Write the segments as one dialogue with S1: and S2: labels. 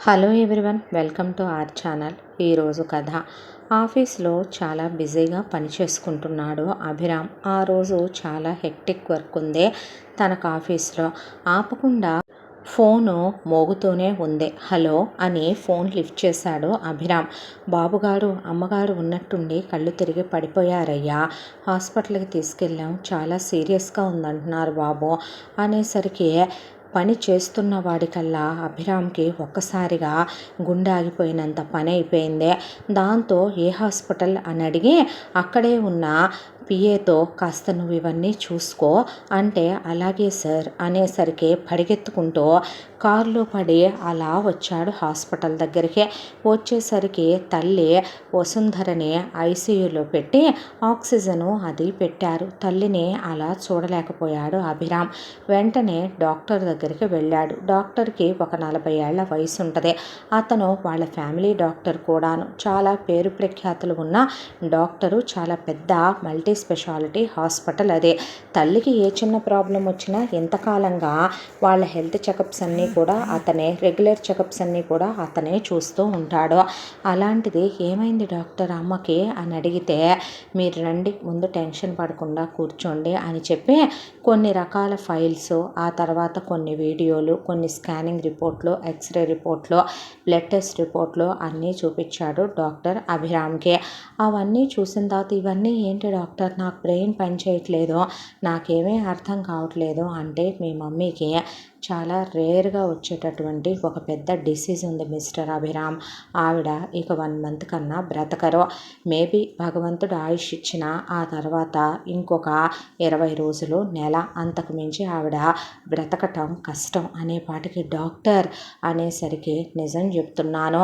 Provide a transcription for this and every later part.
S1: Hello everyone, welcome to our channel. ఈరోజు కథ. ఆఫీస్లో చాలా బిజీగా పని చేసుకుంటున్నాడు అభిరామ్. ఆ రోజు చాలా హెక్టిక్ వర్క్ ఉంది తనకు ఆఫీస్లో. ఆపకుండా ఫోను మోగుతూనే ఉంది. హలో అని ఫోన్ లిఫ్ట్ చేశాడు అభిరామ్. బాబుగారు అమ్మగారు ఉన్నట్టుండి కళ్ళు తిరిగి పడిపోయారయ్యా, హాస్పిటల్కి తీసుకెళ్ళాం, చాలా సీరియస్గా ఉందంటున్నారు బాబు అనేసరికి పని చేస్తున్న వాడికల్లా అభిరామ్కి ఒక్కసారిగా గుండె ఆగిపోయినంత పని అయిపోయింది. దాంతో ఏ హాస్పిటల్ అని అడిగి అక్కడే ఉన్న పిఏతో కాస్త నువ్వు ఇవన్నీ చూసుకో అంటే అలాగే సార్ అనేసరికి పరిగెత్తుకుంటూ కారులో పడి అలా వచ్చాడు హాస్పిటల్ దగ్గరికి. వచ్చేసరికి తల్లి వసుంధరని ఐసీయూలో పెట్టి ఆక్సిజను అది పెట్టారు. తల్లిని అలా చూడలేకపోయాడు అభిరామ్. వెంటనే డాక్టర్ దగ్గరికి వెళ్ళాడు. డాక్టర్కి ఒక 40 ఏళ్ల వయసు ఉంటుంది. అతను వాళ్ళ ఫ్యామిలీ డాక్టర్ కూడాను. చాలా పేరు ప్రఖ్యాతులు ఉన్న డాక్టరు. చాలా పెద్ద మల్టీ స్పెషాలిటీ హాస్పిటల్ అదే. తల్లికి ఏ చిన్న ప్రాబ్లం వచ్చినా ఎంతకాలంగా వాళ్ళ హెల్త్ చెకప్స్ అన్నీ కూడా అతనే, రెగ్యులర్ చెకప్స్ అన్నీ కూడా అతనే చూస్తూ ఉంటాడు. అలాంటిది ఏమైంది డాక్టర్ అమ్మకి అని అడిగితే, మీరు రండి ముందు టెన్షన్ పడకుండా కూర్చోండి అని చెప్పి కొన్ని రకాల ఫైల్స్, ఆ తర్వాత కొన్ని వీడియోలు, కొన్ని స్కానింగ్ రిపోర్ట్లు, ఎక్స్రే రిపోర్ట్లు, బ్లడ్ టెస్ట్ రిపోర్ట్లు అన్నీ చూపించాడు డాక్టర్ అభిరామ్కి. అవన్నీ చూసిన తర్వాత ఇవన్నీ ఏంటి డాక్టర్, నాకు బ్రెయిన్ పనిచేయట్లేదు, నాకేమీ అర్థం కావట్లేదు అంటే, మీ మమ్మీకి చాలా రేర్గా వచ్చేటటువంటి ఒక పెద్ద డిసీజ్ ఉంది మిస్టర్ అభిరామ్. ఆవిడ ఇక 1 మంత్ కన్నా బ్రతకరు. మేబీ భగవంతుడు ఆయుష్ ఇచ్చిన ఆ తర్వాత ఇంకొక 20 రోజులు, నెల, అంతకు మించి ఆవిడ బ్రతకటం కష్టం అనేపాటికి డాక్టర్ అనేసరికి నిజం చెప్తున్నాను,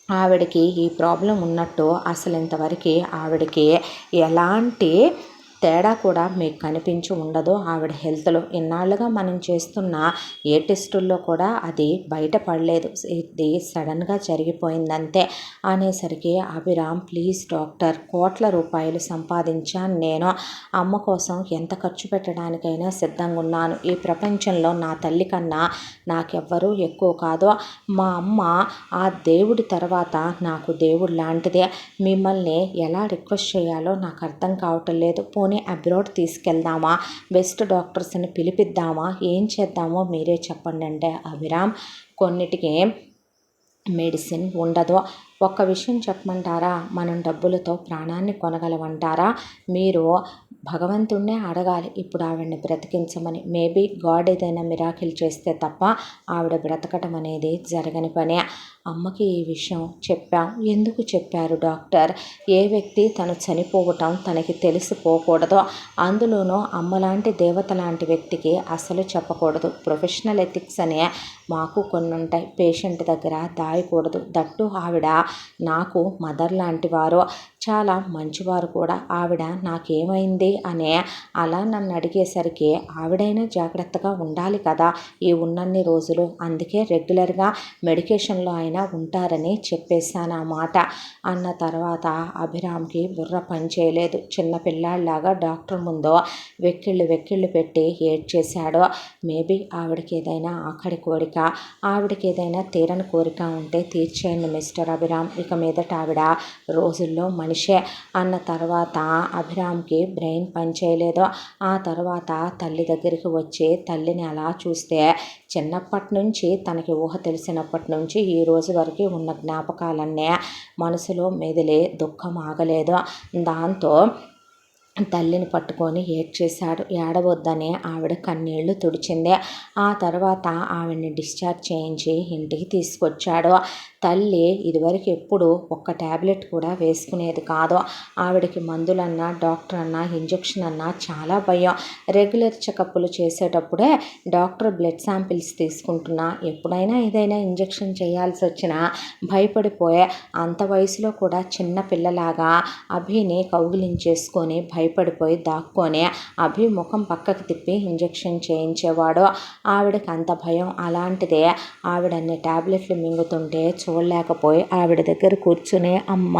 S1: ఆవిడకి ఈ ప్రాబ్లం ఉన్నట్టు అసలు ఇంతవరకు ఆవిడకి ఎలాంటి తేడా కూడా మీకు కనిపించి ఉండదు. ఆవిడ హెల్త్లో ఇన్నాళ్ళుగా మనం చేస్తున్న ఏ టెస్టుల్లో కూడా అది బయటపడలేదు. ఇది సడన్గా జరిగిపోయిందంతే అనేసరికి అభిరామ్, ప్లీజ్ డాక్టర్, కోట్ల రూపాయలు సంపాదించాను నేను, అమ్మ కోసం ఎంత ఖర్చు పెట్టడానికైనా సిద్ధంగా ఉన్నాను. ఈ ప్రపంచంలో నా తల్లి కన్నా నాకెవ్వరూ ఎక్కువ కాదు. మా అమ్మ ఆ దేవుడి తర్వాత నాకు దేవుడు లాంటిదే. మిమ్మల్ని ఎలా రిక్వెస్ట్ చేయాలో నాకు అర్థం కావటం లేదు. పోనీ అబ్రాడ్ తీసుకెళ్దామా, బెస్ట్ డాక్టర్స్ని పిలిపిద్దామా, ఏం చేద్దామో మీరే చెప్పండి అంటే, అభిరామ్ కొన్నిటికి మెడిసిన్ ఉండదు. ఒక్క విషయం చెప్పమంటారా, మనం డబ్బులతో ప్రాణాన్ని కొనగలమంటారా? మీరు భగవంతుణ్ణే అడగాలి ఇప్పుడు ఆవిడని బ్రతికించమని. మేబీ గాడ్ ఏదైనా మిరాకిల్ చేస్తే తప్ప ఆవిడ బ్రతకటం అనేది జరగని పనే. అమ్మకి ఈ విషయం చెప్పాం. ఎందుకు చెప్పారు డాక్టర్? ఏ వ్యక్తి తను చనిపోవటం తనకి తెలిసిపోకూడదు. అందులోనూ అమ్మలాంటి దేవత లాంటి వ్యక్తికి అసలు చెప్పకూడదు. ప్రొఫెషనల్ ఎథిక్స్ అనే మాకు కొన్ని ఉంటాయి. పేషెంట్ దగ్గర దాయకూడదు. దట్టు ఆవిడ నాకు మదర్ లాంటి వారు, చాలా మంచివారు కూడా. ఆవిడ నాకేమైంది అనే అలా నన్ను అడిగేసరికి ఆవిడైనా జాగ్రత్తగా ఉండాలి కదా ఈ ఉన్నన్ని రోజులు. అందుకే రెగ్యులర్గా మెడికేషన్లో అయినా ఉంటారని చెప్పేశాను ఆ మాట అన్న తర్వాత అభిరామ్కి బుర్ర పని చేయలేదు. చిన్న పిల్లాడిలాగా డాక్టర్ ముందు వెక్కిళ్ళు పెట్టి ఏడ్చేశాడు. మేబీ ఆవిడకి ఏదైనా ఆఖరి కోరిక, ఆవిడకి ఏదైనా తీరని కోరిక ఉంటే తీర్చేయండి మిస్టర్ అభిరామ్, ఇక మీదట ఆవిడ రోజుల్లో మనిషే అన్న తర్వాత అభిరామ్కి బ్రెయిన్ పనిచేయలేదు. ఆ తర్వాత తల్లి దగ్గరికి వచ్చి తల్లిని అలా చూస్తే చిన్నప్పటి నుంచి తనకి ఊహ తెలిసినప్పటి నుంచి ఈ రోజు వరకు ఉన్న జ్ఞాపకాలన్నీ మనసులో మెదిలే, దుఃఖం ఆగలేదు. దాంతో తల్లిని పట్టుకొని ఏడ్చేశాడు. ఏడవద్దని ఆవిడ కన్నీళ్లు తుడిచింది. ఆ తర్వాత ఆవిడని డిశ్చార్జ్ చేయించి ఇంటికి తీసుకొచ్చాడు. తల్లి ఇదివరకు ఎప్పుడు ఒక్క ట్యాబ్లెట్ కూడా వేసుకునేది కాదు. ఆవిడకి మందులన్నా, డాక్టర్ అన్నా, ఇంజక్షన్ అన్నా చాలా భయం. రెగ్యులర్ చెకప్లు చేసేటప్పుడే డాక్టర్ బ్లడ్ శాంపిల్స్ తీసుకుంటున్నా, ఎప్పుడైనా ఏదైనా ఇంజక్షన్ చేయాల్సి వచ్చినా భయపడిపోయే, అంత వయసులో కూడా చిన్న పిల్లలాగా అభిని కౌగిలించేసుకొని భయపడిపోయి దాక్కొని అభి ముఖం పక్కకు తిప్పి ఇంజక్షన్ చేయించేవాడు. ఆవిడకి అంత భయం. అలాంటిదే ఆవిడ అన్ని ట్యాబ్లెట్లు మింగుతుంటే చూడలేకపోయి ఆవిడ దగ్గర కూర్చుని, అమ్మ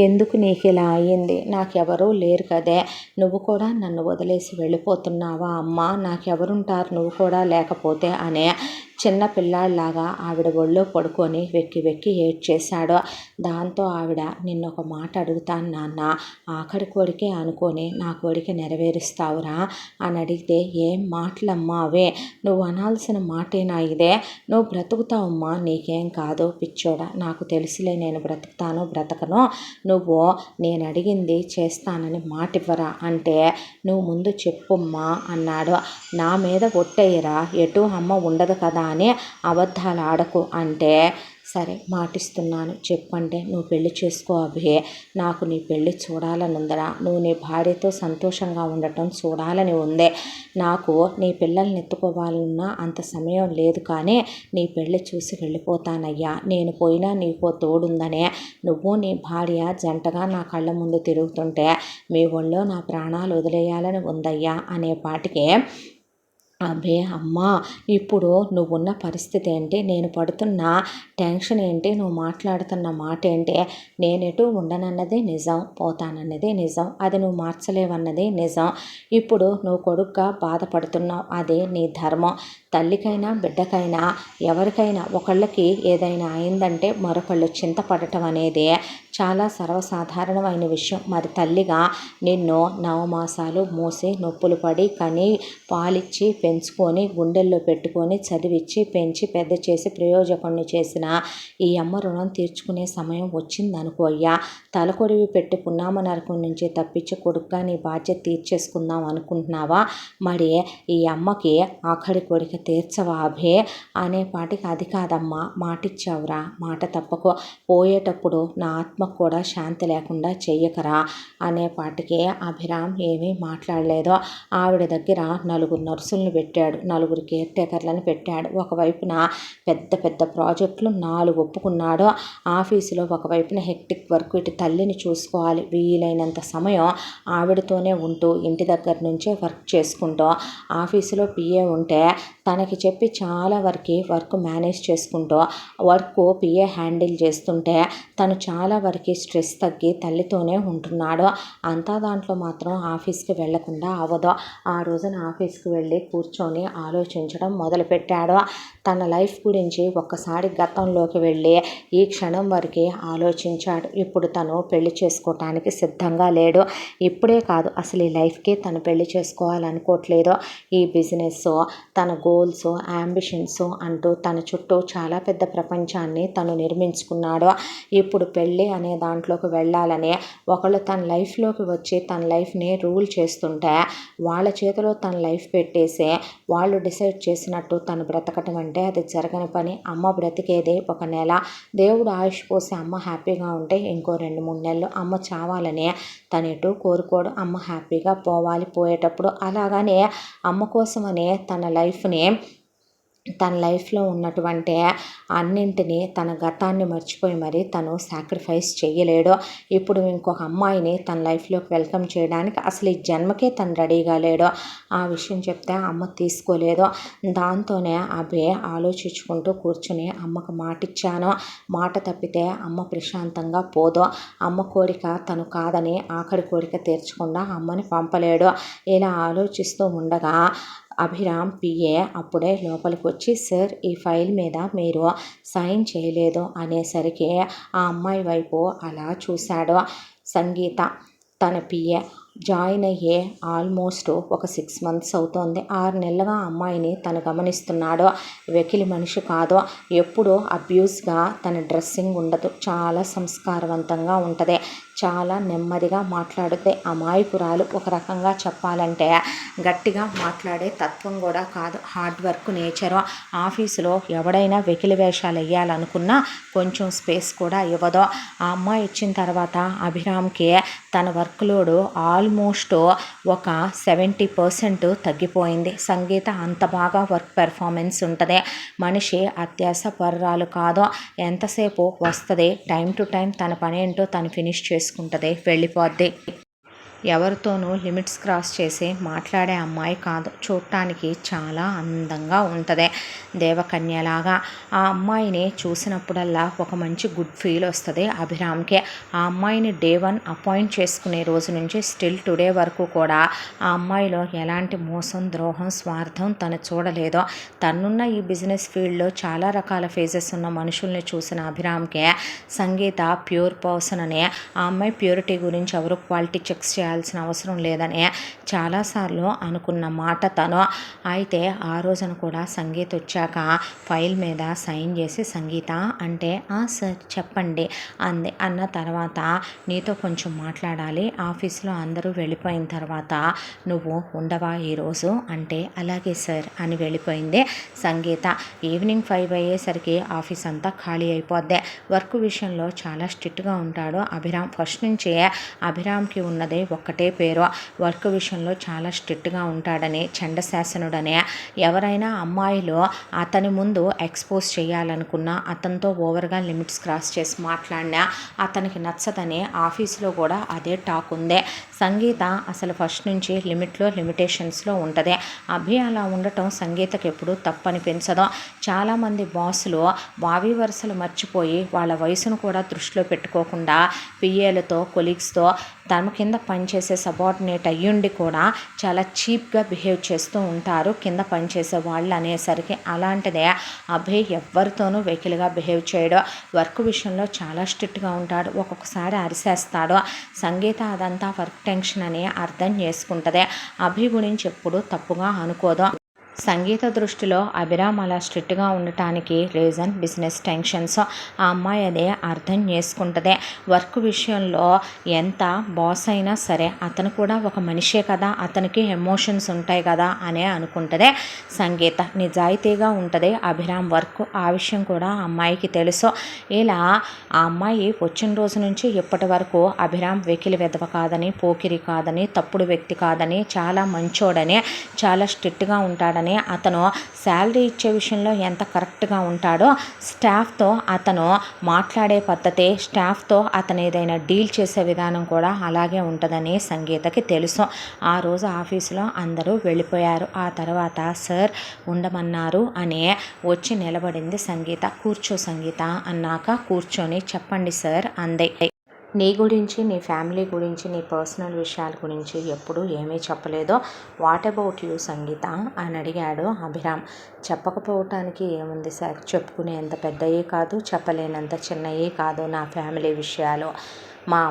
S1: ఎందుకు నీకు ఇలా అయ్యింది, నాకెవరూ లేరు కదే, నువ్వు కూడా నన్ను వదిలేసి వెళ్ళిపోతున్నావా అమ్మ, నాకెవరుంటారు నువ్వు కూడా లేకపోతే అనే చిన్న పిల్లాడిలాగా ఆవిడ ఒళ్ళో పడుకొని వెక్కి వెక్కి ఏడ్చేశాడు. దాంతో ఆవిడ, నిన్నొక మాట అడుగుతాను నాన్న, ఆఖరి కోరికే అనుకొని నా కోరిక నెరవేరుస్తావురా అని అడిగితే, ఏం మాటలమ్మా అవే, నువ్వు అనాల్సిన మాటేనా ఇదే, నువ్వు బ్రతుకుతావమ్మా, నీకేం కాదు పిచ్చోడా, నాకు తెలుసులే నేను బ్రతుకుతాను బ్రతకను, నువ్వు నేను అడిగింది చేస్తానని మాట ఇవ్వరా అంటే, నువ్వు ముందు చెప్పుమ్మా అన్నాడు. నా మీద ఒట్టేయరా, ఎటు అమ్మ ఉండదు కదా అని అబద్ధాలు ఆడకు అంటే, సరే మాటిస్తున్నాను చెప్పంటే, నువ్వు పెళ్లి చేసుకో అభి, నాకు నీ పెళ్ళి చూడాలని ఉందరా, నువ్వు నీ భార్యతో సంతోషంగా ఉండటం చూడాలని ఉందే, నాకు నీ పిల్లల్ని ఎత్తుకోవాలన్నా అంత సమయం లేదు, కానీ నీ పెళ్ళి చూసి వెళ్ళిపోతానయ్యా, నేను పోయినా నీకో తోడుందనే, నువ్వు నీ భార్య జంటగా నా కళ్ళ ముందు తిరుగుతుంటే మీ ఒళ్ళో నా ప్రాణాలు వదిలేయాలని ఉందయ్యా అనే పాటికే, అబ్బే అమ్మా, ఇప్పుడు నువ్వున్న పరిస్థితి ఏంటి, నేను పడుతున్న టెన్షన్ ఏంటి, నువ్వు మాట్లాడుతున్న మాట ఏంటి, నేనెటు ఉండనన్నది నిజం, పోతానన్నది నిజం, అది నువ్వు మార్చలేవన్నది నిజం, ఇప్పుడు నువ్వు కొడుకుగా బాధపడుతున్నావు, అదే నీ ధర్మం, తల్లికైనా బిడ్డకైనా ఎవరికైనా ఒకళ్ళకి ఏదైనా అయిందంటే మరొకళ్ళు చింతపడటం అనేది చాలా సర్వసాధారణమైన విషయం. మరి తల్లిగా నిన్ను నవమాసాలు మోసి నొప్పులు పడి కని పాలిచ్చి పెంచుకొని గుండెల్లో పెట్టుకొని చదివిచ్చి పెంచి పెద్ద చేసి ప్రయోజకుడిని చేసిన ఈ అమ్మ రుణం తీర్చుకునే సమయం వచ్చిందనుకో అయ్యా, తలకొరివి పెట్టి పున్నామ నరకం నుంచి తప్పించి కొడుకుగా నీ బాధ్యత తీర్చేసుకుందాం అనుకుంటున్నావా, మరి ఈ అమ్మకి ఆఖరి కోరిక తీర్చవా అభే అనే పాటికి, అది కాదమ్మా, మాటిచ్చావురా, మాట తప్పకు, పోయేటప్పుడు నా ఆత్మకు కూడా శాంతి లేకుండా చెయ్యకరా అనే పాటికి అభిరామ్ ఏమీ మాట్లాడలేదు. ఆవిడ దగ్గర 4 నర్సులను పెట్టాడు, 4 కేర్ టేకర్లను పెట్టాడు, ఒకవైపున పెద్ద పెద్ద ప్రాజెక్టులు 4 ఒప్పుకున్నాడు. ఆఫీసులో ఒకవైపున హెక్టిక్ వర్క్, ఇటు తల్లిని చూసుకోవాలి, వీలైనంత సమయం ఆవిడతోనే ఉంటూ ఇంటి దగ్గర నుంచే వర్క్ చేసుకుంటూ, ఆఫీసులో పిఏ ఉంటే తనకి చెప్పి చాలా వరకు వర్క్ మేనేజ్ చేసుకుంటూ వర్క్ పిఏ హ్యాండిల్ చేస్తుంటే తను చాలా వరకు స్ట్రెస్ తగ్గి తల్లితోనే ఉంటున్నాడు. అంతా దాంట్లో మాత్రం ఆఫీస్కి వెళ్లకుండా అవ్వదు. ఆ రోజున ఆఫీస్కి వెళ్ళి కూర్చొని ఆలోచించడం మొదలుపెట్టాడు. తన లైఫ్ గురించి ఒక్కసారి గతంలోకి వెళ్ళి ఈ క్షణం వరకే ఆలోచించాడు. ఇప్పుడు తను పెళ్లి చేసుకోవటానికి సిద్ధంగా లేడు. ఇప్పుడే కాదు, అసలు ఈ లైఫ్కి తను పెళ్లి చేసుకోవాలనుకోవట్లేదు. ఈ బిజినెస్, తన గోల్స్, యాంబిషన్స్ అంటూ తన చుట్టూ చాలా పెద్ద ప్రపంచాన్ని తను నిర్మించుకున్నాడు. ఇప్పుడు పెళ్ళి అనే దాంట్లోకి వెళ్ళాలని ఒకళ్ళు తన లైఫ్లోకి వచ్చి తన లైఫ్ని రూల్ చేస్తుంటే వాళ్ళ చేతిలో తన లైఫ్ పెట్టేసి వాళ్ళు డిసైడ్ చేసినట్టు తను బ్రతకటం అంటే అది జరగని పని. అమ్మ బ్రతికేదే 1 నెల, దేవుడు ఆయుష్ పోసి అమ్మ హ్యాపీగా ఉంటే ఇంకో 2-3 నెలలు, అమ్మ చావాలని తను ఎటు కోరుకోడు, అమ్మ హ్యాపీగా పోవాలి పోయేటప్పుడు. అలాగనే అమ్మ కోసమని తన లైఫ్లో ఉన్నటువంటి అన్నింటినీ, తన గతాన్ని మర్చిపోయి మరి తను సాక్రిఫైస్ చేయలేడు. ఇప్పుడు ఇంకొక అమ్మాయిని తన లైఫ్లోకి వెల్కమ్ చేయడానికి అసలు ఈ జన్మకే తను రెడీగా లేడు. ఆ విషయం చెప్తే అమ్మ తీసుకోలేదు. దాంతోనే అభే ఆలోచించుకుంటూ కూర్చుని, అమ్మకు మాటిచ్చాను, మాట తప్పితే అమ్మ ప్రశాంతంగా పోదు, అమ్మ కోరిక తను కాదని ఆఖరి కోరిక తీర్చకుండా అమ్మని పంపలేడు. ఇలా ఆలోచిస్తూ ఉండగా అభిరామ్ పిఏ అప్పుడే లోపలికి వచ్చి, సార్ ఈ ఫైల్ మీద మీరు సైన్ చేయలేదు అనేసరికి ఆ అమ్మాయి వైపు అలా చూశాడు. సంగీత తన పిఏ జాయిన్ అయ్యే ఆల్మోస్ట్ ఒక 6 months అవుతోంది. 6 నెలలుగా అమ్మాయిని తను గమనిస్తున్నాడు. వెకిలి మనిషి కాదు, ఎప్పుడూ అబ్యూస్గా తన డ్రెస్సింగ్ ఉండదు, చాలా సంస్కారవంతంగా ఉంటుంది, చాలా నెమ్మదిగా మాట్లాడితే అమాయకురాలు. ఒక రకంగా చెప్పాలంటే గట్టిగా మాట్లాడే తత్వం కూడా కాదు, హార్డ్ వర్క్ నేచరు. ఆఫీసులో ఎవడైనా వెకిలి వేషాలు వేయాలనుకున్నా కొంచెం స్పేస్ కూడా ఇవ్వదు. ఆ అమ్మాయి వచ్చిన తర్వాత అభిరామ్కి తన వర్క్ లోడు ఆల్మోస్ట్ ఒక 70% తగ్గిపోయింది. సంగీత అంత బాగా వర్క్ పెర్ఫార్మెన్స్ ఉంటుంది. మనిషి అత్యాస పర్రాలు కాదు, ఎంతసేపు వస్తుంది, టైం టు టైం తన పని ఏంటో తను ఫినిష్ చేసుకుంటుంది, వెళ్ళిపోద్ది. ఎవరితోనూ లిమిట్స్ క్రాస్ చేసి మాట్లాడే అమ్మాయి కాదు. చూడటానికి చాలా అందంగా ఉంటుంది, దేవకన్యలాగా. ఆ అమ్మాయిని చూసినప్పుడల్లా ఒక మంచి గుడ్ ఫీల్ వస్తుంది అభిరామ్కి. ఆ అమ్మాయిని డే 1 అపాయింట్ చేసుకునే రోజు నుంచి స్టిల్ టుడే వరకు కూడా ఆ అమ్మాయిలో ఎలాంటి మోసం, ద్రోహం, స్వార్థం తను చూడలేదు. తనున్న ఈ బిజినెస్ ఫీల్డ్లో చాలా రకాల ఫేజెస్ ఉన్న మనుషుల్ని చూసిన అభిరామ్కి సంగీత ప్యూర్ పర్సన్ అని, ఆ అమ్మాయి ప్యూరిటీ గురించి ఎవరు క్వాలిటీ చెక్స్ చేయాల్సిన అవసరం లేదని చాలాసార్లు అనుకున్న మాట తను. అయితే ఆ రోజున కూడా సంగీత వచ్చాక ఫైల్ మీద సైన్ చేసి సంగీత అంటే సార్ చెప్పండి అంది. అన్న తర్వాత నీతో కొంచెం మాట్లాడాలి, ఆఫీస్లో అందరూ వెళ్ళిపోయిన తర్వాత నువ్వు ఉండవా ఈరోజు అంటే అలాగే సార్ అని వెళ్ళిపోయింది సంగీత. ఈవినింగ్ 5 అయ్యేసరికి ఆఫీస్ అంతా ఖాళీ అయిపోద్ది. వర్క్ విషయంలో చాలా స్ట్రిక్ట్గా ఉంటాడు అభిరామ్. ఫస్ట్ నుంచే అభిరామ్కి ఉన్నదే ఒక్కటే పేరు, వర్క్ విషయంలో చాలా స్ట్రిక్ట్గా ఉంటాడని, చండశాసనుడని. ఎవరైనా అమ్మాయిలు అతని ముందు ఎక్స్పోజ్ చేయాలనుకున్నా, అతనితో ఓవర్గా లిమిట్స్ క్రాస్ చేసి మాట్లాడినా అతనికి నచ్చదని ఆఫీస్లో కూడా అదే టాక్ ఉంది. సంగీత అసలు ఫస్ట్ నుంచి లిమిటేషన్స్లో ఉంటుంది. అభి అలా ఉండటం సంగీతకి ఎప్పుడూ తప్పనిపించదు. చాలామంది బాసులు వావి వరుసలు మర్చిపోయి వాళ్ళ వయసును కూడా దృష్టిలో పెట్టుకోకుండా పిఏలతో, కొలీగ్స్తో తమ కింద పనిచేసే సబార్డినేట్ అయ్యుండి కూడా చాలా చీప్గా బిహేవ్ చేస్తూ ఉంటారు కింద పనిచేసే వాళ్ళు అనేసరికి. అలాంటిదే అభయ్ ఎవరితోనూ వెకిలిగా బిహేవ్ చేయడు, వర్క్ విషయంలో చాలా స్ట్రిక్ట్గా ఉంటాడు, ఒక్కొక్కసారి అరిసేస్తాడు. సంగీత అదంతా వర్క్ టెన్షన్ అని అర్థం చేసుకుంటుంది, అభయ్ గురించి ఎప్పుడూ తప్పుగా అనుకోదు. సంగీత దృష్టిలో అభిరామ్ అలా స్ట్రిక్ట్గా ఉండటానికి రీజన్ బిజినెస్ టెన్షన్స్. ఆ అమ్మాయి అదే అర్థం చేసుకుంటుంది. వర్క్ విషయంలో ఎంత బాస్ అయినా సరే అతను కూడా ఒక మనిషే కదా, అతనికి ఎమోషన్స్ ఉంటాయి కదా అనే అనుకుంటుంది సంగీత. నిజాయితీగా ఉంటుంది అభిరామ్ వర్క్, ఆ విషయం కూడా అమ్మాయికి తెలుసు. ఇలా ఆ అమ్మాయి వచ్చిన రోజు నుంచి ఇప్పటి వరకు అభిరామ్ వెకిలి వెదవ కాదని, పోకిరి కాదని, తప్పుడు వ్యక్తి కాదని, చాలా మంచోడని, చాలా స్ట్రిక్ట్గా ఉంటాడని, అతను శాలరీ ఇచ్చే విషయంలో ఎంత కరెక్ట్గా ఉంటాడో, స్టాఫ్తో అతను మాట్లాడే పద్ధతి, స్టాఫ్తో అతను ఏదైనా డీల్ చేసే విధానం కూడా అలాగే ఉంటుందని సంగీతకి తెలుసు. ఆ రోజు ఆఫీసులో అందరూ వెళ్ళిపోయారు. ఆ తర్వాత సార్ ఉండమన్నారు అని వచ్చి నిలబడింది సంగీత. కూర్చో సంగీత అన్నాక కూర్చొని చెప్పండి సార్ అంది. నీ గురించి, నీ ఫ్యామిలీ గురించి, నీ పర్సనల్ విషయాల గురించి ఎప్పుడూ ఏమీ చెప్పలేదో, వాట్ అబౌట్ యూ సంగీత అని అడిగాడు అభిరామ్. చెప్పకపోవటానికి ఏముంది సార్, చెప్పుకునేంత పెద్దయే కాదు, చెప్పలేనంత చిన్నయే కాదు నా ఫ్యామిలీ విషయాలు. మా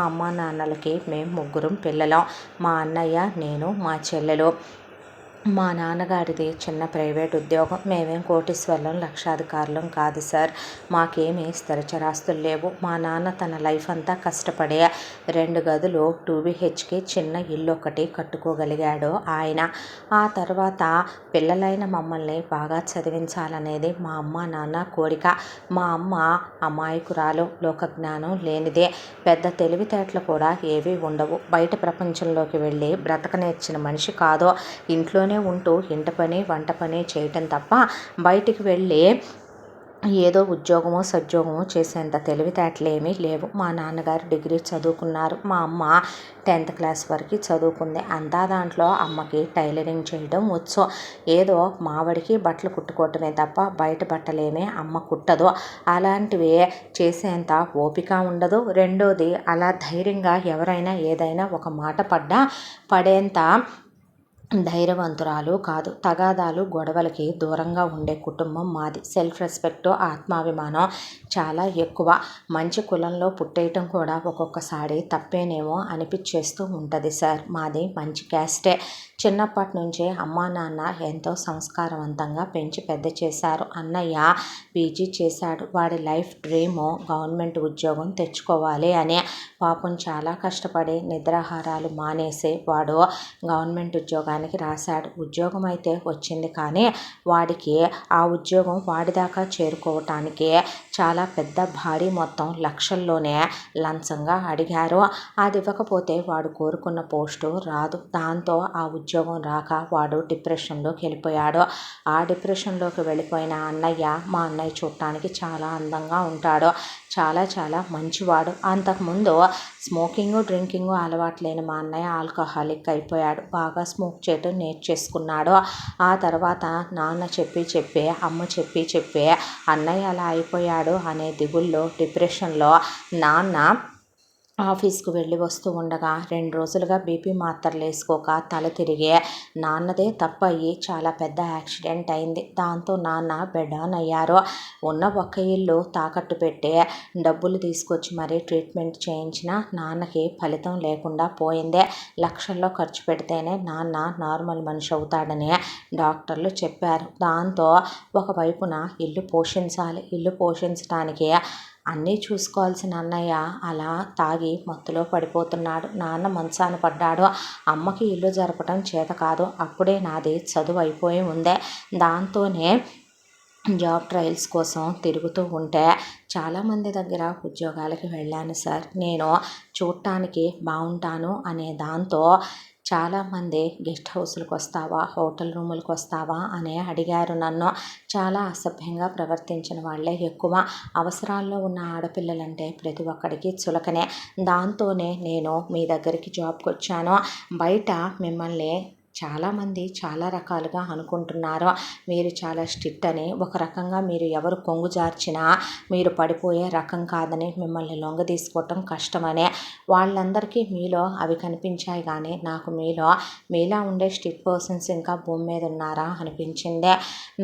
S1: అమ్మ నాన్నలకి మేము 3 పిల్లలం, మా అన్నయ్య, నేను, మా చెల్లెలు. మా నాన్నగారిది చిన్న ప్రైవేట్ ఉద్యోగం. మేమేం కోటీశ్వరులం, లక్షాధికారులం కాదు సార్, మాకేమీ స్థిరచరాస్తులు లేవు. మా నాన్న తన లైఫ్ అంతా కష్టపడే 2 గదులు 2 BHK చిన్న ఇల్లు ఒకటి కట్టుకోగలిగాడు ఆయన. ఆ తర్వాత పిల్లలైన మమ్మల్ని బాగా చదివించాలనేది మా అమ్మ నాన్న కోరిక. మా అమ్మ అమాయకురాలు, లోకజ్ఞానం లేనిదే, పెద్ద తెలివితేటలు కూడా ఏవీ ఉండవు, బయట ప్రపంచంలోకి వెళ్ళి బ్రతక నేర్చిన మనిషి కాదు. ఇంట్లోనే ఉంటూ ఇంట పని, వంట పని చేయటం తప్ప బయటికి వెళ్ళి ఏదో ఉద్యోగమో సద్యోగమో చేసేంత తెలివితేటలేమీ లేవు. మా నాన్నగారు డిగ్రీ చదువుకున్నారు, మా అమ్మ 10th క్లాస్ వరకు చదువుకుంది. అంతా దాంట్లో అమ్మకి టైలరింగ్ చేయడం వచ్చు. ఏదో మావడికి బట్టలు కుట్టుకోవటమే తప్ప బయట బట్టలేమీ అమ్మ కుట్టదు. అలాంటివి చేసేంత ఓపిక ఉండదు. రెండోది, అలా ధైర్యంగా ఎవరైనా ఏదైనా ఒక మాట పడేంత ధైర్యవంతురాలు కాదు. తగాదాలు, గొడవలకి దూరంగా ఉండే కుటుంబం మాది. సెల్ఫ్ రెస్పెక్ట్, ఆత్మాభిమానం చాలా ఎక్కువ. మంచి కులంలో పుట్టేయటం కూడా ఒక్కొక్కసారి తప్పేనేమో అనిపించేస్తూ ఉంటుంది సార్. మాది మంచి క్యాస్టే. చిన్నప్పటి నుంచే అమ్మా నాన్న ఎంతో సంస్కారవంతంగా పెంచి పెద్ద చేశారు. అన్నయ్య పీజీ చేశాడు, వాడి లైఫ్ డ్రీము గవర్నమెంట్ ఉద్యోగం తెచ్చుకోవాలి అని. పాపం చాలా కష్టపడి నిద్రాహారాలు మానేసి వాడు గవర్నమెంట్ ఉద్యోగానికి రాశాడు. ఉద్యోగం అయితే వచ్చింది, కానీ వాడికి ఆ ఉద్యోగం వాడి దాకా చేరుకోవటానికి చాలా పెద్ద భారీ మొత్తం లక్షల్లోనే లంచంగా అడిగారు. అది ఇవ్వకపోతే వాడు కోరుకున్న పోస్టు రాదు. దాంతో ఆ ఉద్యోగం రాక వాడు డిప్రెషన్లోకి వెళ్ళిపోయాడు. ఆ డిప్రెషన్లోకి వెళ్ళిపోయిన అన్నయ్య మా అన్నయ్య చూడటానికి చాలా అందంగా ఉంటాడు. చాలా చాలా మంచివాడు. అంతకుముందు స్మోకింగ్ డ్రింకింగ్ అలవాటు లేని మా అన్నయ్య ఆల్కహాలిక్ అయిపోయాడు. బాగా స్మోక్ చేయడం నేర్చేసుకున్నాడు. ఆ తర్వాత నాన్న చెప్పి అమ్మ చెప్పి అన్నయ్య అలా అయిపోయాడు అనే దిగుల్లో డిప్రెషన్లో నాన్న ఆఫీస్కు వెళ్ళి వస్తూ ఉండగా 2 రోజులుగా బీపీ మాత్రలు వేసుకోక తల తిరిగి నాన్నదే తప్పు అయ్యి చాలా పెద్ద యాక్సిడెంట్ అయింది. దాంతో నాన్న బెడ్ ఆన్ అయ్యారు. ఉన్న ఒక్క ఇల్లు తాకట్టు పెట్టి డబ్బులు తీసుకొచ్చి మరీ ట్రీట్మెంట్ చేయించిన నాన్నకి ఫలితం లేకుండా పోయింది. లక్షల్లో ఖర్చు పెడితేనే నాన్న నార్మల్ మనిషి అవుతాడని డాక్టర్లు చెప్పారు. దాంతో ఒకవైపున ఇల్లు పోషించడానికి అన్నీ చూసుకోవాల్సిన అన్నయ్య అలా తాగి మత్తులో పడిపోతున్నాడు. నాన్న మంచాన పడ్డాడు. అమ్మకి ఇల్లు జరపటం చేత కాదు. అప్పుడే నాది చదువు అయిపోయి ఉందే. దాంతోనే జాబ్ ట్రయల్స్ కోసం తిరుగుతూ ఉంటే చాలామంది దగ్గర ఉద్యోగాలకి వెళ్ళాను సార్. నేను చూడటానికి బాగుంటాను అనే దాంతో చాలామంది గెస్ట్ హౌస్లకు వస్తావా, హోటల్ రూములకు వస్తావా అని అడిగారు నన్ను. చాలా అసభ్యంగా ప్రవర్తించిన వాళ్ళే ఎక్కువ. అవసరాల్లో ఉన్న ఆడపిల్లలంటే ప్రతి ఒక్కడికి చులకనే. దాంతోనే నేను మీ దగ్గరికి జాబ్కి వచ్చాను. బయట మిమ్మల్ని చాలామంది చాలా రకాలుగా అనుకుంటున్నారు. మీరు చాలా స్ట్రిక్ట్ అని, ఒక రకంగా మీరు ఎవరు కొంగు జార్చినా మీరు పడిపోయే రకం కాదని, మిమ్మల్ని లొంగ తీసుకోవటం కష్టమని వాళ్ళందరికీ మీలో అవి కనిపించాయి. కానీ నాకు మీలా ఉండే స్ట్రిక్ట్ పర్సన్స్ ఇంకా భూమి మీద ఉన్నారా అనిపించిందే.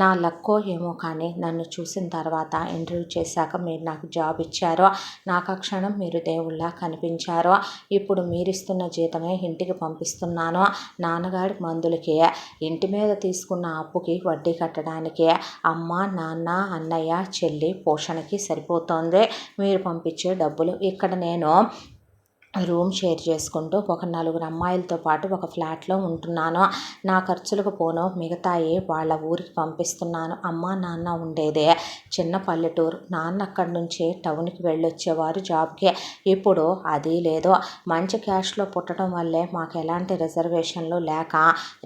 S1: నా లక్కో ఏమో కానీ నన్ను చూసిన తర్వాత ఇంటర్వ్యూ చేశాక మీరు నాకు జాబ్ ఇచ్చారు. నాకు ఆ క్షణం మీరు దేవుళ్ళ కనిపించారు. ఇప్పుడు మీరిస్తున్న జీతమే ఇంటికి పంపిస్తున్నాను. నాన్నగారి మందులకి, ఇంటి మీద తీసుకున్న అప్పుకి వడ్డీ కట్టడానికి, అమ్మ నాన్న అన్నయ్య చెల్లి పోషణకి సరిపోతుంది మీరు పంపించే డబ్బులు. ఇక్కడ నేను రూమ్ షేర్ చేసుకుంటూ ఒక 4 అమ్మాయిలతో పాటు ఒక ఫ్లాట్లో ఉంటున్నాను. నా ఖర్చులకు పోను మిగతాయి వాళ్ళ ఊరికి పంపిస్తున్నాను. అమ్మ నాన్న ఉండేదే చిన్న పల్లెటూరు. నాన్న అక్కడి నుంచి టౌన్కి వెళ్ళొచ్చేవారు జాబ్కి. ఇప్పుడు అది లేదు. మంచి క్యాష్లో పుట్టడం వల్లే మాకు ఎలాంటి రిజర్వేషన్లు లేక,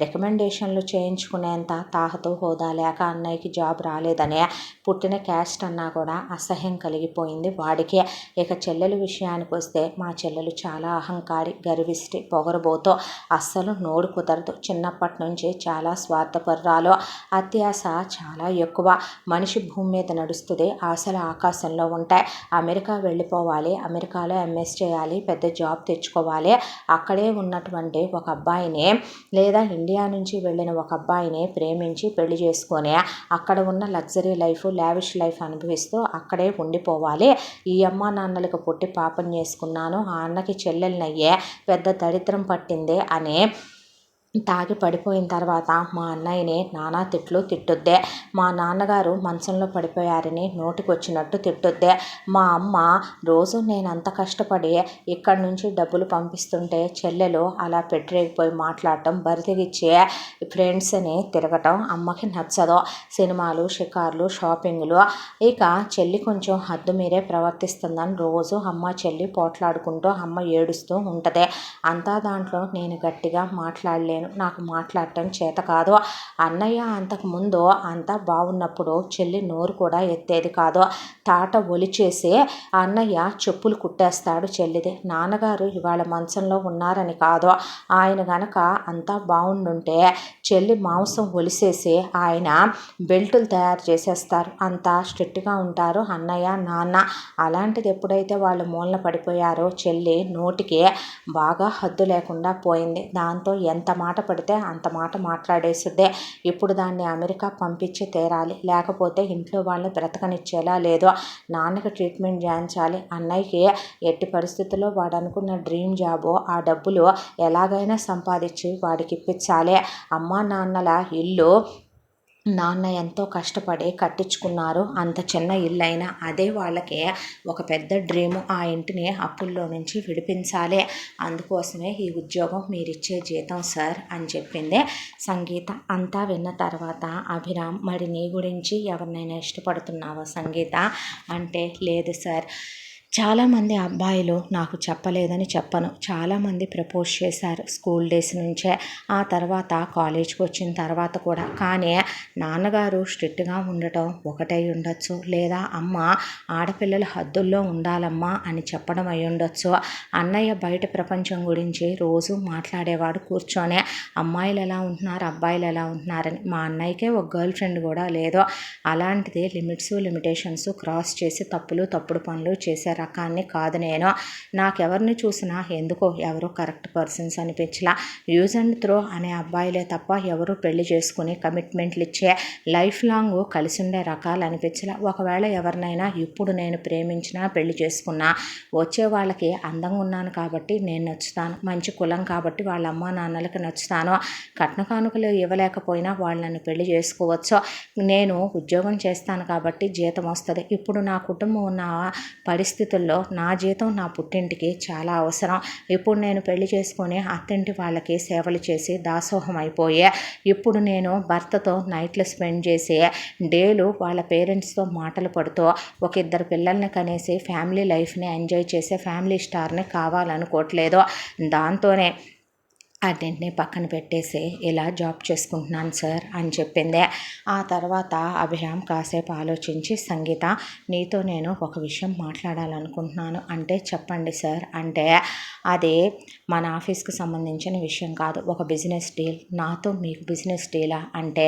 S1: రికమెండేషన్లు చేయించుకునేంత తాహతు హోదా లేక అన్నయ్యకి జాబ్ రాలేదనే పుట్టిన క్యాస్ట్ అన్నా కూడా అసహ్యం కలిగిపోయింది వాడికి. ఇక చెల్లెల విషయానికి వస్తే మా చెల్లెలు చాలా అహంకారి, గర్విష్టి, పొగరబోతో, అస్సలు నోరు కుదరదు. చిన్నప్పటి నుంచి చాలా స్వార్థపరురాలు. అత్యాశ చాలా ఎక్కువ. మనిషి భూమి మీద నడుస్తుంది, ఆశలు ఆకాశంలో ఉంటాయి. అమెరికా వెళ్ళిపోవాలి, అమెరికాలో ఎంఎస్ చేయాలి, పెద్ద జాబ్ తెచ్చుకోవాలి, అక్కడే ఉన్నటువంటి ఒక అబ్బాయిని లేదా ఇండియా నుంచి వెళ్ళిన ఒక అబ్బాయిని ప్రేమించి పెళ్లి చేసుకొని అక్కడ ఉన్న లగ్జరీ లైఫ్, లావిష్ లైఫ్ అనుభవిస్తూ అక్కడే ఉండిపోవాలి. ఈ అమ్మ నాన్నలకు పుట్టి పాపం చేసుకున్నాను, ఆ అన్నకి చెల్లెలనయ్యే పెద్ద దరిద్రం పట్టింది అని తాగి పడిపోయిన తర్వాత మా అన్నయ్యని నానా తిట్లు తిట్టుద్దే. మా నాన్నగారు మంచంలో పడిపోయారని నోటికొచ్చినట్టు తిట్టుద్దే. మా అమ్మ రోజు నేను అంత కష్టపడి ఇక్కడి నుంచి డబ్బులు పంపిస్తుంటే చెల్లెలు అలా పెట్టిరేగిపోయి మాట్లాడటం, బరితెగిచ్చే ఫ్రెండ్స్ని తిరగటం అమ్మకి నచ్చదు. సినిమాలు, షికార్లు, షాపింగ్లు. ఇక చెల్లి కొంచెం హద్దు మీరే ప్రవర్తిస్తుందని రోజు అమ్మ చెల్లి పోట్లాడుకుంటూ అమ్మ ఏడుస్తూ ఉంటుంది. అంతా దాంట్లో నేను గట్టిగా మాట్లాడలేను, నాకు మాట్లాడటం చేత కాదు. అన్నయ్య అంతకుముందు అంతా బాగున్నప్పుడు చెల్లి నోరు కూడా ఎత్తేది కాదు. తాట ఒలిచేసి అన్నయ్య చెప్పులు కుట్టేస్తాడు చెల్లిది. నాన్నగారు ఇవాళ మంచంలో ఉన్నారని కాదు, ఆయన గనక అంతా బాగుండుంటే చెల్లి మాంసం ఒలిసేసి ఆయన బెల్టులు తయారు చేసేస్తారు. అంతా స్ట్రిక్ట్గా ఉంటారు అన్నయ్య నాన్న. అలాంటిది ఎప్పుడైతే వాళ్ళు మూలన పడిపోయారో చెల్లి నోటికి బాగా హద్దు లేకుండా పోయింది. దాంతో ఎంత మాట పడితే అంత మాట మాట్లాడేసుద్దే. ఇప్పుడు దాన్ని అమెరికా పంపించి తీరాలి, లేకపోతే ఇంట్లో వాళ్ళని బ్రతకనిచ్చేలా లేదు. నాన్నకి ట్రీట్మెంట్ చేయించాలి. అన్నయ్యకి ఎట్టి పరిస్థితుల్లో వాడు అనుకున్న డ్రీమ్ జాబు, ఆ డబ్బులు ఎలాగైనా సంపాదించి వాడికి ఇప్పించాలి. అమ్మా నాన్నల ఇల్లు నాన్న ఎంతో కష్టపడి కట్టించుకున్నారు. అంత చిన్న ఇల్లైనా అదే వాళ్ళకి ఒక పెద్ద డ్రీము. ఆ ఇంటిని అప్పుల్లో నుంచి విడిపించాలి. అందుకోసమే ఈ ఉద్యోగం మీరిచ్చే జీతం సార్ అని చెప్పింది సంగీత. అంతా విన్న తర్వాత అభిరామ్, మరి నీ గురించి ఎవరినైనా ఇష్టపడుతున్నావా సంగీత అంటే, లేదు సార్, చాలామంది అబ్బాయిలు నాకు చెప్పలేదని చెప్పను, చాలామంది ప్రపోజ్ చేశారు స్కూల్ డేస్ నుంచే, ఆ తర్వాత కాలేజ్కి వచ్చిన తర్వాత కూడా. కానీ నాన్నగారు స్ట్రిక్ట్గా ఉండటం ఒకటై ఉండొచ్చు, లేదా అమ్మ ఆడపిల్లల హద్దుల్లో ఉండాలమ్మా అని చెప్పడం అయి ఉండొచ్చు. అన్నయ్య బయట ప్రపంచం గురించి రోజు మాట్లాడేవాడు కూర్చొని, అమ్మాయిలు ఎలా ఉంటున్నారు, అబ్బాయిలు ఎలా ఉంటున్నారని. మా అన్నయ్యకే ఒక గర్ల్ ఫ్రెండ్ కూడా లేదు. అలాంటిది లిమిటేషన్స్ క్రాస్ చేసి తప్పుడు పనులు చేసే రకాన్ని కాదు నేను. నాకెవరిని చూసినా ఎందుకో ఎవరో కరెక్ట్ పర్సన్స్ అనిపించలా. యూజ్ అండ్ త్రో అనే అబ్బాయిలే తప్ప ఎవరు పెళ్లి చేసుకుని కమిట్మెంట్లు ఇచ్చే లైఫ్ లాంగ్ కలిసి ఉండే రకాలు అనిపించలా. ఒకవేళ ఎవరినైనా ఇప్పుడు నేను ప్రేమించినా పెళ్లి చేసుకున్నా వచ్చే వాళ్ళకి అందంగా ఉన్నాను కాబట్టి నేను నచ్చుతాను, మంచి కులం కాబట్టి వాళ్ళ అమ్మా నాన్నలకు నచ్చుతాను, కట్న కానుకలు ఇవ్వలేకపోయినా వాళ్ళు నన్ను పెళ్లి చేసుకోవచ్చు, నేను ఉద్యోగం చేస్తాను కాబట్టి జీతం వస్తుంది. ఇప్పుడు నా కుటుంబం ఉన్న పరిస్థితుల్లో నా జీతం నా పుట్టింటికి చాలా అవసరం. ఇప్పుడు నేను పెళ్లి చేసుకొని అత్తింటి వాళ్ళకి సేవలు చేసి దాసోహం అయిపోయే, ఇప్పుడు నేను భర్తతో నైట్లు స్పెండ్ చేసి డేలు వాళ్ళ పేరెంట్స్తో మాటలు పడుతూ ఒక ఇద్దరు పిల్లల్ని కనేసి ఫ్యామిలీ లైఫ్ని ఎంజాయ్ చేసే ఫ్యామిలీ స్టార్ని కావాలనుకోవట్లేదు. దాంతోనే అన్నింటినీ పక్కన పెట్టేసి ఇలా జాబ్ చేసుకుంటున్నాను సార్ అని చెప్పింది. ఆ తర్వాత అభిరామ్ కాసేపు ఆలోచించి, సంగీత నీతో నేను ఒక విషయం మాట్లాడాలనుకుంటున్నాను అంటే చెప్పండి సార్ అంటే, అది మన ఆఫీస్కి సంబంధించిన విషయం కాదు, ఒక బిజినెస్ డీల్. నాతో మీకు బిజినెస్ డీలా అంటే,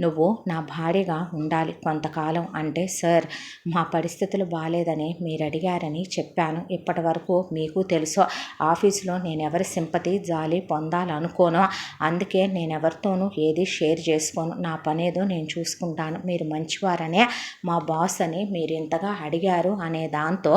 S1: నువ్వు నా భార్యగా ఉండాలి కొంతకాలం అంటే, సార్ మా పరిస్థితులు బాగాలేదని మీరు అడిగారని చెప్పాను. ఇప్పటి వరకు మీకు తెలుసు ఆఫీసులో నేను ఎవరి సింపతి జాలి పొందాలనుకోను, అందుకే నేను ఎవరితోనూ ఏది షేర్ చేసుకోను, నా పనేదో నేను చూసుకుంటాను, మీరు మంచివారనే మా బాస్ అని మీరు ఇంతగా అడిగారు అనే దాంతో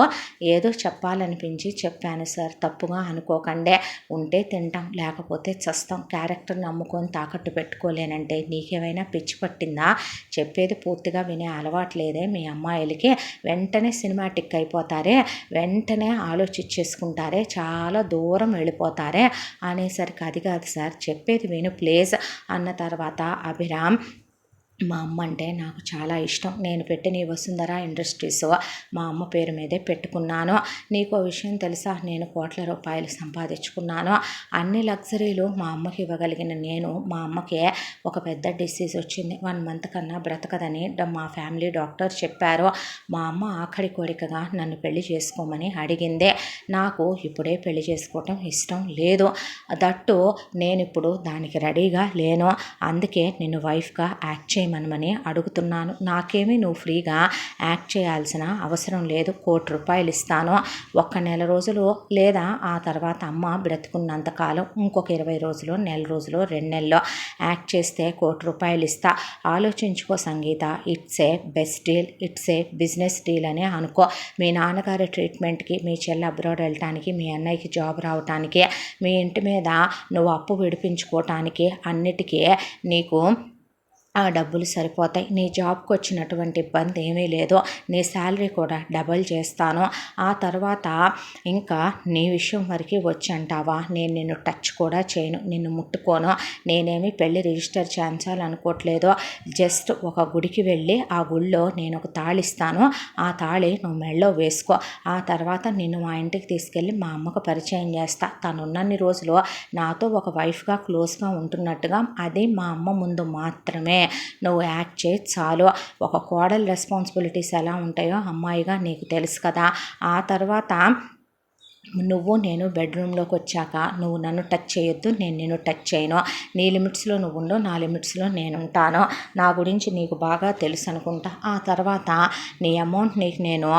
S1: ఏదో చెప్పాలనిపించి చెప్పాను సార్, తప్పుగా అనుకోకండి. ఉంటే తింటాం లేకపోతే చస్తాం, క్యారెక్టర్ నమ్ముకొని తాకట్టు పెట్టుకోలేనంటే నీకేమైనా పిచ్చి పట్టిందా? చెప్పేది పూర్తిగా వినే అలవాటు లేదే మీ అమ్మాయిలకి? వెంటనే సినిమాటిక్ అయిపోతారే, వెంటనే ఆలోచించేసుకుంటారే, చాలా దూరం వెళ్ళిపోతారే అనేసరికి, అది కాదు సార్ చెప్పేది విను ప్లీజ్ అన్న తర్వాత అభిరామ్, మా అమ్మ అంటే నాకు చాలా ఇష్టం, నేను పెట్టిన ఈ వసుంధర ఇండస్ట్రీస్ మా అమ్మ పేరు మీదే పెట్టుకున్నాను. నీకో విషయం తెలుసా, నేను కోట్ల రూపాయలు సంపాదించుకున్నాను, అన్ని లగ్జరీలు మా అమ్మకి ఇవ్వగలిగిన నేను, మా అమ్మకి ఒక పెద్ద డిసీజ్ వచ్చింది, 1 month కన్నా బ్రతకదని మా ఫ్యామిలీ డాక్టర్ చెప్పారు. మా అమ్మ ఆఖరి కోరికగా నన్ను పెళ్లి చేసుకోమని అడిగింది. నాకు ఇప్పుడే పెళ్లి చేసుకోవటం ఇష్టం లేదు, దట్టు నేను ఇప్పుడు దానికి రెడీగా లేను, అందుకే నిన్ను వైఫ్గా యాక్ట్ చేయమని అడుగుతున్నాను. నాకేమీ నువ్వు ఫ్రీగా యాక్ట్ చేయాల్సిన అవసరం లేదు, 1 కోటి రూపాయలు ఇస్తాను, 1 నెల రోజులు లేదా ఆ తర్వాత అమ్మ బ్రతుకున్నంతకాలం ఇంకొక 20 రోజులు, నెల రోజులు, 2 నెలలు యాక్ట్ చేస్తే 1 కోటి రూపాయలు ఇస్తా. ఆలోచించుకో Sangeetha, it's a best deal, it's a business deal అని అనుకో. మీ నాన్నగారి ట్రీట్మెంట్కి, మీ చెల్లి అబ్రాడ్ వెళ్ళటానికి, మీ అన్నయ్యకి జాబ్ రావటానికి, మీ ఇంటి మీద నువ్వు అప్పు విడిపించుకోవటానికి, అన్నిటికీ నీకు ఆ డబ్బులు సరిపోతాయి. నీ జాబ్కి వచ్చినటువంటి ఇబ్బంది ఏమీ లేదు, నీ శాలరీ కూడా డబల్ చేస్తాను. ఆ తర్వాత ఇంకా నీ విషయం వరకు వచ్చి అంటావా, నేను నిన్ను టచ్ కూడా చేయను, నిన్ను ముట్టుకోను, నేనేమి పెళ్ళి రిజిస్టర్ చేయించాలనుకోవట్లేదు, జస్ట్ ఒక గుడికి వెళ్ళి ఆ గుళ్ళో నేను ఒక తాళి ఇస్తాను, ఆ తాళి నువ్వు మెళ్ళో వేసుకో, ఆ తర్వాత నిన్ను మా ఇంటికి తీసుకెళ్ళి మా అమ్మకు పరిచయం చేస్తా, తను ఉన్నన్ని రోజులు నాతో ఒక వైఫ్గా క్లోజ్గా ఉంటున్నట్టుగా, అది మా అమ్మ ముందు మాత్రమే నువ్వు యాక్ట్ చేయి చాలు. ఒక కోడలు రెస్పాన్సిబిలిటీస్ ఎలా ఉంటాయో అమ్మాయిగా నీకు తెలుసు కదా. ఆ తర్వాత నువ్వు నేను బెడ్రూమ్లోకి వచ్చాక నువ్వు నన్ను టచ్ చేయొద్దు, నేను నిన్ను టచ్ చేయను, నీ లిమిట్స్లో నువ్వు ఉండు, నా లిమిట్స్లో నేను ఉంటాను, నా గురించి నీకు బాగా తెలుసు అనుకుంటా. ఆ తర్వాత నీ అమౌంట్ నీకు నేను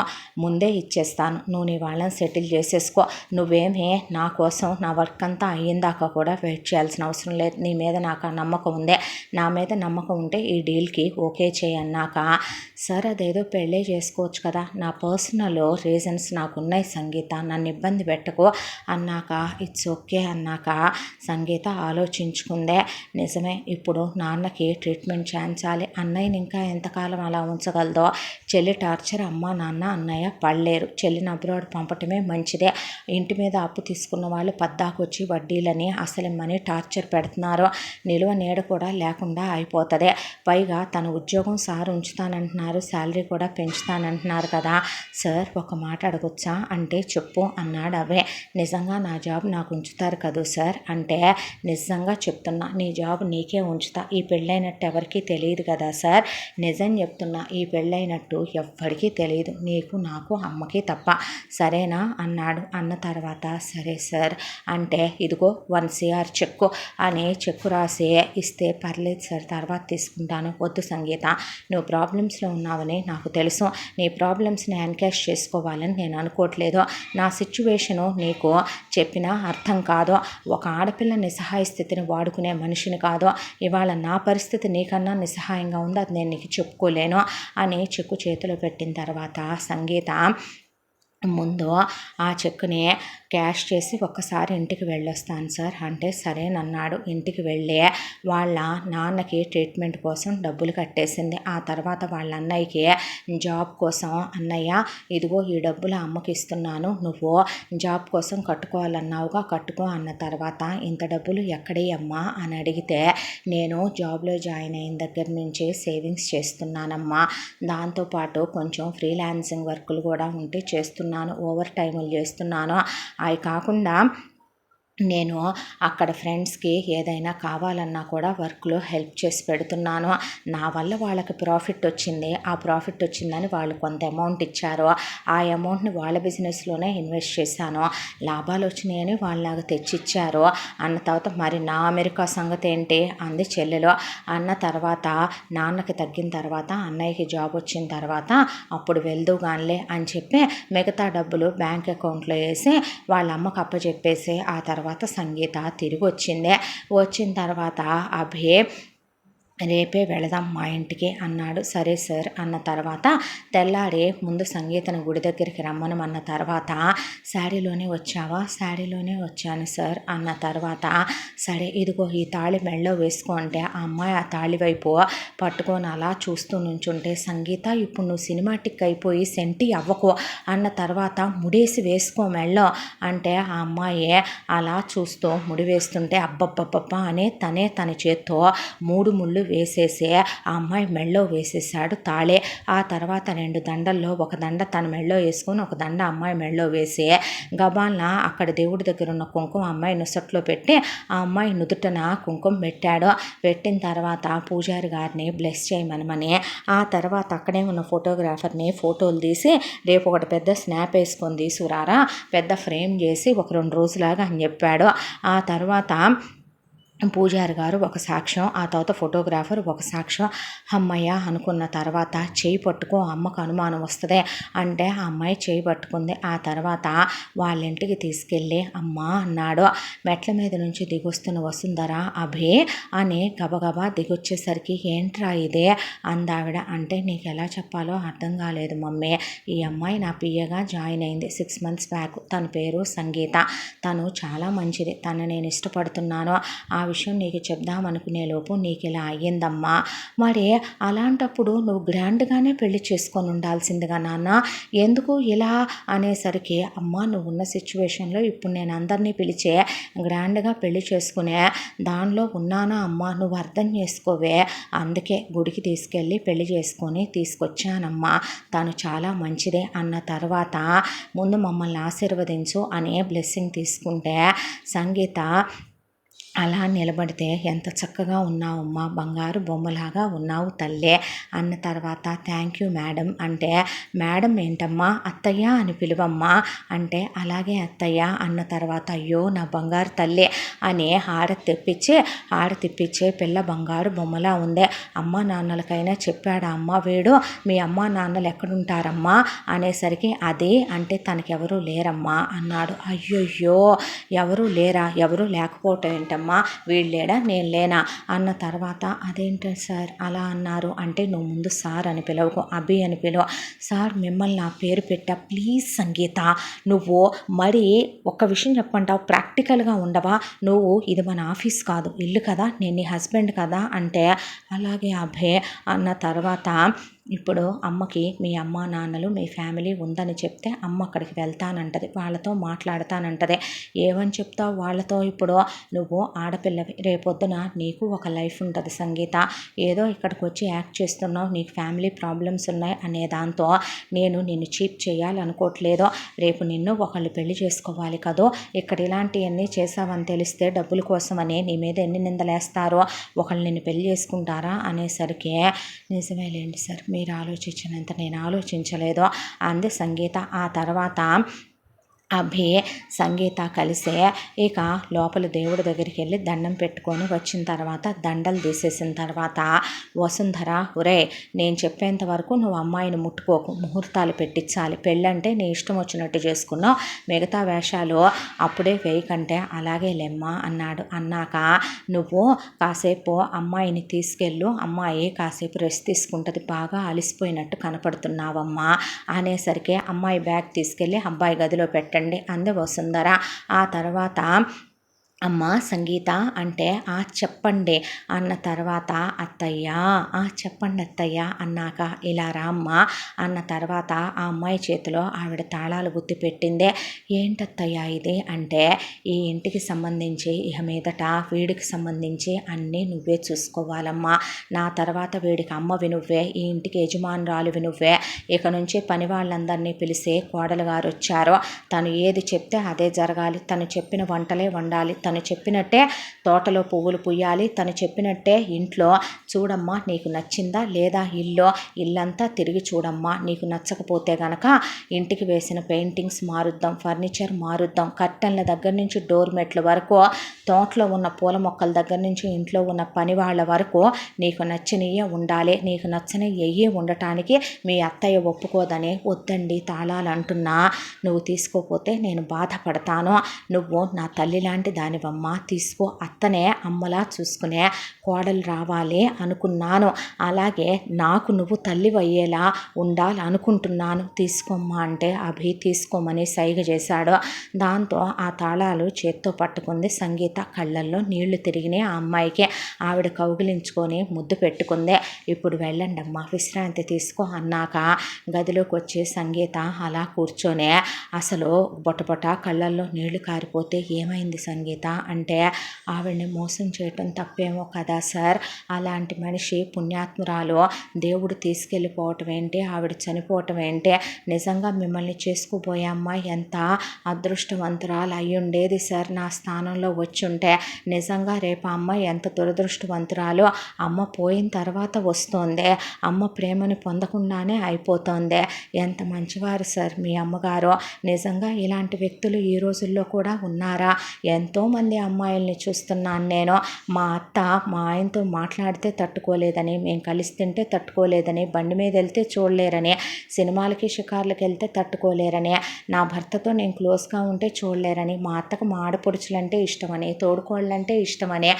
S1: ముందే ఇచ్చేస్తాను, నువ్వు నీ వాళ్ళని సెటిల్ చేసేసుకో, నువ్వేమీ నా కోసం నా వర్క్ అంతా అయ్యిందాకా కూడా వెయిట్ చేయాల్సిన అవసరం లేదు, నీ మీద నాకు నమ్మకం ఉంది, నా మీద నమ్మకం ఉంటే ఈ డీల్కి ఓకే చేయన్నాక, సార్ అదేదో పెళ్ళే చేసుకోవచ్చు కదా, నా పర్సనల్ రీజన్స్ నాకున్నాయి సంగీత, నన్ను ఇబ్బంది ఇబ్బంది పెట్టకు అన్నాక ఇట్స్ ఓకే అన్నాక సంగీత ఆలోచించుకుందే. నిజమే, ఇప్పుడు నాన్నకి ట్రీట్మెంట్ చేయించాలి. అన్నయ్యని ఇంకా ఎంతకాలం అలా ఉంచగలదో. చెల్లి టార్చర్ అమ్మ నాన్న అన్నయ్య పడలేరు. చెల్లిని అబ్రాడ్ పంపటమే మంచిదే. ఇంటి మీద అప్పు తీసుకున్న వాళ్ళు పద్దాకొచ్చి వడ్డీలని అసలు మనీ టార్చర్ పెడుతున్నారు. నిలువ నీడ కూడా లేకుండా అయిపోతుంది. పైగా తన ఉద్యోగం సార్ ఉంచుతానంటున్నారు, శాలరీ కూడా పెంచుతానంటున్నారు కదా. సార్ ఒక మాట అడగొచ్చా అంటే చెప్పు అన్నాడు అభయ్. నిజంగా నా జాబ్ నాకు ఉంచుతారు కదూ సార్ అంటే నిజంగా చెప్తున్నా నీ జాబ్ నీకే ఉంచుతా. ఈ పెళ్ళైనట్టు ఎవరికీ తెలియదు కదా సార్. నిజం చెప్తున్నా, ఈ పెళ్ళైనట్టు ఎవ్వరికీ తెలియదు, నీకు నాకు అమ్మకి తప్ప. సరేనా అన్నాడు. అన్న తర్వాత సరే సార్ అంటే ఇదిగో 1 CR చెక్కు అని చెక్కు రాసి ఇస్తే పర్లేదు సార్ తర్వాత తీసుకుంటాను. వద్దు సంగీత, నువ్వు ప్రాబ్లమ్స్లో ఉన్నావని నాకు తెలుసు. నీ ప్రాబ్లమ్స్ని ఎన్కాష్ చేసుకోవాలని నేను అనుకోవట్లేదు. నా సిచ్యువేషను నీకు చెప్పినా అర్థం కాదు. ఒక ఆడపిల్ల నిస్సహాయ స్థితిని వాడుకునే మనిషిని కాదు. ఇవాళ నా పరిస్థితి నీకన్నా నిస్సహాయంగా ఉంది, అది నేను నీకు చెప్పుకోలేను అని చెక్కు చేతిలో పెట్టిన తర్వాత సంగీత ముందు ఆ చెక్కుని క్యాష్ చేసి ఒక్కసారి ఇంటికి వెళ్ళొస్తాను సార్ అంటే సరేనన్నాడు. ఇంటికి వెళ్ళి వాళ్ళ నాన్నకి ట్రీట్మెంట్ కోసం డబ్బులు కట్టేసింది. ఆ తర్వాత వాళ్ళ అన్నయ్యకి జాబ్ కోసం అన్నయ్య ఇదిగో ఈ డబ్బులు అమ్మకి ఇస్తున్నాను, నువ్వు జాబ్ కోసం కట్టుకోవాలన్నావుగా కట్టుకో అన్న తర్వాత ఇంత డబ్బులు ఎక్కడి అమ్మా అని అడిగితే నేను జాబ్లో జాయిన్ అయిన దగ్గర నుంచి సేవింగ్స్ చేస్తున్నానమ్మా, దాంతోపాటు కొంచెం ఫ్రీలాన్సింగ్ వర్కులు కూడా ఉంటే చేస్తున్నాను, ఓవర్ టైములు చేస్తున్నాను. అవి కాకుండా నేను అక్కడ ఫ్రెండ్స్కి ఏదైనా కావాలన్నా కూడా వర్క్లో హెల్ప్ చేసి పెడుతున్నాను. నా వల్ల వాళ్ళకి ప్రాఫిట్ వచ్చింది. ఆ ప్రాఫిట్ వచ్చిందని వాళ్ళు కొంత అమౌంట్ ఇచ్చారు. ఆ అమౌంట్ని వాళ్ళ బిజినెస్లోనే ఇన్వెస్ట్ చేశాను. లాభాలు వచ్చినాయని వాళ్ళు నాకు తెచ్చిచ్చారు అన్న తర్వాత మరి నా అమెరికా సంగతి ఏంటి అంది చెల్లెలు. అన్న తర్వాత నాన్నకి తగ్గిన తర్వాత అన్నయ్యకి జాబ్ వచ్చిన తర్వాత అప్పుడు వెళ్దుగానిలే అని చెప్పి మిగతా డబ్బులు బ్యాంక్ అకౌంట్లో వేసి వాళ్ళ అమ్మకు అప్పచెప్పేసి ఆ తర్వాత సంగీత తిరిగి వచ్చింది. వచ్చిన తర్వాత అభయ్ రేపే వెళదాం మా ఇంటికి అన్నాడు. సరే సార్ అన్న తర్వాత తెల్లారి ముందు సంగీతను గుడి దగ్గరికి రమ్మనమన్న తర్వాత శారీలోనే వచ్చావా, శారీలోనే వచ్చాను సార్ అన్న తర్వాత సరే ఇదిగో ఈ తాళి మెళ్ళో వేసుకో అంటే ఆ అమ్మాయి ఆ తాళి వైపు పట్టుకొని అలా చూస్తూ నుంచుంటే సంగీత ఇప్పుడు నువ్వు సినిమాటిక్ అయిపోయి సెంటి అవ్వకు అన్న తర్వాత ముడేసి వేసుకో మెళ్ళో అంటే ఆ అమ్మాయి అలా చూస్తూ ముడి వేస్తుంటే అబ్బబ్బబ్బబ్బా అని తన చేత్తో 3 ముళ్ళు వేసేసి ఆ అమ్మాయి మెళ్ళో వేసేసాడు తాళే. ఆ తర్వాత 2 దండల్లో ఒక దండ తన మెళ్ళో వేసుకొని ఒక దండ అమ్మాయి మెళ్ళో వేసి గబాల్న అక్కడ దేవుడి దగ్గర ఉన్న కుంకుమ అమ్మాయి నుసట్లో పెట్టి ఆ అమ్మాయి నుదుటన కుంకుమ పెట్టాడు. పెట్టిన తర్వాత పూజారి గారిని బ్లెస్ చేయమనమని ఆ తర్వాత అక్కడే ఉన్న ఫోటోగ్రాఫర్ని ఫోటోలు తీసి రేపు ఒకటి పెద్ద స్నాప్ వేసుకొని తీసుకురారా, పెద్ద ఫ్రేమ్ చేసి ఒక 2 రోజులాగా అని చెప్పాడు. ఆ తర్వాత పూజారి గారు ఒక సాక్ష్యం, ఆ తర్వాత ఫోటోగ్రాఫర్ ఒక సాక్ష్యం. అమ్మయ్య అనుకున్న తర్వాత చేయి పట్టుకో అమ్మకు అనుమానం వస్తుంది అంటే ఆ అమ్మాయి చేయి పట్టుకుంది. ఆ తర్వాత వాళ్ళ ఇంటికి తీసుకెళ్ళి అమ్మ అన్నాడు. మెట్ల మీద నుంచి దిగొస్తున్న వసుంధర అభే అని గబగబా దిగొచ్చేసరికి ఏంట్రా ఇదే అందావిడ. అంటే నీకు ఎలా చెప్పాలో అర్థం కాలేదు మమ్మీ, ఈ అమ్మాయి నా పియ్యగా జాయిన్ అయింది 6 months బ్యాక్. తన పేరు సంగీత, తను చాలా మంచిది, తను నేను ఇష్టపడుతున్నాను. ఆ విషయం నీకు చెప్దామనుకునే లోపు నీకు ఇలా అయ్యిందమ్మా. మరి అలాంటప్పుడు నువ్వు గ్రాండ్గానే పెళ్లి చేసుకొని ఉండాల్సిందిగా నాన్న, ఎందుకు ఇలా అనేసరికి అమ్మ నువ్వు ఉన్న సిచ్యువేషన్లో ఇప్పుడు నేను అందరినీ పిలిచే గ్రాండ్గా పెళ్లి చేసుకునే దానిలో ఉన్నానా అమ్మ, నువ్వు అర్థం చేసుకోవే, అందుకే గుడికి తీసుకెళ్ళి పెళ్లి చేసుకొని తీసుకొచ్చానమ్మా, తను చాలా మంచిదే అన్న తర్వాత ముందు మమ్మల్ని ఆశీర్వదించు అనే బ్లెస్సింగ్ తీసుకుంటే సంగీత అలా నిలబడితే ఎంత చక్కగా ఉన్నావమ్మా, బంగారు బొమ్మలాగా ఉన్నావు తల్లే అన్న తర్వాత థ్యాంక్ యూ మేడం అంటే మేడం ఏంటమ్మా అత్తయ్య అని పిలువమ్మా అంటే అలాగే అత్తయ్య అన్న తర్వాత అయ్యో నా బంగారు తల్లే అని తిప్పించే పిల్ల బంగారు బొమ్మలా ఉందే. అమ్మ నాన్నలకైనా చెప్పాడా అమ్మ వీడు, మీ అమ్మ నాన్నలు ఎక్కడుంటారమ్మా అనేసరికి అదే అంటే తనకెవరూ లేరమ్మా అన్నాడు. అయ్యయ్యో ఎవరూ లేరా, ఎవరూ లేకపోవటం ఏంటమ్మా ఏంటమ్మా వీళ్ళేడా నేను లేనా అన్న తర్వాత అదేంటి సార్ అలా అన్నారు అంటే నువ్వు ముందు సార్ అని పిలవకు అభి అని పిలువ. సార్ మిమ్మల్ని నా పేరు పెట్టా ప్లీజ్ సంగీత నువ్వు మరి ఒక్క విషయం చెప్పంటావు ప్రాక్టికల్గా ఉండవా నువ్వు ఇది మన ఆఫీస్ కాదు ఇల్లు కదా నేను నీ హస్బెండ్ కదా అంటే అలాగే అభే అన్న తర్వాత ఇప్పుడు అమ్మకి మీ అమ్మ నాన్నలు మీ ఫ్యామిలీ ఉందని చెప్తే అమ్మ అక్కడికి వెళ్తానంటది వాళ్ళతో మాట్లాడతానంటది. ఏమని చెప్తావు వాళ్ళతో ఇప్పుడు నువ్వు ఆడపిల్లవి రేపొద్దున నీకు ఒక లైఫ్ ఉంటుంది సంగీత ఏదో ఇక్కడికి వచ్చి యాక్ట్ చేస్తున్నావు నీకు ఫ్యామిలీ ప్రాబ్లమ్స్ ఉన్నాయి అనే దాంతో నేను నిన్ను చీప్ చేయాలనుకోవట్లేదు. రేపు నిన్ను ఒకళ్ళు పెళ్లి చేసుకోవాలి కదో ఇక్కడ ఇలాంటివన్నీ చేసావని తెలిస్తే డబ్బుల కోసమని నీ మీద ఎన్ని నిందలేస్తారో ఒకళ్ళు నిన్ను పెళ్లి చేసుకుంటారా అనేసరికి నిజమేలేండి సార్ మీరు ఆలోచించినంత నేను ఆలోచించలేదు అంది సంగీత. ఆ తర్వాత అభి సంగీత కలిసే ఇక లోపల దేవుడి దగ్గరికి వెళ్ళి దండం పెట్టుకొని వచ్చిన తర్వాత దండలు తీసేసిన తర్వాత వసుంధర ఒరే నేను చెప్పేంత వరకు నువ్వు అమ్మాయిని ముట్టుకోకు ముహూర్తాలు పెట్టించాలి పెళ్ళంటే నీ ఇష్టం వచ్చినట్టు చేసుకున్నావు మిగతా వేషాలు అప్పుడే వేయకంటే అలాగే లెమ్మ అన్నాడు. అన్నాక నువ్వు కాసేపు అమ్మాయిని తీసుకెళ్ళు అమ్మాయి కాసేపు రెస్ట్ తీసుకుంటుంది బాగా అలిసిపోయినట్టు కనపడుతున్నావమ్మా అనేసరికి అమ్మాయి బ్యాగ్ తీసుకెళ్ళి అబ్బాయి గదిలో పెట్టండి అంది వసుంధర. ఆ తర్వాత అమ్మ సంగీత అంటే చెప్పండి అన్న తర్వాత అత్తయ్య చెప్పండి అత్తయ్య అన్నాక ఇలా రామ్మ అన్న తర్వాత ఆ అమ్మాయి చేతిలో ఆవిడ తాళాలు గుర్తు పెట్టిందే. ఏంటత్తయ్య ఇది అంటే ఈ ఇంటికి సంబంధించి ఇక మీదట వీడికి సంబంధించి అన్నీ నువ్వే చూసుకోవాలమ్మా నా తర్వాత వీడికి అమ్మవి నువ్వే ఈ ఇంటికి యజమానురాలువి నువ్వే ఇక నుంచి పని వాళ్ళందరినీ పిలిచి కోడలు గారు వచ్చారో తను ఏది చెప్తే అదే జరగాలి తను చెప్పిన వంటలే వండాలి తను చెప్పినట్టే తోటలో పువ్వులు పుయ్యాలి తను చెప్పినట్టే ఇంట్లో చూడమ్మా నీకు నచ్చిందా లేదా ఇల్లంతా తిరిగి చూడమ్మా నీకు నచ్చకపోతే గనక ఇంటికి వేసిన పెయింటింగ్స్ మారుద్దాం ఫర్నిచర్ మారుద్దాం కర్టన్ల దగ్గర నుంచి డోర్ మెట్ల వరకు తోటలో ఉన్న పూల మొక్కల దగ్గర నుంచి ఇంట్లో ఉన్న పని వాళ్ళ వరకు నీకు నచ్చినయే ఉండాలి నీకు నచ్చని ఎయ్యి ఉండటానికి మీ అత్తయ్య ఒప్పుకోదని వద్దండి తాళాలు అంటున్నా నువ్వు తీసుకోపోతే నేను బాధపడతాను నువ్వు నా తల్లి లాంటి దానివమ్మా తీసుకో అత్తనే అమ్మలా చూసుకునే కోడలు రావాలి అనుకున్నాను అలాగే నాకు నువ్వు తల్లి అయ్యేలా ఉండాలనుకుంటున్నాను తీసుకోమ్మా అంటే అభి తీసుకోమని సైగ చేశాడు. దాంతో ఆ తాళాలు చేత్తో పట్టుకుంది సంగీత కళ్ళల్లో నీళ్లు తిరిగినాయి ఆ అమ్మాయికి ఆవిడ కౌగిలించుకొని ముద్దు పెట్టుకుంది. ఇప్పుడు వెళ్ళండి అమ్మా విశ్రాంతి తీసుకో అన్నాక గదిలోకి వచ్చి సంగీత అలా కూర్చొని అసలు బొటబొట కళ్ళల్లో నీళ్లు కారిపోతే ఏమైంది సంగీత అంటే ఆవిడని మోసం చేయటం తప్పేమో కదా సార్ అలాంటి మనిషి పుణ్యాత్మురాలు దేవుడు తీసుకెళ్ళిపోవటం ఏంటి ఆవిడ చనిపోవటం ఏంటి నిజంగా మిమ్మల్ని చేసుకుపోయే అమ్మాయి ఎంత అదృష్టవంతురాలు అయ్యుండేది సార్ నా స్థానంలో వచ్చుంటే నిజంగా రేపు అమ్మాయి ఎంత దురదృష్టవంతురాలు అమ్మ పోయిన తర్వాత వస్తుంది అమ్మ ప్రేమని పొందకుండానే అయిపోతుంది ఎంత మంచివారు సార్ మీ అమ్మగారు నిజంగా ఇలాంటి వ్యక్తులు ఈ రోజుల్లో కూడా ఉన్నారా ఎంతోమంది అమ్మాయిల్ని చూస్తున్నాను నేను మా అత్త మా ఆయనతో మాట్లాడితే తట్టుకోలేదని మేము కలిసి తింటే తట్టుకోలేదని బండి మీద వెళ్తే చూడలేరని సినిమాలకి షికార్లకి వెళ్తే తట్టుకోలేరని నా భర్తతో నేను క్లోజ్గా ఉంటే చూడలేరని మా అత్తకు మా ఆడపడుచులంటే ఇష్టమని తోడుకోళ్ళంటే ఇష్టమని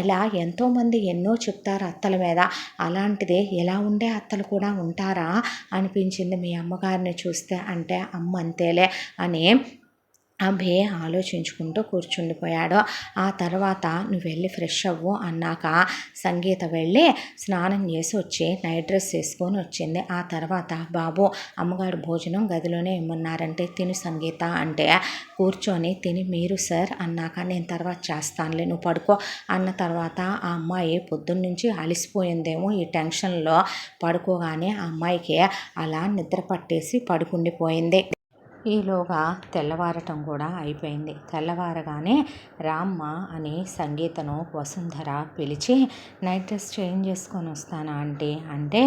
S1: ఇలా ఎంతోమంది ఎన్నో చెప్తారు అత్తల మీద అలాంటిది ఎలా ఉండే అత్తలు కూడా ఉంటారా అనిపించింది మీ అమ్మగారిని చూస్తే అంటే అమ్మ అంతేలే అని అభి ఆలోచించుకుంటూ కూర్చుండిపోయాడు. ఆ తర్వాత నువ్వు వెళ్ళి ఫ్రెష్ అవ్వు అన్నాక సంగీత వెళ్ళి స్నానం చేసి వచ్చి నైట్ డ్రెస్ వేసుకొని వచ్చింది. ఆ తర్వాత బాబు అమ్మగారు భోజనం గదిలోనే ఇమ్మన్నారంటే తిని సంగీత అంటే కూర్చొని తిని మీరు సార్ అన్నాక నేను తర్వాత చేస్తానులే నువ్వు పడుకో అన్న తర్వాత ఆ అమ్మాయి పొద్దున్నుంచి అలిసిపోయిందేమో ఈ టెన్షన్లో పడుకోగానే ఆ అమ్మాయికి అలా నిద్ర పట్టేసి పడుకుండిపోయింది. ఈలోగా తెల్లవారటం కూడా అయిపోయింది. తెల్లవారగానే రామ్మ అని సంగీతను వసుంధర పిలిచి నైట్ డ్రెస్ చేంజ్ చేసుకొని వస్తానా ఆంటీ అంటే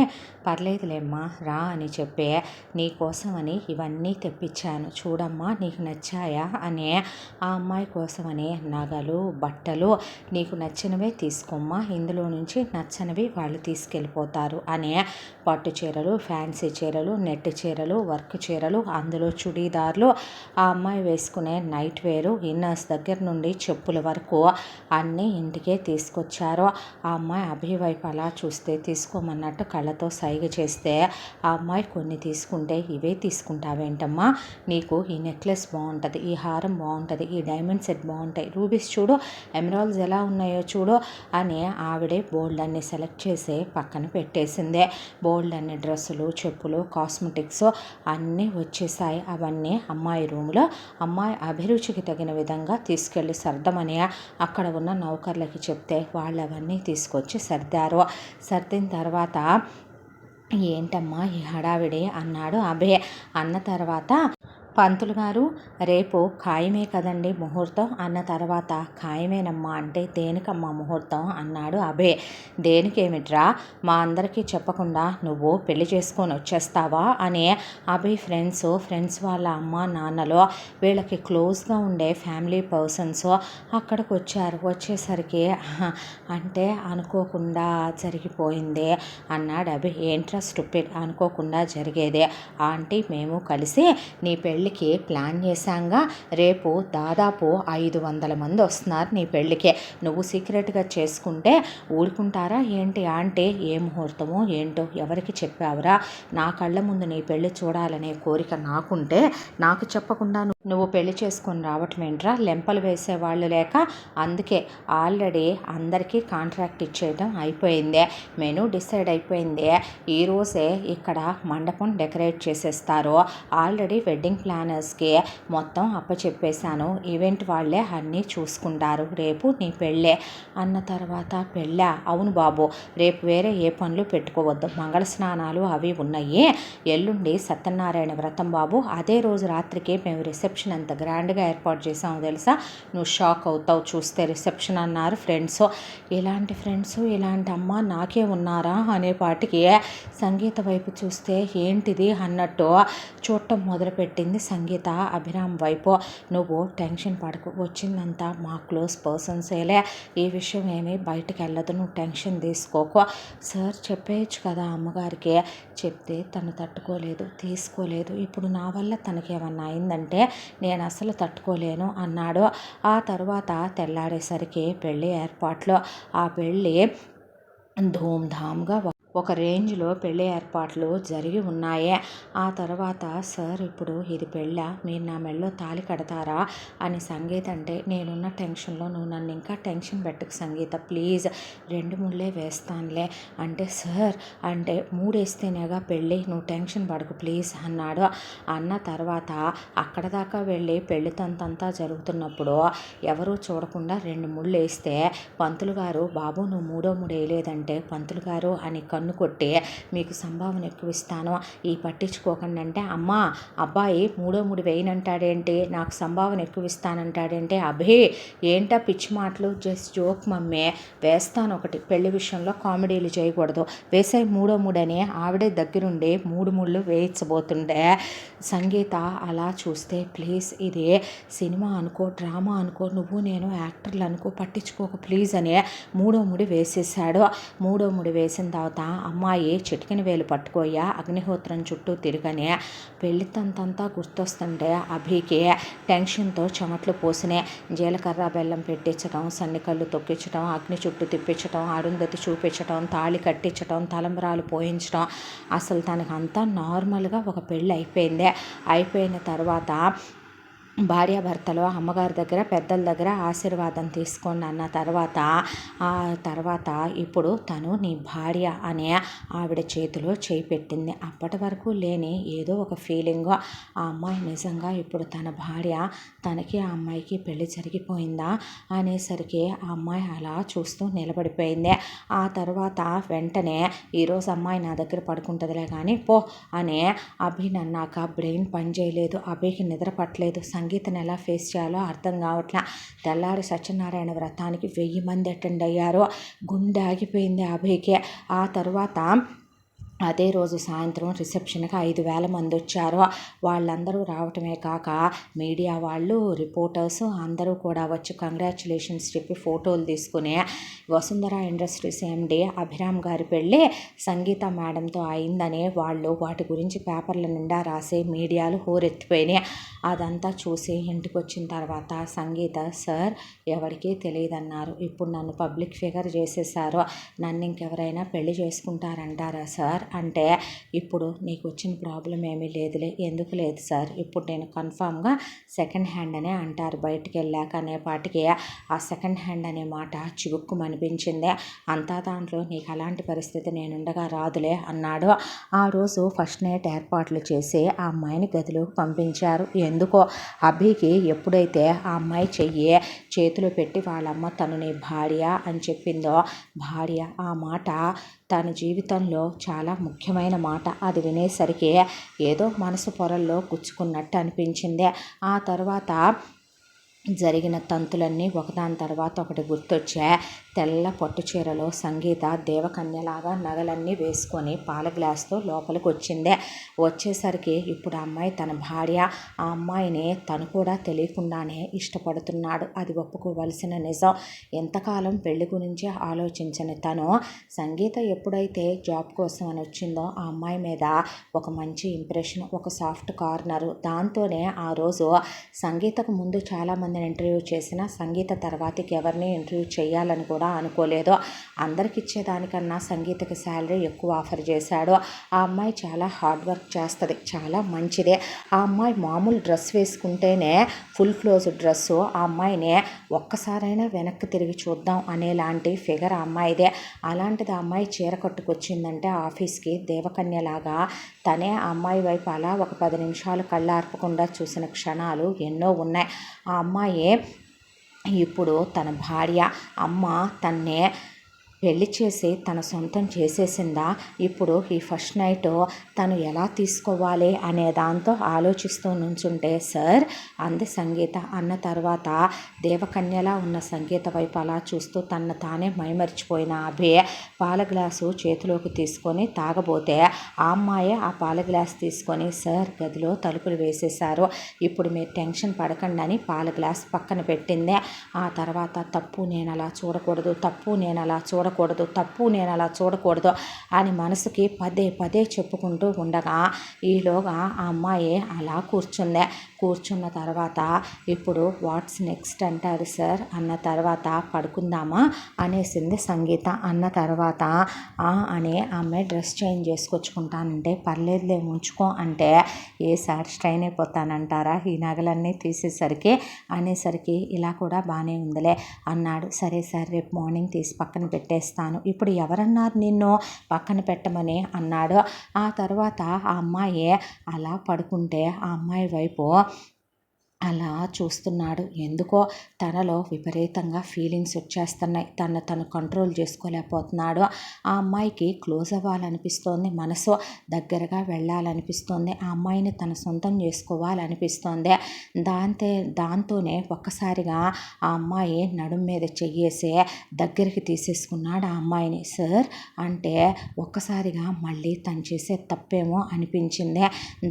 S1: పర్లేదులేమ్మా రా అని చెప్పే నీకోసమని ఇవన్నీ తెప్పించాను చూడమ్మా నీకు నచ్చాయా అని ఆ అమ్మాయి కోసమని నగలు బట్టలు నీకు నచ్చినవే తీసుకోమ్మా ఇందులో నుంచి నచ్చనివి వాళ్ళు తీసుకెళ్ళిపోతారు అనే పట్టు చీరలు ఫ్యాన్సీ చీరలు నెట్ చీరలు వర్క్ చీరలు అందులో చుడీ చూడీదార్లు, ఆ అమ్మాయి వేసుకునే నైట్ వేరు, ఇన్నర్స్ దగ్గర నుండి చెప్పుల వరకు అన్నీ ఇంటికే తీసుకొచ్చారు. ఆ అమ్మాయి అభి వైపు అలా చూస్తే తీసుకోమన్నట్టు కళ్ళతో సైగ చేస్తే, ఆ అమ్మాయి కొన్ని తీసుకుంటే, ఇవే తీసుకుంటావేంటమ్మా, నీకు ఈ నెక్లెస్ బాగుంటుంది, ఈ హారం బాగుంటుంది, ఈ డైమండ్ సెట్ బాగుంటాయి, రూబీస్ చూడు, ఎమరాల్డ్స్ ఎలా ఉన్నాయో చూడు అని ఆవిడే బోల్డ్ అన్ని సెలెక్ట్ చేసి పక్కన పెట్టేసిందే. బోల్డ్ అన్ని డ్రెస్సులు, చెప్పులు, కాస్మెటిక్స్ అన్నీ వచ్చేసాయి. అవన్నీ అమ్మాయి రూమ్లో అమ్మాయి అభిరుచికి తగిన విధంగా తీసుకెళ్ళి సర్దమని అక్కడ ఉన్న నౌకర్లకి చెప్తే వాళ్ళు అవన్నీ తీసుకొచ్చి సర్దారు. సర్దిన తర్వాత ఏంటమ్మా ఈ హడావిడి అన్నాడు అభి. అన్న తర్వాత పంతులు గారు రేపు ఖాయమే కదండి ముహూర్తం అన్న తర్వాత, ఖాయమేనమ్మా అంటే దేనికమ్మా ముహూర్తం అన్నాడు అభే. దేనికేమిట్రా, మా అందరికీ చెప్పకుండా నువ్వు పెళ్లి చేసుకొని వచ్చేస్తావా అని అభి ఫ్రెండ్స్ వాళ్ళ అమ్మ నాన్నలో వీళ్ళకి క్లోజ్గా ఉండే ఫ్యామిలీ పర్సన్స్ అక్కడికి వచ్చారు. వచ్చేసరికి అంటే అనుకోకుండా జరిగిపోయింది అన్నాడు అభి. ఏంట్రా స్టూపిడ్, అనుకోకుండా జరిగేదే ఆంటీ, మేము కలిసి నీ పెళ్ళికి ప్లాన్ చేశాంగా, రేపు దాదాపు 500 మంది వస్తున్నారు నీ పెళ్ళికి, నువ్వు సీక్రెట్గా చేసుకుంటే ఊరుకుంటారా ఏంటి ఆంటీ, ఏ ముహూర్తమో ఏంటో ఎవరికి చెప్పావురా, నా కళ్ళ ముందు నీ పెళ్ళి చూడాలనే కోరిక నాకుంటే నాకు చెప్పకుండా నువ్వు పెళ్లి చేసుకొని రావటం ఏంట్రా, లెంపలు వేసేవాళ్ళు లేక, అందుకే ఆల్రెడీ అందరికీ కాంట్రాక్ట్ ఇచ్చేయడం అయిపోయింది, మెనూ డిసైడ్ అయిపోయింది, ఈరోజే ఇక్కడ మండపం డెకరేట్ చేసేస్తారు, ఆల్రెడీ వెడ్డింగ్ ప్లానర్స్కి మొత్తం అప్పచెప్పేశాను, ఈవెంట్ వాళ్ళే అన్నీ చూసుకుంటారు, రేపు నీ పెళ్ళే అన్న తర్వాత, పెళ్ళా, అవును బాబు, రేపు వేరే ఏ పనులు పెట్టుకోవద్దు, మంగళ స్నానాలు అవి ఉన్నాయి, ఎల్లుండి సత్యనారాయణ వ్రతం బాబు, అదే రోజు రాత్రికి మేము రిసెప్షన్ ఎంత గ్రాండ్గా ఏర్పాటు చేసామో తెలుసా, నువ్వు షాక్ అవుతావు చూస్తే రిసెప్షన్ అన్నారు ఫ్రెండ్స్. ఇలాంటి ఫ్రెండ్స్ ఇలాంటి అమ్మ నాకే ఉన్నారా అనేపాటికి సంగీత వైపు చూస్తే ఏంటిది అన్నట్టు చూడటం మొదలుపెట్టింది సంగీత అభిరామ్ వైపు. నువ్వు టెన్షన్ పడకు, వచ్చిందంతా మా క్లోజ్ పర్సన్సేలే, ఈ విషయం ఏమీ బయటకు వెళ్ళదు, నువ్వు టెన్షన్ తీసుకోకు. సార్ చెప్పేయచ్చు కదా అమ్మగారికి, చెప్తే తను తీసుకోలేదు, ఇప్పుడు నా వల్ల తనకేమన్నా అయిందంటే నేను అసలు తట్టుకోలేను అన్నాడు. ఆ తర్వాత తెల్లారేసరికి పెళ్ళి ఏర్పాట్లు, ఆ పెళ్ళి ధూమ్ధామ్గా ఒక రేంజ్లో పెళ్ళి ఏర్పాట్లు జరిగి ఉన్నాయి. ఆ తర్వాత సార్ ఇప్పుడు ఇది పెళ్ళా, మీరు నా మెళ్ళో తాళి కడతారా అని సంగీత అంటే, నేనున్న టెన్షన్లో నువ్వు నన్ను ఇంకా టెన్షన్ పెట్టకు సంగీత ప్లీజ్, 2 ముళ్ళే వేస్తానులే అంటే, సార్ అంటే 3 వేస్తేనేగా పెళ్ళి, నువ్వు టెన్షన్ పడకు ప్లీజ్ అన్నాడు. అన్న తర్వాత అక్కడ దాకా వెళ్ళి పెళ్లి తంతంతా జరుగుతున్నప్పుడు ఎవరూ చూడకుండా 2 ముళ్ళు వేస్తే పంతులు గారు, బాబు నువ్వు 3వ ముడి వేయలేదంటే, పంతులు గారు అని కన్ను కొట్టి, మీకు సంభావన ఎక్కువ ఇస్తాను ఈ పట్టించుకోకండి అంటే, అమ్మా అబ్బాయి 3వ ముడి వేయనంటాడేంటి, నాకు సంభావన ఎక్కువ ఇస్తానంటాడేంటి, అభి ఏంటా పిచ్చి మాటలు, జస్ట్ జోక్ మమ్మీ, వేస్తాను ఒకటి, పెళ్లి విషయంలో కామెడీలు చేయకూడదు, వేసే 3వ ముడని ఆవిడే దగ్గరుండి 3 ముళ్ళు వేయించబోతుండే. సంగీత అలా చూస్తే, ప్లీజ్ ఇది సినిమా అనుకో, డ్రామా అనుకో, నువ్వు నేను యాక్టర్లు అనుకో, పట్టించుకోక ప్లీజ్ అని 3వ ముడి వేసేసాడు. 3వ ముడి వేసిన తర్వాత అమ్మాయి చిటికిన వేలు పట్టుకోయా అగ్నిహోత్రం చుట్టూ తిరగని పెళ్లి తంతంతా గుర్తొస్తుంటే అభికి టెన్షన్తో చెమట్లు పోసినే, జీలకర్ర బెల్లం పెట్టించడం, సన్నికళ్ళు తొక్కించడం, అగ్ని చుట్టూ తిప్పించడం, అరుంధతి చూపించడం, తాళి కట్టించడం, తలంబ్రాలు పోయించడం, అసలు తనకంతా నార్మల్గా ఒక పెళ్ళి అయిపోయిన తర్వాత భార్యాభర్తలు అమ్మగారి దగ్గర పెద్దల దగ్గర ఆశీర్వాదం తీసుకోండి అన్న తర్వాత, ఆ తర్వాత ఇప్పుడు తను నీ భార్య అనే ఆవిడ చేతిలో చేయి పెట్టింది. అప్పటి వరకు లేని ఏదో ఒక ఫీలింగ్, ఆ అమ్మాయి నిజంగా ఇప్పుడు తన భార్య, తనకి ఆ అమ్మాయికి పెళ్లి జరిగిపోయిందా అనేసరికి ఆ అమ్మాయి అలా చూస్తూ నిలబడిపోయింది. ఆ తర్వాత వెంటనే, ఈరోజు అమ్మాయి నా దగ్గర పడుకుంటుందిలే కానీ పో అని అభి అన్నాక బ్రెయిన్ పని చేయలేదు, అభికి నిద్ర పట్టలేదు, సంగీతను ఎలా ఫేస్ చేయాలో అర్థం కావట్లా. తెల్లారి సత్యనారాయణ వ్రతానికి 1000 మంది అటెండ్ అయ్యారు. గుండె ఆగిపోయింది అభయ్కి. ఆ తర్వాత అదే రోజు సాయంత్రం రిసెప్షన్కి 5,000 మంది వచ్చారు. వాళ్ళందరూ రావటమే కాక మీడియా వాళ్ళు, రిపోర్టర్స్ అందరూ కూడా వచ్చి కంగ్రాచులేషన్స్ చెప్పి ఫోటోలు తీసుకుని వసుంధర ఇండస్ట్రీస్ ఎండి అభిరామ్ గారి పెళ్ళి సంగీత మేడంతో అయిందని వాళ్ళు వాటి గురించి పేపర్ల నిండా రాసి మీడియాలు హోరెత్తిపోయినాయి. అదంతా చూసి ఇంటికి వచ్చిన తర్వాత సంగీత, సార్ ఎవరికీ తెలియదన్నారు. ఇప్పుడు నన్ను పబ్లిక్ ఫిగర్ చేసేసారు, నన్ను ఇంకెవరైనా పెళ్లి చేసుకుంటారంటారా సార్ అంటే, ఇప్పుడు నీకు వచ్చిన ప్రాబ్లం ఏమీ లేదులే. ఎందుకు లేదు సార్, ఇప్పుడు నేను కన్ఫామ్గా సెకండ్ హ్యాండ్ అనే అంటారు బయటికి వెళ్ళాక అనేపాటికి ఆ సెకండ్ హ్యాండ్ అనే మాట చివుక్కుమనిపించింది. అంతా దాంట్లో నీకు అలాంటి పరిస్థితి నేనుండగా రాదులే అన్నాడు. ఆ రోజు ఫస్ట్ నైట్ ఏర్పాట్లు చేసి ఆ అమ్మాయిని గదిలోకి పంపించారు. ఎందుకో అభికి ఎప్పుడైతే ఆ అమ్మాయి చేతిలో పెట్టి వాళ్ళమ్మ తను నీ భార్య అని చెప్పిందో, భార్య ఆ మాట తన జీవితంలో చాలా ముఖ్యమైన మాట. అది వినేసరికి ఏదో మనసు పొరల్లో గుచ్చుకున్నట్టు అనిపించింది. ఆ తర్వాత జరిగిన తంతులన్నీ ఒకదాని తర్వాత ఒకటి గుర్తొచ్చా. తెల్ల పట్టు చీరలో సంగీత దేవకన్యలాగా నగలన్నీ వేసుకొని పాల గ్లాస్తో లోపలికి వచ్చింది. వచ్చేసరికి ఇప్పుడు ఆ అమ్మాయి తన భార్య, ఆ అమ్మాయిని తను కూడా తెలియకుండానే ఇష్టపడుతున్నాడు. అది ఒప్పుకోవలసిన నిజం. ఎంతకాలం పెళ్లి గురించి ఆలోచించని తను సంగీత ఎప్పుడైతే జాబ్ కోసం అని వచ్చిందో ఆ అమ్మాయి మీద ఒక మంచి ఇంప్రెషన్, ఒక సాఫ్ట్ కార్నరు. దాంతోనే ఆ రోజు సంగీతకు ముందు చాలామందిని ఇంటర్వ్యూ చేసిన సంగీత తర్వాతకి ఎవరిని ఇంటర్వ్యూ చేయాలని కూడా అనుకోలేదు. అందరికి ఇచ్చేదానికన్నా సంగీతకి శాలరీ ఎక్కువ ఆఫర్ చేశాడు. ఆ అమ్మాయి చాలా హార్డ్ వర్క్ చేస్తుంది, చాలా మంచిదే. ఆ అమ్మాయి మామూలు డ్రెస్ వేసుకుంటేనే ఫుల్ క్లోజ్ డ్రెస్సు, ఆ అమ్మాయిని ఒక్కసారైనా వెనక్కి తిరిగి చూద్దాం అనేలాంటి ఫిగర్ ఆ అమ్మాయిదే. అలాంటిది ఆ అమ్మాయి చీర కట్టుకొచ్చిందంటే ఆఫీస్కి దేవకన్యలాగా తనే ఆ అమ్మాయి వైపు అలా ఒక 10 నిమిషాలు కళ్ళార్పకుండా చూసిన క్షణాలు ఎన్నో ఉన్నాయి. ఆ అమ్మాయి ఇప్పుడు తన భార్య, అమ్మ తన్నే పెళ్లి చేసి తన సొంతం చేసేసిందా, ఇప్పుడు ఈ ఫస్ట్ నైట్ తను ఎలా తీసుకోవాలి అనే దాంతో ఆలోచిస్తూ నుంచుంటే, సార్ అంది సంగీత. అన్న తర్వాత దేవకన్యలా ఉన్న సంగీత వైపు అలా చూస్తూ తను తానే మైమరిచిపోయిన అభి పాల గ్లాసు చేతిలోకి తీసుకొని తాగబోతే ఆ అమ్మాయి ఆ పాల గ్లాస్ తీసుకొని, సార్ గదిలో తలుపులు వేసేశారు, ఇప్పుడు మీరు టెన్షన్ పడకండి అని పాల గ్లాస్ పక్కన పెట్టింది. ఆ తర్వాత తప్పు నేను అలా చూడకూడదు, తప్పు నేను అలా తప్పు నేను అలా చూడకూడదు అని మనసుకి పదే పదే చెప్పుకుంటూ ఉండగా ఈలోగా ఆ అమ్మాయి అలా కూర్చున్న తర్వాత, ఇప్పుడు వాట్స్ నెక్స్ట్ అంటారు సార్ అన్న తర్వాత, పడుకుందామా అనేసింది సంగీత. అన్న తర్వాత అని ఆమె డ్రెస్ చేంజ్ చేసుకొచ్చుకుంటానంటే, పర్లేదులే ఉంచుకో అంటే, ఏ సార్ స్ట్రైన్ అయిపోతానంటారా ఈ నగలన్నీ తీసేసరికి అనేసరికి, ఇలా కూడా బాగానే ఉందిలే అన్నాడు. సరే సార్ రేపు మార్నింగ్ తీసి పక్కన పెట్టేస్తాను. ఇప్పుడు ఎవరన్నారు నిన్ను పక్కన పెట్టమని అన్నాడు. ఆ తర్వాత ఆ అమ్మాయి అలా పడుకుంటే ఆ అమ్మాయి వైపు అలా చూస్తున్నాడు. ఎందుకో తనలో విపరీతంగా ఫీలింగ్స్ వచ్చేస్తున్నాయి. తను కంట్రోల్ చేసుకోలేకపోతున్నాడు. ఆ అమ్మాయికి క్లోజ్ అవ్వాలనిపిస్తోంది, మనసు దగ్గరగా వెళ్ళాలనిపిస్తోంది, ఆ అమ్మాయిని తన సొంతం చేసుకోవాలనిపిస్తోంది. దాంతోనే ఒక్కసారిగా ఆ అమ్మాయి నడుం మీద చెయ్యేసి దగ్గరికి తీసేసుకున్నాడు ఆ అమ్మాయిని. సార్ అంటే ఒక్కసారిగా మళ్ళీ తను చేసే తప్పేమో అనిపించింది.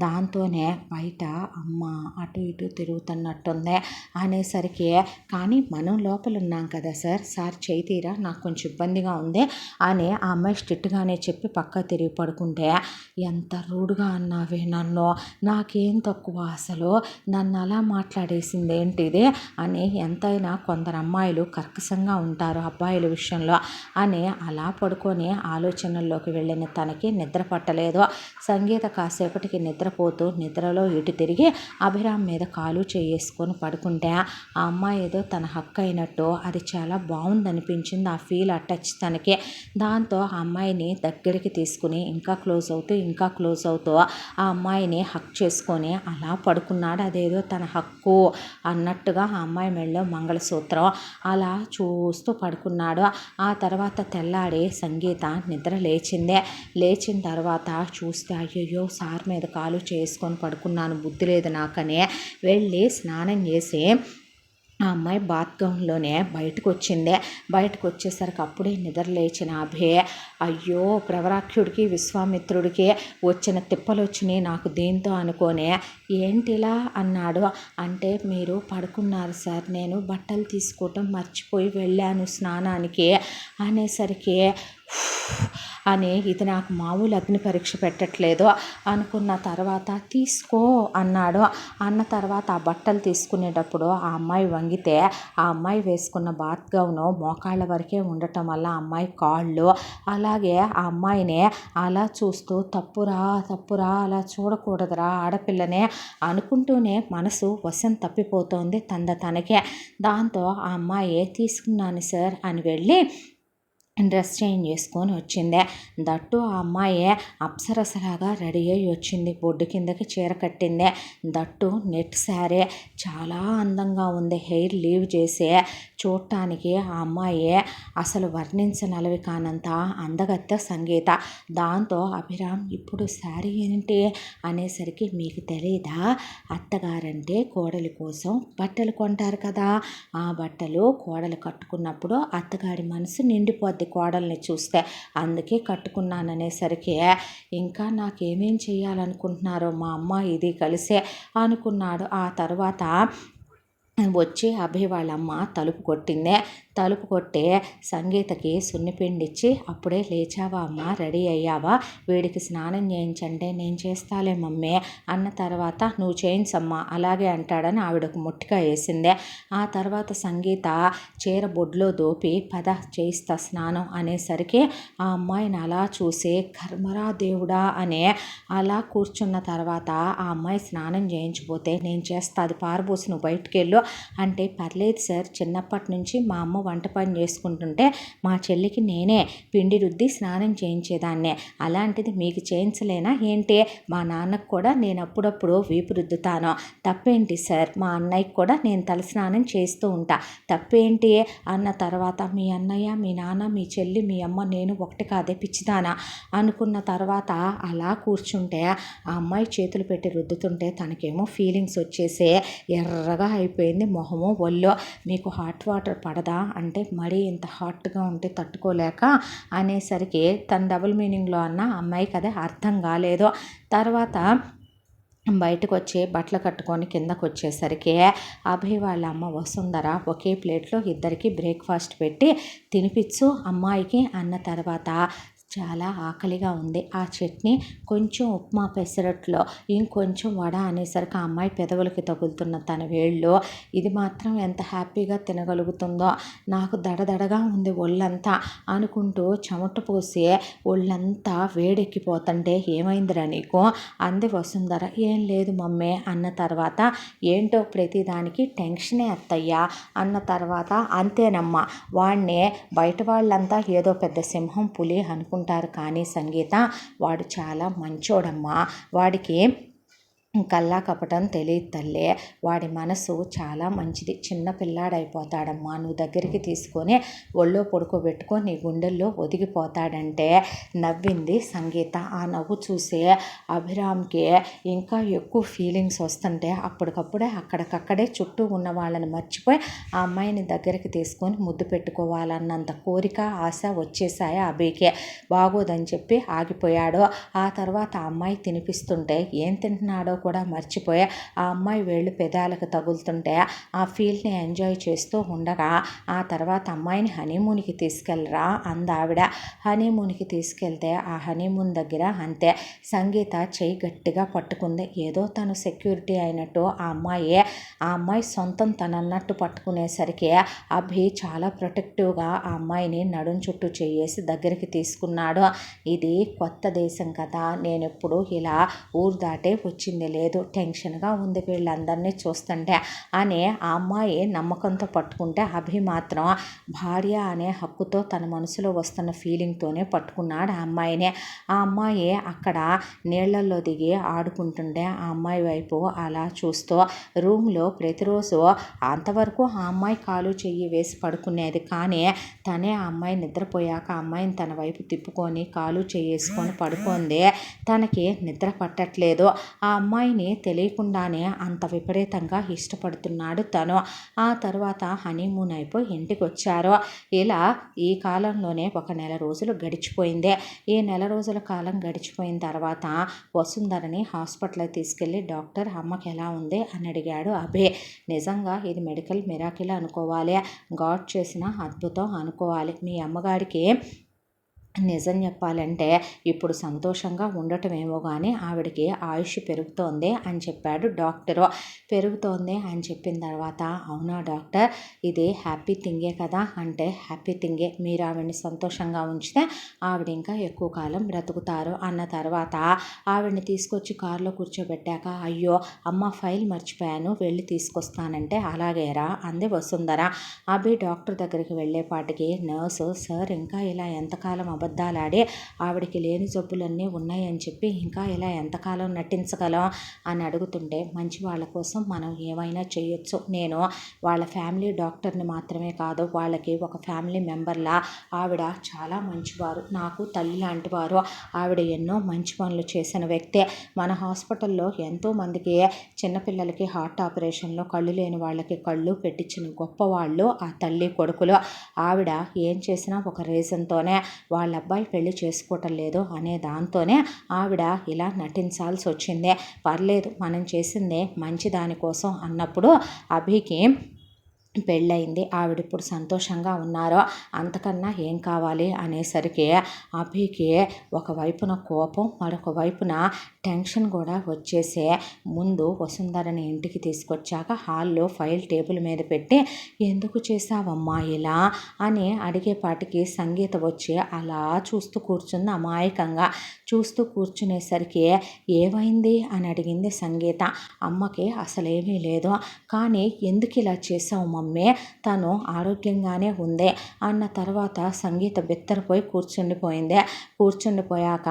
S1: దాంతోనే బయట అమ్మ అటు ఇటు తిరుగుతున్నట్టుంది అనేసరికి, కానీ మనం లోపల ఉన్నాం కదా సార్ చేయితీరా, నాకు కొంచెం ఇబ్బందిగా ఉంది అని ఆ అమ్మాయి స్ట్రిక్ట్గానే చెప్పి పక్క తిరిగి పడుకుంటే, ఎంత రూడ్గా అన్నావే నన్ను, నాకేం తక్కువ అసలు, నన్ను అలా మాట్లాడేసింది ఏంటిది అని ఎంతైనా కొందరు అమ్మాయిలు కర్కశంగా ఉంటారు అబ్బాయిల విషయంలో అని అలా పడుకొని ఆలోచనల్లోకి వెళ్ళిన తనకి నిద్ర పట్టలేదు. సంగీత కాసేపటికి నిద్రపోతూ నిద్రలో ఇటు తిరిగి అభిరామ్ మీద కాలు చేసుకొని పడుకుంటే ఆ అమ్మాయి ఏదో తన హక్కు అయినట్టు అది చాలా బాగుందనిపించింది. ఆ ఫీల్ ఆ టచ్ తనకి. దాంతో ఆ అమ్మాయిని దగ్గరికి తీసుకుని ఇంకా క్లోజ్ అవుతూ ఆ అమ్మాయిని హక్ చేసుకొని అలా పడుకున్నాడు. అదేదో తన హక్కు అన్నట్టుగా ఆ అమ్మాయి మెడలో మంగళసూత్రం అలా చూస్తూ పడుకున్నాడు. ఆ తర్వాత తెల్లాడి సంగీత నిద్ర లేచిన తర్వాత చూస్తే, అయ్యయ్యో సార్ మీద కాలు చేసుకొని పడుకున్నాను, బుద్ధి లేదు నాకనే వెళ్ళి స్నానం చేసి ఆ అమ్మాయి బాత్ గౌన్లోనే బయటకు వచ్చిందే. బయటకు వచ్చేసరికి అప్పుడే నిద్ర లేచిన అభే, అయ్యో ప్రవరాఖ్యుడికి విశ్వామిత్రుడికి వచ్చిన తిప్పలు వచ్చినాయి నాకు దీంతో అనుకోనే, ఏంటిలా అన్నాడు. అంటే మీరు పడుకున్నారు సార్, నేను బట్టలు తీసుకోవటం మర్చిపోయి వెళ్ళాను స్నానానికి అనేసరికి అని ఇది నాకు మామూలు అగ్ని పరీక్ష పెట్టట్లేదు అనుకున్న తర్వాత తీసుకో అన్నాడు. అన్న తర్వాత ఆ బట్టలు తీసుకునేటప్పుడు ఆ అమ్మాయి వంగితే ఆ అమ్మాయి వేసుకున్న బాత్ గౌను మోకాళ్ళ వరకే ఉండటం వల్ల ఆ అమ్మాయి కాళ్ళు, అలాగే ఆ అమ్మాయిని అలా చూస్తూ తప్పురా తప్పురా అలా చూడకూడదురా ఆడపిల్లనే అనుకుంటూనే మనసు వశం తప్పిపోతోంది తనకే. దాంతో ఆ అమ్మాయి తీసుకున్నాను సార్ అని వెళ్ళి డ్రెస్ చేంజ్ చేసుకొని వచ్చిందే. దట్టు ఆ అమ్మాయి అప్సరసలాగా రెడీ అయ్యి వచ్చింది. బొడ్డు కిందకి చీర కట్టిందే. దట్టు నెట్ శారీ చాలా అందంగా ఉంది. హెయిర్ లీవ్ చేసి చూడటానికి ఆ అమ్మాయి అసలు వర్ణించనలవి కానంత అందగత్తె సంగీత. దాంతో అభిరామ్ ఇప్పుడు శారీ ఏంటి అనేసరికి, మీకు తెలీదా, అత్తగారంటే కోడలి కోసం బట్టలు కొంటారు కదా, ఆ బట్టలు కోడలు కట్టుకున్నప్పుడు అత్తగారి మనసు నిండిపోద్ది కోడల్ని చూస్తే, అందుకే కట్టుకున్నాననేసరికి, ఇంకా నాకేమేం చేయాలనుకుంటున్నారో మా అమ్మ ఇది కలిసే అనుకున్నాడు. ఆ తర్వాత వచ్చి అభయ్ వాళ్ళమ్మ తలుపు కొట్టిందే. తలుపు కొట్టే సంగీతకి సున్నిపిండి ఇచ్చి, అప్పుడే లేచావా అమ్మ, రెడీ అయ్యావా, వీడికి స్నానం చేయించంటే, నేను చేస్తాలే మమ్మీ అన్న తర్వాత, నువ్వు చేయించమ్మా అలాగే అంటాడని ఆవిడకు ముట్టిగా వేసిందే. ఆ తర్వాత సంగీత చీర బొడ్లో దోపి పద చేయిస్తా స్నానం అనేసరికి ఆ అమ్మాయిని అలా చూసి కర్మరా దేవుడా అనే అలా కూర్చున్న తర్వాత ఆ అమ్మాయి స్నానం చేయించిపోతే, నేను చేస్తా అది పారబోసి నువ్వు బయటికి వెళ్ళు అంటే, పర్లేదు సార్, చిన్నప్పటి నుంచి మా అమ్మ వంట పని చేసుకుంటుంటే మా చెల్లికి నేనే పిండి రుద్ది స్నానం చేయించేదాన్నే, అలాంటిది మీకు చేయించలేనా ఏంటి, మా నాన్నకు కూడా నేను అప్పుడప్పుడు వీపు రుద్దుతాను, తప్పేంటి సార్, మా అన్నయ్యకి కూడా నేను తలస్నానం చేస్తూ ఉంటా, తప్పేంటి అన్న తర్వాత, మీ అన్నయ్య మీ నాన్న మీ చెల్లి మీ అమ్మ నేను ఒకటి కాదే పిచ్చిదానా అనుకున్న తర్వాత అలా కూర్చుంటే ఆ అమ్మాయి చేతులు పెట్టి రుద్దుతుంటే తనకేమో ఫీలింగ్స్ వచ్చేసి ఎర్రగా అయిపోయింది మొహము ఒళ్ళో. మీకు హాట్ వాటర్ పడదా అంటే, మరీ ఇంత హాట్గా ఉంటే తట్టుకోలేక అనేసరికి తన డబుల్ మీనింగ్లో అన్న అమ్మాయికి అదే అర్థం కాలేదు. తర్వాత బయటకు వచ్చి బట్టలు కట్టుకొని కిందకు వచ్చేసరికి అభయ్ వాళ్ళ అమ్మ వసుంధర ఒకే ప్లేట్లో ఇద్దరికి బ్రేక్ఫాస్ట్ పెట్టి తినిపించు అమ్మాయికి అన్న తర్వాత, చాలా ఆకలిగా ఉంది, ఆ చట్నీ కొంచెం ఉప్మా పెసరట్లో ఇంకొంచెం వడ అనేసరికి ఆ అమ్మాయి పెదవులకి తగులుతున్న తన వేళ్ళు, ఇది మాత్రం ఎంత హ్యాపీగా తినగలుగుతుందో, నాకు దడదడగా ఉంది ఒళ్ళంతా అనుకుంటూ చెమట పోసి ఒళ్ళంతా వేడెక్కిపోతుంటే, ఏమైందిరా నీకు అంది వసుంధర. ఏం లేదు మమ్మీ అన్న తర్వాత, ఏంటో ప్రతిదానికి టెన్షనే అత్తయ్యా అన్న తర్వాత, అంతేనమ్మా, వాడిని బయట వాళ్ళంతా ఏదో పెద్ద సింహం పులి అనుకుంటారు, కానీ సంగీత వాడు చాలా మంచోడమ్మా, వాడికి కల్లా కపటం తెలియదు తల్లే, వాడి మనసు చాలా మంచిది, చిన్న పిల్లాడైపోతాడమ్మా, నువ్వు దగ్గరికి తీసుకొని ఒళ్ళో పడుకోబెట్టుకొని నీ గుండెల్లో ఒదిగిపోతాడంటే నవ్వింది సంగీత. ఆ నవ్వు చూసే అభిరామ్కి ఇంకా ఎక్కువ ఫీలింగ్స్ వస్తుంటే అప్పటికప్పుడే అక్కడికక్కడే చుట్టూ ఉన్న వాళ్ళని మర్చిపోయి ఆ అమ్మాయిని దగ్గరికి తీసుకొని ముద్దు పెట్టుకోవాలన్నంత కోరిక ఆశ వచ్చేసాయి అభికే. బాగోదని చెప్పి ఆగిపోయాడు. ఆ తర్వాత ఆ అమ్మాయి తినిపిస్తుంటే ఏం తింటున్నాడో కూడా మర్చిపోయి ఆ అమ్మాయి వేళ్ళు పెదాలకు తగులుతుంటే ఆ ఫీల్ని ఎంజాయ్ చేస్తూ ఉండగా, ఆ తర్వాత అమ్మాయిని హనీమూన్కి తీసుకెళ్ళరా అందావిడ. హనీమూన్కి తీసుకెళ్తే ఆ హనీమూన్ దగ్గర అంతే, సంగీత చెయ్యి గట్టిగా పట్టుకుంది, ఏదో తను సెక్యూరిటీ అయినట్టు ఆ అమ్మాయి సొంతం తనన్నట్టు పట్టుకునేసరికి అభి చాలా ప్రొటెక్టివ్గా ఆ అమ్మాయిని నడుం చుట్టూ చేయేసి దగ్గరికి తీసుకున్నాడు. ఇది కొత్త దేశం కదా, నేను ఎప్పుడు ఇలా ఊరు దాటే వచ్చింది లేదు, టెన్షన్గా ఉంది వీళ్ళందరినీ చూస్తుంటే అని ఆ అమ్మాయి నమ్మకంతో పట్టుకుంటే, అభి మాత్రం భార్య అనే హక్కుతో తన మనసులో వస్తున్న ఫీలింగ్తోనే పట్టుకున్నాడు ఆ అమ్మాయిని. ఆ అమ్మాయి అక్కడ నీళ్లలో దిగి ఆడుకుంటుంటే ఆ అమ్మాయి వైపు అలా చూస్తూ రూమ్లో ప్రతిరోజు అంతవరకు ఆ అమ్మాయి కాలు చెయ్యి వేసి పడుకునేది, కానీ తనే ఆ అమ్మాయి నిద్రపోయాక ఆ అమ్మాయిని తన వైపు తిప్పుకొని కాలు చెయ్యేసుకొని పడుకుంది. తనకి నిద్ర పట్టట్లేదు. ఆ అమ్మాయి అమ్మాయిని తెలియకుండానే అంత విపరీతంగా ఇష్టపడుతున్నాడు తను. ఆ తర్వాత హనీమూన్ అయిపోయి ఇంటికి వచ్చారు. ఇలా ఈ కాలంలోనే ఒక నెల రోజులు గడిచిపోయింది. ఈ నెల రోజుల కాలం గడిచిపోయిన తర్వాత వసుంధరని హాస్పిటల్కి తీసుకెళ్ళి డాక్టర్ అమ్మకి ఎలా ఉంది అని అడిగాడు అభి. నిజంగా ఇది మెడికల్ మిరాకిల్ అనుకోవాలి, గాడ్ చేసిన అద్భుతం అనుకోవాలి. మీ అమ్మగారికి నిజం చెప్పాలంటే ఇప్పుడు సంతోషంగా ఉండటమేమో కానీ ఆవిడకి ఆయుష్ పెరుగుతోంది అని చెప్పాడు డాక్టరు. పెరుగుతోంది అని చెప్పిన తర్వాత అవునా డాక్టర్, ఇది హ్యాపీ థింగే కదా అంటే హ్యాపీ థింగే, మీరు ఆవిడని సంతోషంగా ఉంచితే ఆవిడ ఇంకా ఎక్కువ కాలం బ్రతుకుతారు అన్న తర్వాత ఆవిడని తీసుకొచ్చి కారులో కూర్చోబెట్టాక అయ్యో అమ్మ ఫైల్ మర్చిపోయాను వెళ్ళి తీసుకొస్తానంటే అలాగేరా అంది వసుంధర. అభి డాక్టర్ దగ్గరికి వెళ్ళేపాటికి నర్సు సార్ ఇంకా ఇలా ఎంతకాలం అబద్ధాలాడి ఆవిడకి లేని జబ్బులన్నీ ఉన్నాయని చెప్పి ఇంకా ఇలా ఎంతకాలం నటించగలం అని అడుగుతుంటే మంచి వాళ్ళ కోసం మనం ఏమైనా చేయొచ్చు. నేను వాళ్ళ ఫ్యామిలీ డాక్టర్ని మాత్రమే కాదు, వాళ్ళకి ఒక ఫ్యామిలీ మెంబర్లా ఆవిడ చాలా మంచివారు, నాకు తల్లి లాంటి వారు. ఆవిడ ఎన్నో మంచి పనులు చేసిన వ్యక్తే. మన హాస్పిటల్లో ఎంతోమందికి చిన్నపిల్లలకి హార్ట్ ఆపరేషన్లో కళ్ళు లేని వాళ్ళకి కళ్ళు పెట్టించిన గొప్పవాళ్ళు ఆ తల్లి కొడుకులు. ఆవిడ ఏం చేసినా ఒక రీజన్తోనే, వాళ్ళ అబ్బాయి పెళ్లి చేసుకోవటం లేదు అనే దాంతోనే ఆవిడ ఇలా నటించాల్సి వచ్చింది. పర్లేదు మనం చేసిందే మంచి దానికోసం అన్నప్పుడు అభికి పెళ్ళయింది, ఆవిడిప్పుడు సంతోషంగా ఉన్నారు, అంతకన్నా ఏం కావాలి అనేసరికి అభికి ఒకవైపున కోపం మరొక వైపున టెన్షన్ కూడా వచ్చేసి ముందు వసుంధరని ఇంటికి తీసుకొచ్చాక హాల్లో ఫైల్ టేబుల్ మీద పెట్టి ఎందుకు చేసావమ్మా ఇలా అని అడిగేపాటికి సంగీత వచ్చి అలా చూస్తూ కూర్చుంది అమాయకంగా. చూస్తూ కూర్చునేసరికి ఏమైంది అని అడిగింది సంగీత. అమ్మకి అసలేమీ లేదు, కానీ ఎందుకు ఇలా చేసావు మమ్మీ, తను ఆరోగ్యంగానే ఉంది అన్న తర్వాత సంగీత బిత్తరపోయి కూర్చుండిపోయాక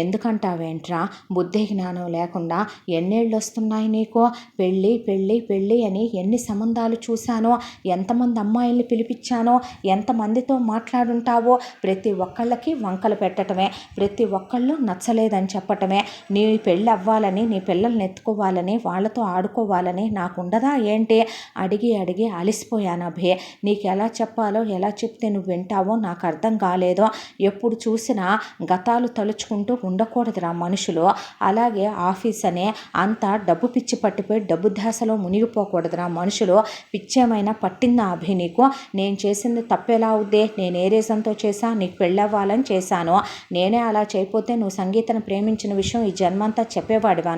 S1: ఎందుకంటావేంట్రా, బుద్ధి జ్ఞానం లేకుండా ఎన్నేళ్ళు వస్తున్నాయి నీకు, పెళ్ళి పెళ్ళి పెళ్ళి అని ఎన్ని సంబంధాలు చూశానో, ఎంతమంది అమ్మాయిల్ని పిలిపించానో, ఎంతమందితో మాట్లాడుంటావో, ప్రతి ఒక్కళ్ళకి వంకలు పెట్టడమే, ప్రతి ఒక్కళ్ళు నచ్చలేదని చెప్పటమే, నీ పెళ్ళి అవ్వాలని నీ పిల్లల్ని ఎత్తుకోవాలని వాళ్ళతో ఆడుకోవాలని నాకుండదా ఏంటి, అడిగి అడిగి అలిసిపోయాను అభి, నీకు ఎలా చెప్పాలో ఎలా చెప్తే నువ్వు వింటావో నాకు అర్థం కాలేదో, ఎప్పుడు చూసినా గతాలు తలుచుకుంటూ ఉండకూడదురా మనుషులు, అలాగే ఆఫీస్ అనే అంత డబ్బు పిచ్చి పట్టిపోయి డబ్బు ధ్యాసలో మునిగిపోకూడదురా మనుషులు, పిచ్చేమైనా పట్టిందా అభి నీకు, నేను చేసింది తప్పెలా అవుద్దే, నేను ఏ రీజన్తో చేశా, నీకు పెళ్ళవ్వాలని చేశాను, నేనే అలా చేయకపోతే నువ్వు సంగీతను ప్రేమించిన విషయం ఈ జన్మంతా చెప్పేవాడివా,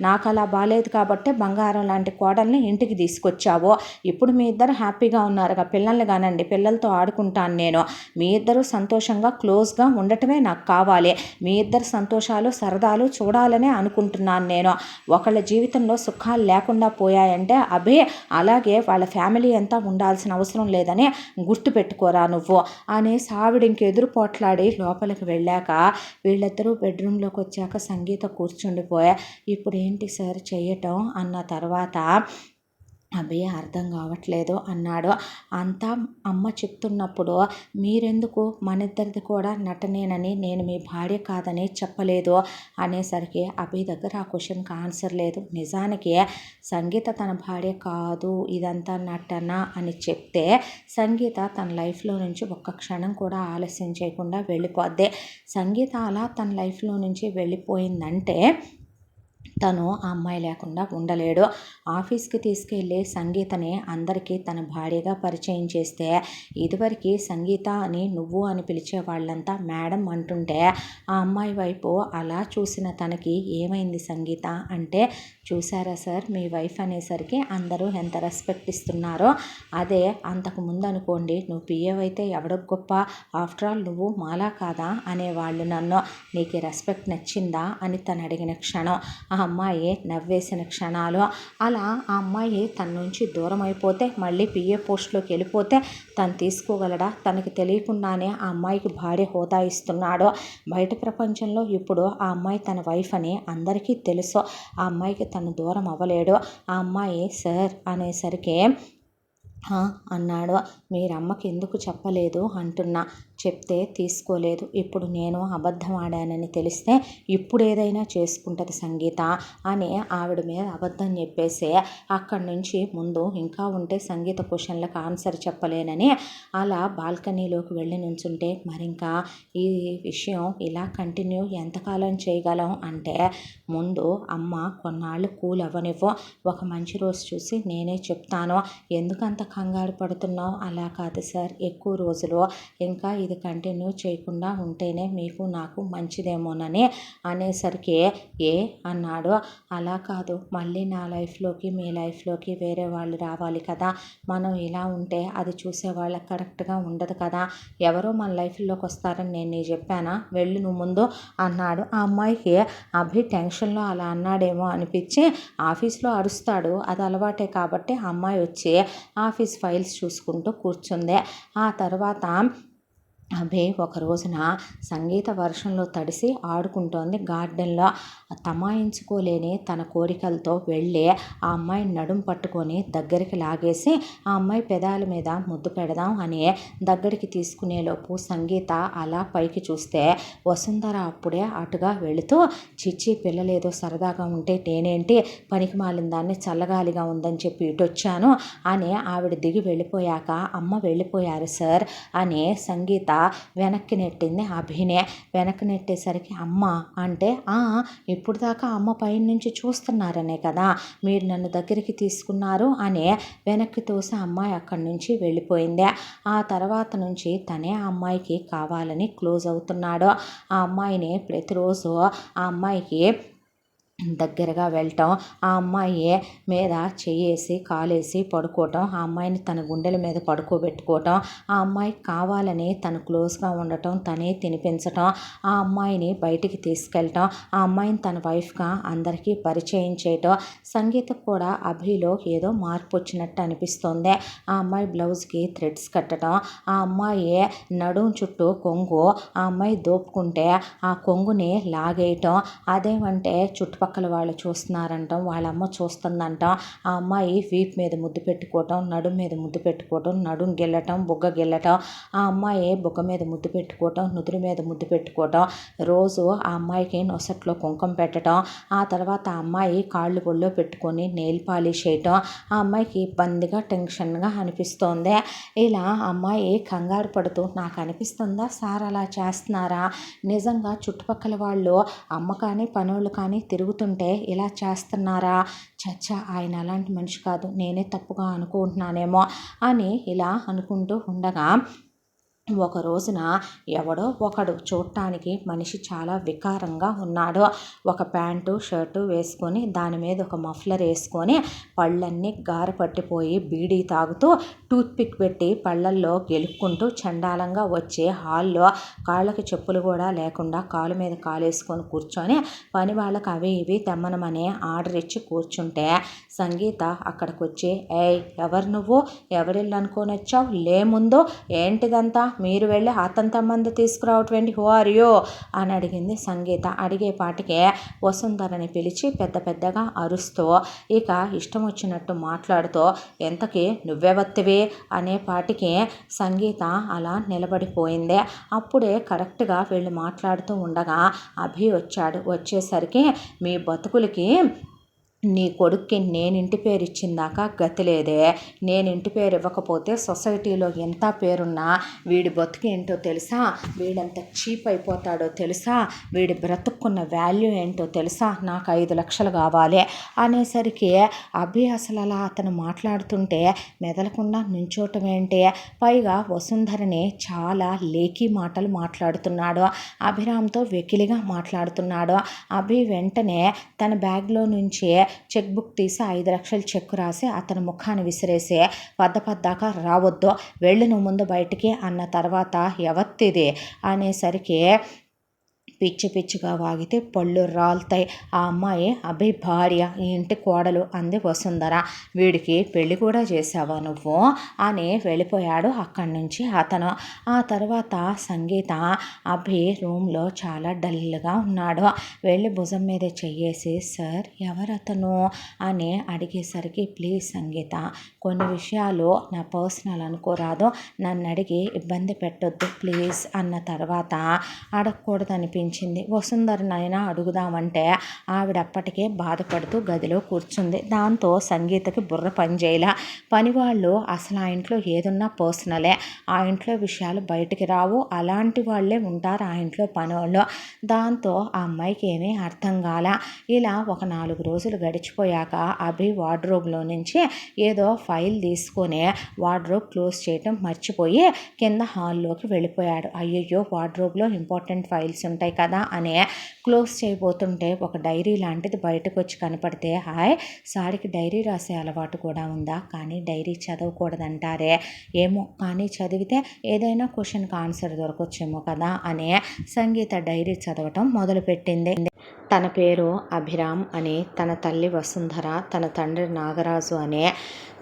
S1: నాకు అలా బాలేదు కాబట్టే బంగారం లాంటి కోడల్ని ఇంటికి తీసుకొచ్చావు, ఇప్పుడు మీ ఇద్దరు హ్యాపీగా ఉన్నారుగా, పిల్లల్ని కానండి పిల్లలతో ఆడుకుంటాను నేను, మీ ఇద్దరు సంతోషంగా క్లోజ్గా ఉండటమే నాకు కావాలి, మీ ఇద్దరు సంతోషాలు సరదాలు చూడాలనే అనుకుంటున్నాను నేను, ఒకళ్ళ జీవితంలో సుఖాలు లేకుండా పోయాయంటే అభి అలాగే వాళ్ళ ఫ్యామిలీ అంతా ఉండాల్సిన అవసరం లేదని గుర్తుపెట్టుకోరా నువ్వు అని ఆవిడ ఇంకెదురు పోట్లాడి లోపలికి వెళ్ళాక వీళ్ళిద్దరూ బెడ్రూమ్లోకి వచ్చాక సంగీత కూర్చుండిపోయా. ఇప్పుడు ఏంటి సార్ చెయ్యటం అన్న తర్వాత అభి అర్థం కావట్లేదు అన్నాడు. అంతా అమ్మ చెప్తున్నప్పుడు మీరెందుకు మన ఇద్దరిది కూడా నటనేనని నేను మీ భార్య కాదని చెప్పలేదు అనేసరికి అభి దగ్గర ఆ క్వశ్చన్కి ఆన్సర్ లేదు. నిజానికి సంగీత తన భార్య కాదు ఇదంతా నటన అని చెప్తే సంగీత తన లైఫ్లో నుంచి ఒక్క క్షణం కూడా ఆలస్యం చేయకుండా వెళ్ళిపోద్ది. సంగీత అలా తన లైఫ్లో నుంచి వెళ్ళిపోయిందంటే తను ఆ అమ్మాయి లేకుండా ఉండలేడు. ఆఫీస్కి తీసుకెళ్ళి సంగీతని అందరికీ తన భార్యగా పరిచయం చేస్తే ఇదివరకు సంగీత అని నువ్వు అని పిలిచే వాళ్ళంతా మేడం అంటుంటే ఆ అమ్మాయి వైపు అలా చూసిన తనకి ఏమైంది సంగీత అంటే, చూసారా సార్ మీ వైఫ్ అనేసరికి అందరూ ఎంత రెస్పెక్ట్ ఇస్తున్నారో, అదే అంతకుముందు అనుకోండి నువ్వు పిఏ అయితే ఎవడకు గొప్ప, ఆఫ్టర్ ఆల్ నువ్వు మాలా కాదా అనేవాళ్ళు నన్ను, నీకు రెస్పెక్ట్ నచ్చిందా అని తను అడిగిన క్షణం ఆ అమ్మాయి నవ్వేసిన క్షణాలు. అలా ఆ అమ్మాయి తన నుంచి దూరం అయిపోతే మళ్ళీ పిఏ పోస్ట్లోకి వెళ్ళిపోతే తను తీసుకోగలడా, తనకి తెలియకుండానే ఆ అమ్మాయికి భార్య హోదా ఇస్తున్నాడు. బయట ప్రపంచంలో ఇప్పుడు ఆ అమ్మాయి తన వైఫ్ అని అందరికీ తెలుసు, ఆ అమ్మాయికి తను దూరం అవ్వలేడు. ఆ అమ్మాయి సార్ అనేసరికి అన్నాడు. మీరమ్మకి ఎందుకు చెప్పలేదు అంటున్నా, చెప్తే తీసుకోలేదు. ఇప్పుడు నేను అబద్ధం ఆడానని తెలిస్తే ఇప్పుడు ఏదైనా చేసుకుంటుంది సంగీత అని ఆవిడ మీద అబద్ధం చెప్పేసి అక్కడి నుంచి ముందు ఇంకా ఉంటే సంగీత క్వశ్చన్లకు ఆన్సర్ చెప్పలేనని అలా బాల్కనీలోకి వెళ్ళి నుంచుంటే మరింకా ఈ విషయం ఇలా కంటిన్యూ ఎంతకాలం చేయగలం అంటే ముందు అమ్మ కొన్నాళ్ళు కూల్ అవ్వనివ్వు, ఒక మంచి రోజు చూసి నేనే చెప్తాను, ఎందుకంత కంగారు పడుతున్నావు? అలా కాదు సార్, ఎక్కువ రోజులు ఇంకా ఇది కంటిన్యూ చేయకుండా ఉంటేనే మీకు నాకు మంచిదేమోనని అనేసరికి ఏ అన్నాడు. అలా కాదు, మళ్ళీ నా లైఫ్లోకి మీ లైఫ్లోకి వేరే వాళ్ళు రావాలి కదా, మనం ఇలా ఉంటే అది చూసే వాళ్ళకి కరెక్ట్గా ఉండదు కదా, ఎవరో మన లైఫ్లోకి వస్తారని నేను నీకు చెప్పానా, వెళ్ళు నువ్వు ముందు అన్నాడు. ఆ అమ్మాయికి అభి టెన్షన్లో అలా అన్నాడేమో అనిపించి ఆఫీస్లో అరుస్తాడు, అది అలవాటే కాబట్టి ఆ అమ్మాయి వచ్చి ఆఫీస్ ఫైల్స్ చూసుకుంటూ కూర్చుంది. ఆ తర్వాత అభి ఒక రోజున సంగీత వర్షంలో తడిసి ఆడుకుంటోంది గార్డెన్లో. తమాయించుకోలేని తన కోరికలతో వెళ్ళి ఆ అమ్మాయిని నడుం పట్టుకొని దగ్గరికి లాగేసి ఆ అమ్మాయి పెదాల మీద ముద్దు పెడదాం అని దగ్గరికి తీసుకునేలోపు సంగీత అలా పైకి చూస్తే వసుంధర అప్పుడే అటుగా వెళుతూ, చిచ్చి పిల్లలేదో సరదాగా ఉంటే నేనేంటి, పనికి మాలిన దాన్ని చల్లగాలిగా ఉందని చెప్పి ఇటు వచ్చాను అని ఆవిడ దిగి వెళ్ళిపోయాక అమ్మ వెళ్ళిపోయారు సార్ అని సంగీత వెనక్కి నెట్టింది. అభినే వెనక్కి నెట్టేసరికి అమ్మ అంటే ఇప్పుడు దాకా అమ్మ పైన నుంచి చూస్తున్నారనే కదా మీరు నన్ను దగ్గరికి తీసుకున్నారు అని వెనక్కి తోసి అమ్మాయి అక్కడి నుంచి వెళ్ళిపోయింది. ఆ తర్వాత నుంచి తనే ఆ అమ్మాయికి కావాలని క్లోజ్ అవుతున్నాడు. ఆ అమ్మాయిని ప్రతిరోజు ఆ అమ్మాయికి దగ్గరగా వెళ్ళటం, ఆ అమ్మాయి మీద చెయ్యేసి కాలేసి పడుకోవటం, ఆ అమ్మాయిని తన గుండెల మీద పడుకోబెట్టుకోవటం, ఆ అమ్మాయికి కావాలని తను క్లోజ్గా ఉండటం, తనే తినిపించటం, ఆ అమ్మాయిని బయటికి తీసుకెళ్ళటం, ఆ అమ్మాయిని తన వైఫ్గా అందరికీ పరిచయం చేయటం. సంగీతకు కూడా అభిలో ఏదో మార్పు వచ్చినట్టు అనిపిస్తోంది. ఆ అమ్మాయి బ్లౌజ్కి థ్రెడ్స్ కట్టడం, ఆ అమ్మాయి నడుం చుట్టూ కొంగు ఆ అమ్మాయి దోపుకుంటే ఆ కొంగుని లాగేయటం, అదేమంటే చుట్టుపక్కల వాళ్ళు చూస్తున్నారంటాం, వాళ్ళ అమ్మ చూస్తుందంటాం, ఆ అమ్మాయి వీపు మీద ముద్దు పెట్టుకోవటం, నడుం మీద ముద్దు పెట్టుకోవటం, నడుం గిల్లటం, బుగ్గ గిల్లటం, ఆ అమ్మాయి బుగ్గ మీద ముద్దు పెట్టుకోవటం, నుదురు మీద ముద్దు పెట్టుకోవటం, రోజు ఆ అమ్మాయికి నొసట్లో కుంకుమ పెట్టడం, ఆ తర్వాత ఆ అమ్మాయి కాళ్ళు ఒళ్ళో పెట్టుకొని నెయిల్ పాలిష్ చేయటం, ఆ అమ్మాయికి ఇబ్బందిగా టెన్షన్గా అనిపిస్తోంది. ఇలా అమ్మాయి కంగారు పడుతూ నాకు అనిపిస్తుందా సార్ అలా చేస్తున్నారా, నిజంగా చుట్టుపక్కల వాళ్ళు అమ్మ కానీ పనోళ్ళు కానీ తిరుగుతుంటే ఇలా చేస్తున్నారా, చచ్చా ఆయన అలాంటి మనిషి కాదు, నేనే తప్పుగా అనుకుంటున్నానేమో అని ఇలా అనుకుంటూ ఉండగా ఒక రోజున ఎవడో ఒకడు చూడటానికి మనిషి చాలా వికారంగా ఉన్నాడు. ఒక ప్యాంటు షర్టు వేసుకొని దాని మీద ఒక మఫ్లర్ వేసుకొని పళ్ళన్నీ గార పట్టిపోయి బీడీ తాగుతూ టూత్పిక్ పెట్టి పళ్ళల్లో గెలుక్కుంటూ చండాలంగా వచ్చే హాల్లో కాళ్ళకి చెప్పులు కూడా లేకుండా కాలు మీద కాలు వేసుకొని కూర్చొని పని వాళ్ళకి అవి ఇవి తెమ్మనమని ఆర్డర్ ఇచ్చి కూర్చుంటే సంగీత అక్కడికి వచ్చి ఏయ్ ఎవరు నువ్వు, ఎవరిల్లు అనుకొని వచ్చావు, లే ముందు ఏంటిదంతా, మీరు వెళ్ళి అతని తమ్మంది తీసుకురావటం ఏంటి, హూ ఆర్ యూ అని అడిగింది సంగీత. అడిగేపాటికే వసుంధరని పిలిచి పెద్ద పెద్దగా అరుస్తూ ఇక ఇష్టం వచ్చినట్టు మాట్లాడుతూ ఎంతకీ నువ్వెవత్తివి అనేపాటికి సంగీత అలా నిలబడిపోయింది. అప్పుడే కరెక్ట్గా వీళ్ళు మాట్లాడుతూ ఉండగా అభి వచ్చాడు. వచ్చేసరికి మీ బతుకులకి నీ కొడుక్కి నేను ఇంటి పేరు ఇచ్చిందాకా గతి లేదే, నేను ఇంటి పేరు ఇవ్వకపోతే సొసైటీలో ఎంత పేరున్నా వీడి బతుకు ఏంటో తెలుసా, వీడంత చీప్ అయిపోతాడో తెలుసా, వీడి బ్రతుక్కున్న వాల్యూ ఏంటో తెలుసా, నాకు 5 లక్షలు కావాలి అనేసరికి అభి అసలు అలా అతను మాట్లాడుతుంటే మెదలకుండా నుంచోటం ఏంటి, పైగా వసుంధరని చాలా లేఖీ మాటలు మాట్లాడుతున్నాడు, అభిరామ్తో వెకిలిగా మాట్లాడుతున్నాడు. అభి వెంటనే తన బ్యాగ్లో నుంచి చెక్ బుక్ తీసి 5 లక్షలు చెక్ రాసి అతని ముఖాన్ని విసిరేసి పద్దాకా రావద్దు, వెళ్ళి నువ్వు ముందు బయటికి అన్న తర్వాత ఎవత్తిది అనేసరికి పిచ్చి పిచ్చిగా వాగితే పళ్ళు రాలుతాయి. ఆ అమ్మాయి అభి భార్య, ఈ ఇంటి కోడలు అంది వసుంధర. వీడికి పెళ్లి కూడా చేసావా నువ్వు అని వెళ్ళిపోయాడు అక్కడి నుంచి అతను. ఆ తర్వాత సంగీత అభి రూమ్లో చాలా డల్గా ఉన్నాడు. వెళ్ళి భుజం మీద చెయ్యేసి, సార్ ఎవరతను అని అడిగేసరికి, ప్లీజ్ సంగీత, కొన్ని విషయాలు నా పర్సనల్ అనుకోరాదు, నన్ను అడిగి ఇబ్బంది పెట్టొద్దు ప్లీజ్ అన్న తర్వాత అడగకూడదనిపించింది. వసుంధరనైనా అడుగుదామంటే ఆవిడప్పటికే బాధపడుతూ గదిలో కూర్చుంది. దాంతో సంగీతకి బుర్ర పనిచేయలా. పనివాళ్ళు అసలు ఆ ఇంట్లో ఏదున్నా పర్సనలే, ఆ ఇంట్లో విషయాలు బయటికి రావు, అలాంటి వాళ్ళే ఉంటారు ఆ ఇంట్లో పనివాళ్ళు. దాంతో ఆ అమ్మాయికి ఏమీ అర్థం కాల. ఇలా ఒక 4 రోజులు గడిచిపోయాక అభి వార్డ్రోబ్లో నుంచి ఏదో ఫైల్ తీసుకొని వార్డ్రోబ్ క్లోజ్ చేయటం మర్చిపోయి కింద హాల్లోకి వెళ్ళిపోయాడు. అయ్యయ్యో, వార్డ్రోబ్లో ఇంపార్టెంట్ ఫైల్స్ ఉంటాయి కదా అని క్లోజ్ చేయబోతుంటే ఒక డైరీ లాంటిది బయటకు వచ్చి కనపడితే, హాయ్, సారికి డైరీ రాసే అలవాటు కూడా ఉందా, కానీ డైరీ చదవకూడదంటారే, ఏమో కానీ చదివితే ఏదైనా క్వశ్చన్కి ఆన్సర్ దొరకొచ్చేమో కదా అని సంగీత డైరీ చదవటం మొదలుపెట్టింది. తన పేరు అభిరామ్ అని, తన తల్లి వసుంధర, తన తండ్రి నాగరాజు అనే.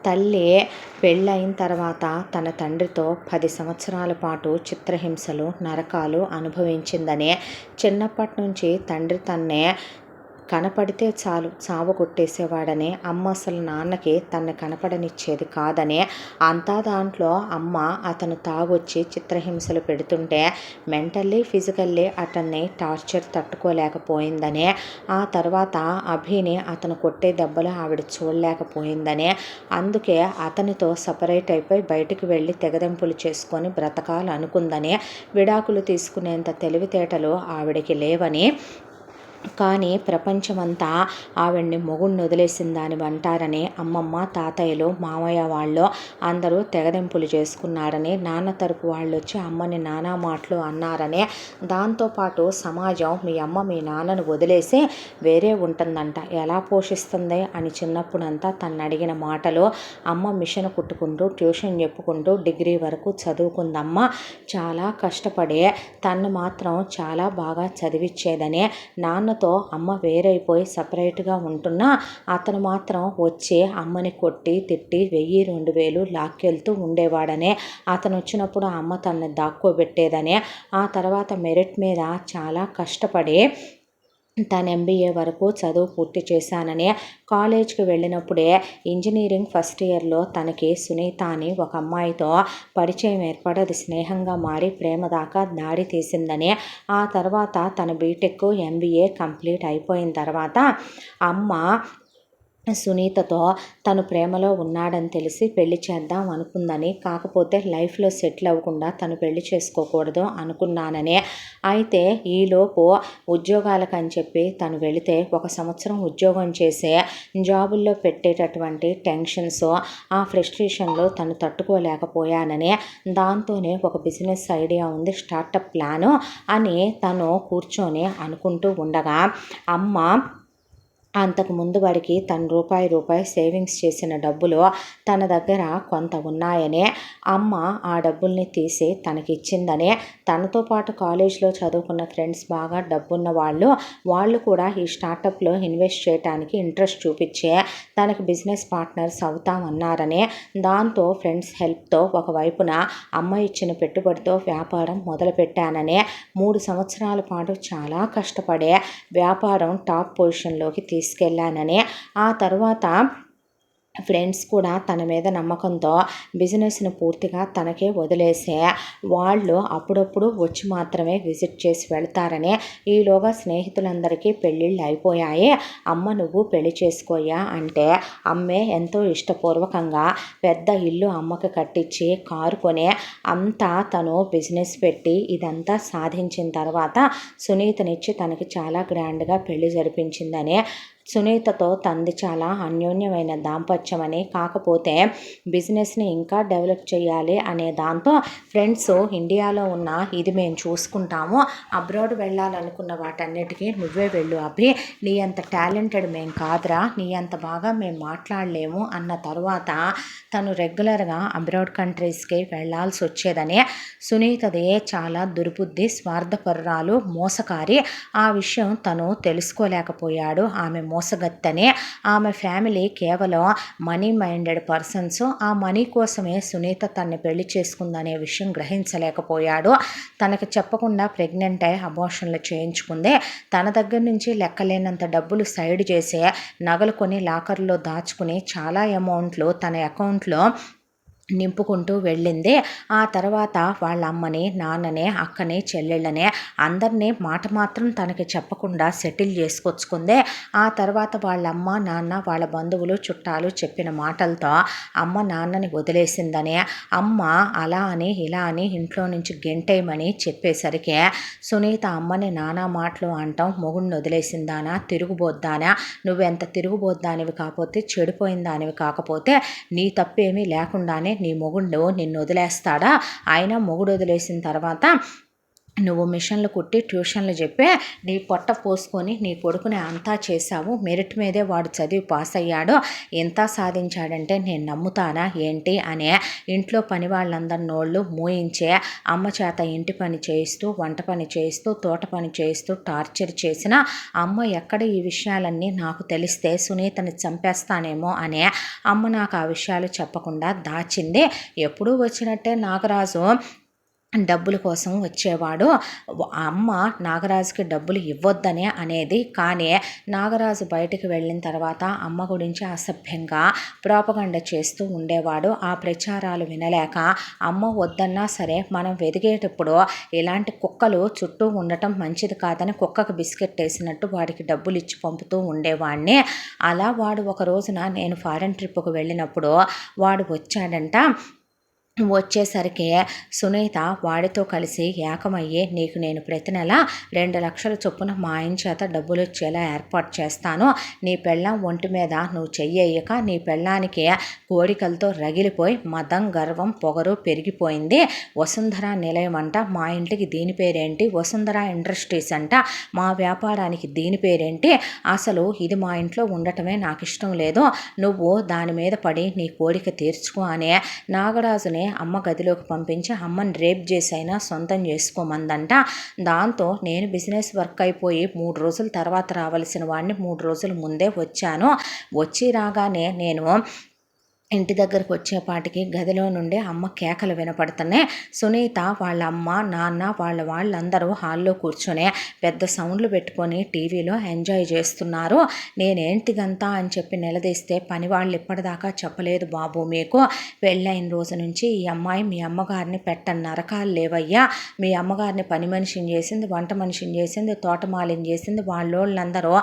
S1: తల్లి పెళ్ళయిన తర్వాత తన తండ్రితో 10 సంవత్సరాల పాటు చిత్రహింసలు, నరకాలు అనుభవించిందని, చిన్నప్పటి నుంచి తండ్రి తన్నే కనపడితే చాలు చావు కొట్టేసేవాడని, అమ్మ అసలు నాన్నకి తన్ని కనపడనిచ్చేది కాదని, అంతా దాంట్లో అమ్మ అతను తాగొచ్చి చిత్రహింసలు పెడుతుంటే మెంటల్లీ ఫిజికల్లీ అతన్ని టార్చర్ తట్టుకోలేకపోయిందని, ఆ తర్వాత అభిని అతను కొట్టే దెబ్బలు ఆవిడ చూడలేకపోయిందని, అందుకే అతనితో సపరేట్ అయిపోయి బయటికి వెళ్ళి తెగదెంపులు చేసుకొని బ్రతకాలనుకుందని, విడాకులు తీసుకునేంత తెలివితేటలు ఆవిడకి లేవని, కానీ ప్రపంచమంతా ఆవిడ్ని మొగుడిని వదిలేసిన దాని అంటారని అమ్మమ్మ, తాతయ్యలు, మామయ్య వాళ్ళు అందరూ తెగదెంపులు చేసుకున్నారని, నాన్న తరపు వాళ్ళు వచ్చి అమ్మని నానా మాటలు అన్నారని, దాంతోపాటు సమాజం మీ అమ్మ మీ నాన్నను వదిలేసి వేరే ఉంటుందంట, ఎలా పోషిస్తుంది అని చిన్నప్పుడంతా తను అడిగిన మాటలు. అమ్మ మిషన్ కుట్టుకుంటూ ట్యూషన్ చెప్పుకుంటూ డిగ్రీ వరకు చదువుకుందమ్మ, చాలా కష్టపడి తను మాత్రం చాలా బాగా చదివిచ్చేదని, నాన్నతో అమ్మ వేరైపోయి సపరేట్గా ఉంటున్నా అతను మాత్రం వచ్చి అమ్మని కొట్టి తిట్టి 1000-2000 లాక్కెళ్తూ ఉండేవాడని, అతను వచ్చినప్పుడు ఆ అమ్మ తనని దాక్కోబెట్టేదని, ఆ తర్వాత మెరిట్ మీద చాలా కష్టపడి తను MBA వరకు చదువు పూర్తి చేశానని, కాలేజ్కి వెళ్ళినప్పుడే ఇంజనీరింగ్ ఫస్ట్ ఇయర్లో తనకి సునీత అని ఒక అమ్మాయితో పరిచయం ఏర్పడి అది స్నేహంగా మారి ప్రేమ దాకా దాడి తీసిందని, ఆ తర్వాత తన బీటెక్ MBA కంప్లీట్ అయిపోయిన తర్వాత అమ్మ సునీతతో తను ప్రేమలో ఉన్నాడని తెలిసి పెళ్లి చేద్దాం అనుకుందని, కాకపోతే లైఫ్లో సెటిల్ అవ్వకుండా తను పెళ్లి చేసుకోకూడదు అనుకున్నానని, అయితే ఈలోపు ఉద్యోగాలకు అని చెప్పి తను వెళితే 1 సంవత్సరం ఉద్యోగం చేసే జాబుల్లో పెట్టేటటువంటి టెన్షన్స్, ఆ ఫ్రస్ట్రేషన్లో తను తట్టుకోలేకపోయానని, దాంతోనే ఒక బిజినెస్ ఐడియా ఉంది, స్టార్టప్ ప్లాను అని తను కూర్చొని అనుకుంటూ ఉండగా, అమ్మ అంతకుముందు వాడికి తను రూపాయి సేవింగ్స్ చేసిన డబ్బులు తన దగ్గర కొంత ఉన్నాయని, అమ్మ ఆ డబ్బుల్ని తీసి తనకిచ్చిందని, తనతో పాటు కాలేజ్లో చదువుకున్న ఫ్రెండ్స్ బాగా డబ్బున్న వాళ్ళు కూడా ఈ స్టార్టప్లో ఇన్వెస్ట్ చేయడానికి ఇంట్రెస్ట్ చూపించే తనకి బిజినెస్ పార్ట్నర్స్ అవుతామన్నారని, దాంతో ఫ్రెండ్స్ హెల్ప్తో ఒకవైపున అమ్మ ఇచ్చిన పెట్టుబడితో వ్యాపారం మొదలుపెట్టానని, 3 సంవత్సరాల పాటు చాలా కష్టపడే వ్యాపారం టాప్ పొజిషన్లోకి తీసుకెళ్ళానని, ఆ తర్వాత ఫ్రెండ్స్ కూడా తన మీద నమ్మకంతో బిజినెస్ను పూర్తిగా తనకే వదిలేసే, వాళ్ళు అప్పుడప్పుడు వచ్చి మాత్రమే విజిట్ చేసి వెళ్తారని, ఈలోగా స్నేహితులందరికీ పెళ్ళిళ్ళు అయిపోయాయి, అమ్మ నువ్వు పెళ్లి చేసుకోయా అంటే, అమ్మే ఎంతో ఇష్టపూర్వకంగా పెద్ద ఇల్లు అమ్మకి కట్టించి కారు కొని అంతా తను బిజినెస్ పెట్టి ఇదంతా సాధించిన తర్వాత సునీతనిచ్చి తనకి చాలా గ్రాండ్గా పెళ్లి జరిపించిందని, సునీతతో తంది చాలా అన్యోన్యమైన దాంపత్యమని, కాకపోతే బిజినెస్ని ఇంకా డెవలప్ చేయాలి అనే దాంతో ఫ్రెండ్స్ ఇండియాలో ఉన్న ఇది మేము చూసుకుంటాము, అబ్రాడ్ వెళ్ళాలనుకున్న వాటన్నిటికీ నువ్వే వెళ్ళు అభి, నీ అంత టాలెంటెడ్ మేం కాదురా, నీ అంత బాగా మేము మాట్లాడలేము అన్న తరువాత తను రెగ్యులర్గా అబ్రాడ్ కంట్రీస్కి వెళ్ళాల్సి వచ్చేదని, సునీతదే చాలా దుర్బుద్ధి, స్వార్థపరురాలు, మోసకారి, ఆ విషయం తను తెలుసుకోలేకపోయాడు. ఆమె మోసగత్తనే, ఆమె ఫ్యామిలీ కేవలం మనీ మైండెడ్ పర్సన్స్, ఆ మనీ కోసమే సునీత తన్ని పెళ్లి చేసుకుందనే విషయం గ్రహించలేకపోయాడు. తనకు చెప్పకుండా ప్రెగ్నెంట్ అయి అబార్షన్లు చేయించుకుంది. తన దగ్గర నుంచి లెక్కలేనంత డబ్బులు సైడ్ చేసి నగలు కొని లాకర్లో దాచుకుని చాలా అమౌంట్లు తన అకౌంట్లో నింపుకుంటూ వెళ్ళింది. ఆ తర్వాత వాళ్ళ అమ్మని, నాన్నని, అక్కని, చెల్లెళ్ళని అందరినీ మాట మాత్రం తనకి చెప్పకుండా సెటిల్ చేసుకొచ్చుకుంది. ఆ తర్వాత వాళ్ళ అమ్మ, నాన్న, వాళ్ళ బంధువులు, చుట్టాలు చెప్పిన మాటలతో అమ్మ నాన్నని వదిలేసిందని, అమ్మ అలా అని ఇలా అని ఇంట్లో నుంచి గెంటేయమని చెప్పేసరికి సునీత అమ్మని నానా మాటలు అంటాం, మొగుడిని వదిలేసిందానా, తిరుగుబోద్దానా, నువ్వెంత తిరుగుబోద్దానివి కాకపోతే, చెడిపోయిన దానివి కాకపోతే, నీ తప్పేమీ లేకుండానే నీ మొగుడు నిన్ను వదిలేస్తాడా, ఆయన మొగుడు వదిలేసిన తర్వాత నువ్వు మిషన్లు కుట్టి ట్యూషన్లు చెప్పి నీ పొట్ట పోసుకొని నీ కొడుకుని అంతా చేశావు, మెరిట్ మీదే వాడు చదివి పాస్ అయ్యాడు, ఎంత సాధించాడంటే నేను నమ్ముతానా ఏంటి అనే ఇంట్లో పని వాళ్ళందరి నోళ్ళు మూయించే అమ్మ చేత ఇంటి పని చేయిస్తూ, వంట పని చేయిస్తూ, తోట పని చేయిస్తూ టార్చర్ చేసిన అమ్మ ఎక్కడ ఈ విషయాలన్నీ నాకు తెలిస్తే సునీతని చంపేస్తానేమో అనే అమ్మ నాకు ఆ విషయాలు చెప్పకుండా దాచింది. ఎప్పుడూ వచ్చినట్టే నాగరాజు డబ్బుల కోసం వచ్చేవాడు. అమ్మ నాగరాజుకి డబ్బులు ఇవ్వొద్దనే అనేది, కానీ నాగరాజు బయటికి వెళ్ళిన తర్వాత అమ్మ గురించి అసభ్యంగా ప్రోపగండ చేస్తూ ఉండేవాడు. ఆ ప్రచారాలు వినలేక అమ్మ వద్దన్నా సరే మనం వెదిగేటప్పుడు ఇలాంటి కుక్కలు చుట్టూ ఉండటం మంచిది కాదని కుక్కకు బిస్కెట్ వేసినట్టు వాడికి డబ్బులు ఇచ్చి పంపుతూ ఉండేవాడిని. అలా వాడు ఒక రోజున నేను ఫారెన్ ట్రిప్కు వెళ్ళినప్పుడు వాడు వచ్చాడంట. వచ్చేసరికి సునీత వాడితో కలిసి ఏకమయ్యే, నీకు నేను ప్రతి నెల 2 లక్షల చొప్పున మా ఆయన చేత డబ్బులు వచ్చేలా ఏర్పాటు చేస్తాను, నీ పెళ్ళాం ఒంటి మీద నువ్వు చెయ్యక నీ పెళ్ళానికి కోడికలతో రగిలిపోయి మదం, గర్వం, పొగరు పెరిగిపోయింది. వసుంధర నిలయం అంట, మా ఇంటికి దీని పేరేంటి, వసుంధర ఇండస్ట్రీస్ అంట, మా వ్యాపారానికి దీని పేరేంటి, అసలు ఇది మా ఇంట్లో ఉండటమే నాకు ఇష్టం లేదు, నువ్వు దాని మీద పడి నీ కోరిక తీర్చుకో అనే నాగరాజుని అమ్మ గదిలోకి పంపించి అమ్మని రేప్ చేసైనా సొంతం చేసుకోమందంట. దాంతో నేను బిజినెస్ వర్క్ అయిపోయి 3 రోజుల తర్వాత రావాల్సిన వాడిని 3 రోజుల ముందే వచ్చాను. వచ్చి రాగానే నేను ఇంటి దగ్గరకు వచ్చేపాటికి గదిలో నుండి అమ్మ కేకలు వినపడుతున్నాయి. సునీత వాళ్ళ అమ్మ, నాన్న, వాళ్ళందరూ హాల్లో కూర్చొని పెద్ద సౌండ్లు పెట్టుకొని టీవీలో ఎంజాయ్ చేస్తున్నారు. నేనేంటిదంతా అని చెప్పి నిలదీస్తే, పని వాళ్ళు ఇప్పటిదాకా చెప్పలేదు బాబు మీకు, పెళ్ళైన రోజు నుంచి ఈ అమ్మాయి మీ అమ్మగారిని పెట్టని నరకాలు లేవయ్యా, మీ అమ్మగారిని పని మనిషిని చేసింది, వంట మనిషిని చేసింది, తోటమాలిని చేసింది, వాళ్ళోళ్ళందరూ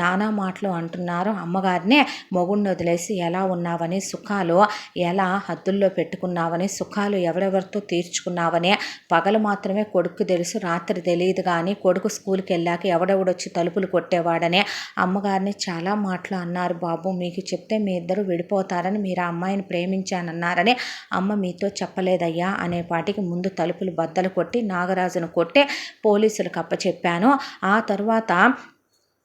S1: నానా మాటలు అంటున్నారు, అమ్మగారిని మొగుడిని వదిలేసి ఎలా ఉన్నావని, సుఖాలు ఎలా హద్దుల్లో పెట్టుకున్నావని, సుఖాలు ఎవరెవరితో తీర్చుకున్నావని పగలు మాత్రమే కొడుకు తెలుసు, రాత్రి తెలియదు కానీ కొడుకు స్కూల్కి వెళ్ళాక ఎవడెవడొచ్చి తలుపులు కొట్టేవాడనే అమ్మగారిని చాలా మాటలు అన్నారు బాబు, మీకు చెప్తే మీ ఇద్దరు విడిపోతారని, మీరు ఆ అమ్మాయిని ప్రేమించానన్నారని అమ్మ మీతో చెప్పలేదయ్యా అనేపాటికి ముందు తలుపులు బద్దలు కొట్టి నాగరాజును కొట్టి పోలీసులకు అప్పచెప్పాను. ఆ తర్వాత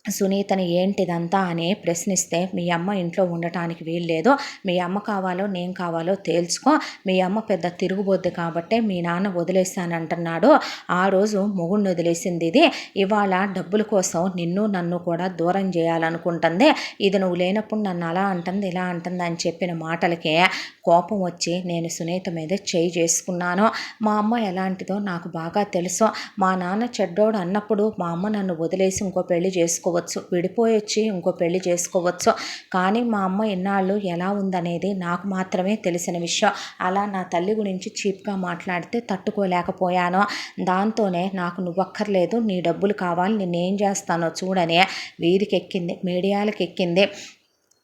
S1: సునీతని ఏంటిదంతా అని ప్రశ్నిస్తే, మీ అమ్మ ఇంట్లో ఉండటానికి వీల్లేదు, మీ అమ్మ కావాలో నేను కావాలో తేల్చుకో, మీ అమ్మ పెద్ద తిరుగుబోద్ది కాబట్టే మీ నాన్న వదిలేస్తానంటున్నాడు, ఆ రోజు మొగుడిని వదిలేసింది ఇది, ఇవాళ డబ్బుల కోసం నిన్ను నన్ను కూడా దూరం చేయాలనుకుంటుంది, ఇది నువ్వు లేనప్పుడు నన్ను అలా అంటుంది ఇలా అంటుంది అని చెప్పిన మాటలకే కోపం వచ్చి నేను సునీత మీద చేయి చేసుకున్నాను. మా అమ్మ ఎలాంటిదో నాకు బాగా తెలుసు, మా నాన్న చెడ్డోడు అన్నప్పుడు మా అమ్మ నన్ను వదిలేసి ఇంకో పెళ్లి చేసుకోవచ్చు, విడిపోయొచ్చి ఇంకో పెళ్లి చేసుకోవచ్చు, కానీ మా అమ్మ ఎన్నాళ్ళు ఎలా ఉందనేది నాకు మాత్రమే తెలిసిన విషయం, అలా నా తల్లి గురించి చీప్గా మాట్లాడితే తట్టుకోలేకపోయాను, దాంతోనే నాకు నువ్వక్కర్లేదు, నీ డబ్బులు కావాలి, నేనేం చేస్తానో చూడనే వీధికి ఎక్కింది, మీడియాలకు ఎక్కింది.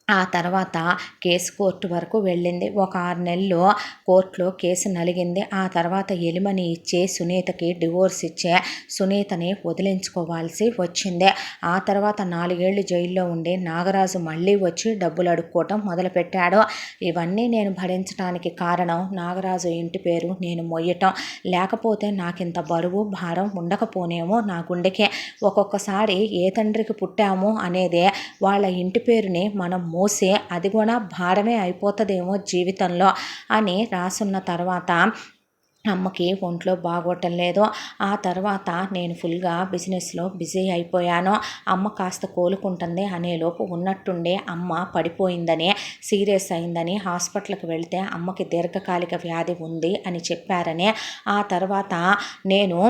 S1: ఆ తర్వాత కేసు కోర్టు వరకు వెళ్ళింది. ఒక 6 నెలలు కోర్టులో కేసు నలిగింది. ఆ తర్వాత ఎలిమని ఇచ్చి సునీతకి డివోర్స్ ఇచ్చే సునీతని వదిలించుకోవాల్సి వచ్చింది. ఆ తర్వాత 4 ఏళ్ళు జైల్లో ఉండి నాగరాజు మళ్ళీ వచ్చి డబ్బులు అడుక్కోవటం మొదలుపెట్టాడు. ఇవన్నీ నేను భరించడానికి కారణం నాగరాజు ఇంటి పేరు నేను మొయ్యటం. లేకపోతే నాకింత బరువు భారం ఉండకపోనేమో నా గుండెకే. ఒక్కొక్కసారి ఏ తండ్రికి పుట్టాము అనేదే వాళ్ళ ఇంటి పేరుని మనం మోసే అది కూడా భారమే అయిపోతుందేమో జీవితంలో అని రాసున్న తర్వాత అమ్మకి ఒంట్లో బాగోటం లేదు. ఆ తర్వాత నేను ఫుల్గా బిజినెస్లో బిజీ అయిపోయాను. అమ్మ కాస్త కోలుకుంటుంది అనేలోపు ఉన్నట్టుండే అమ్మ పడిపోయిందని, సీరియస్ అయిందని హాస్పిటల్కి వెళితే అమ్మకి దీర్ఘకాలిక వ్యాధి ఉంది అని చెప్పారని, ఆ తర్వాత నేను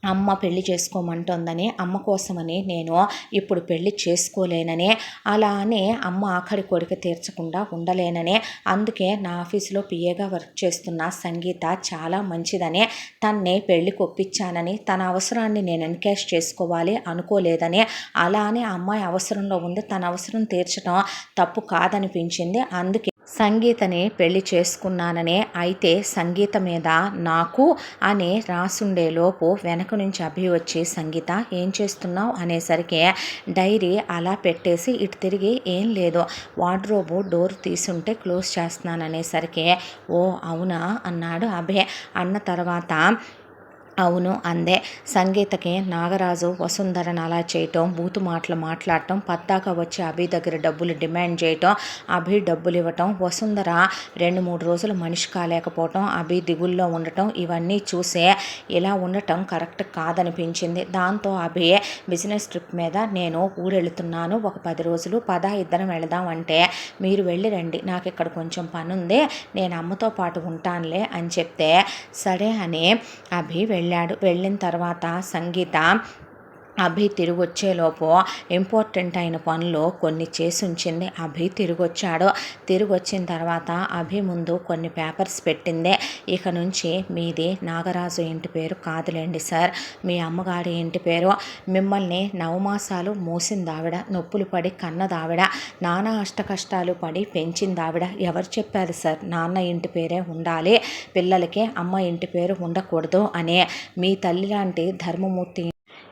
S1: అమ్మ పెళ్లి చేసుకోమంటోందని, అమ్మ కోసమని నేను ఇప్పుడు పెళ్లి చేసుకోలేనని, అలా అని అమ్మ ఆఖరి కోరిక తీర్చకుండా ఉండలేనని, అందుకే నా ఆఫీసులో పిఏగా వర్క్ చేస్తున్న సంగీత చాలా మంచిదని, తన్నే పెళ్లికి ఒప్పించానని, తన అవసరాన్ని నేను ఎన్కాష్ చేసుకోవాలి అనుకోలేదని, అలా అని అమ్మాయి అవసరంలో ఉంది, తన అవసరం తీర్చడం తప్పు కాదనిపించింది. అందుకే సంగీతని పెళ్లి చేసుకున్నాననే. అయితే సంగీత మీద నాకు అని రాసుండేలోపు వెనక నుంచి అభి వచ్చి, సంగీత ఏం చేస్తున్నావు అనేసరికి డైరీ అలా పెట్టేసి ఇటు తిరిగి, ఏం లేదు వార్డ్రోబు డోర్ తీసుంటే క్లోజ్ చేస్తున్నాను అనేసరికి, ఓ అవునా అన్నాడు అభి. అన్న తర్వాత అవును అందే. సంగీతకి నాగరాజు వసుంధరను అలా చేయటం, బూతు మాటలు మాట్లాడటం, పద్దాక వచ్చి అభి దగ్గర డబ్బులు డిమాండ్ చేయటం, అభి డబ్బులు ఇవ్వటం, వసుంధర 2-3 రోజులు మనిషి కాలేకపోవటం, అభి దిగుల్లో ఉండటం, ఇవన్నీ చూసే ఇలా ఉండటం కరెక్ట్ కాదనిపించింది. దాంతో అభి బిజినెస్ ట్రిప్ మీద నేను ఊరెళ్తున్నాను, ఒక 10 రోజులు పద ఇద్దరం వెళదాం అంటే, మీరు వెళ్ళి రండి, నాకు ఇక్కడ కొంచెం పని ఉంది, నేను అమ్మతో పాటు ఉంటానులే అని చెప్తే సరే అని అభి వెళ్ళిన తర్వాత సంగీత అభి తిరిగి వచ్చేలోపు ఇంపార్టెంట్ అయిన పనులు కొన్ని చేసి ఉంచింది. అభి తిరిగి వచ్చాడు. తిరిగి వచ్చిన తర్వాత అభి ముందు కొన్ని పేపర్స్ పెట్టింది. ఇక నుంచి మీది నాగరాజు ఇంటి పేరు కాదులేండి సార్, మీ అమ్మగారి ఇంటి పేరు. మిమ్మల్ని 9 మాసాలు మోసిందావిడ, నొప్పులు పడి కన్నదావిడ, నానా అష్టకష్టాలు పడి పెంచిందావిడ. ఎవరు చెప్పారు సార్ నాన్న ఇంటి పేరే ఉండాలి, పిల్లలకి అమ్మ ఇంటి పేరు ఉండకూడదు అనే? మీ తల్లి లాంటి ధర్మమూర్తి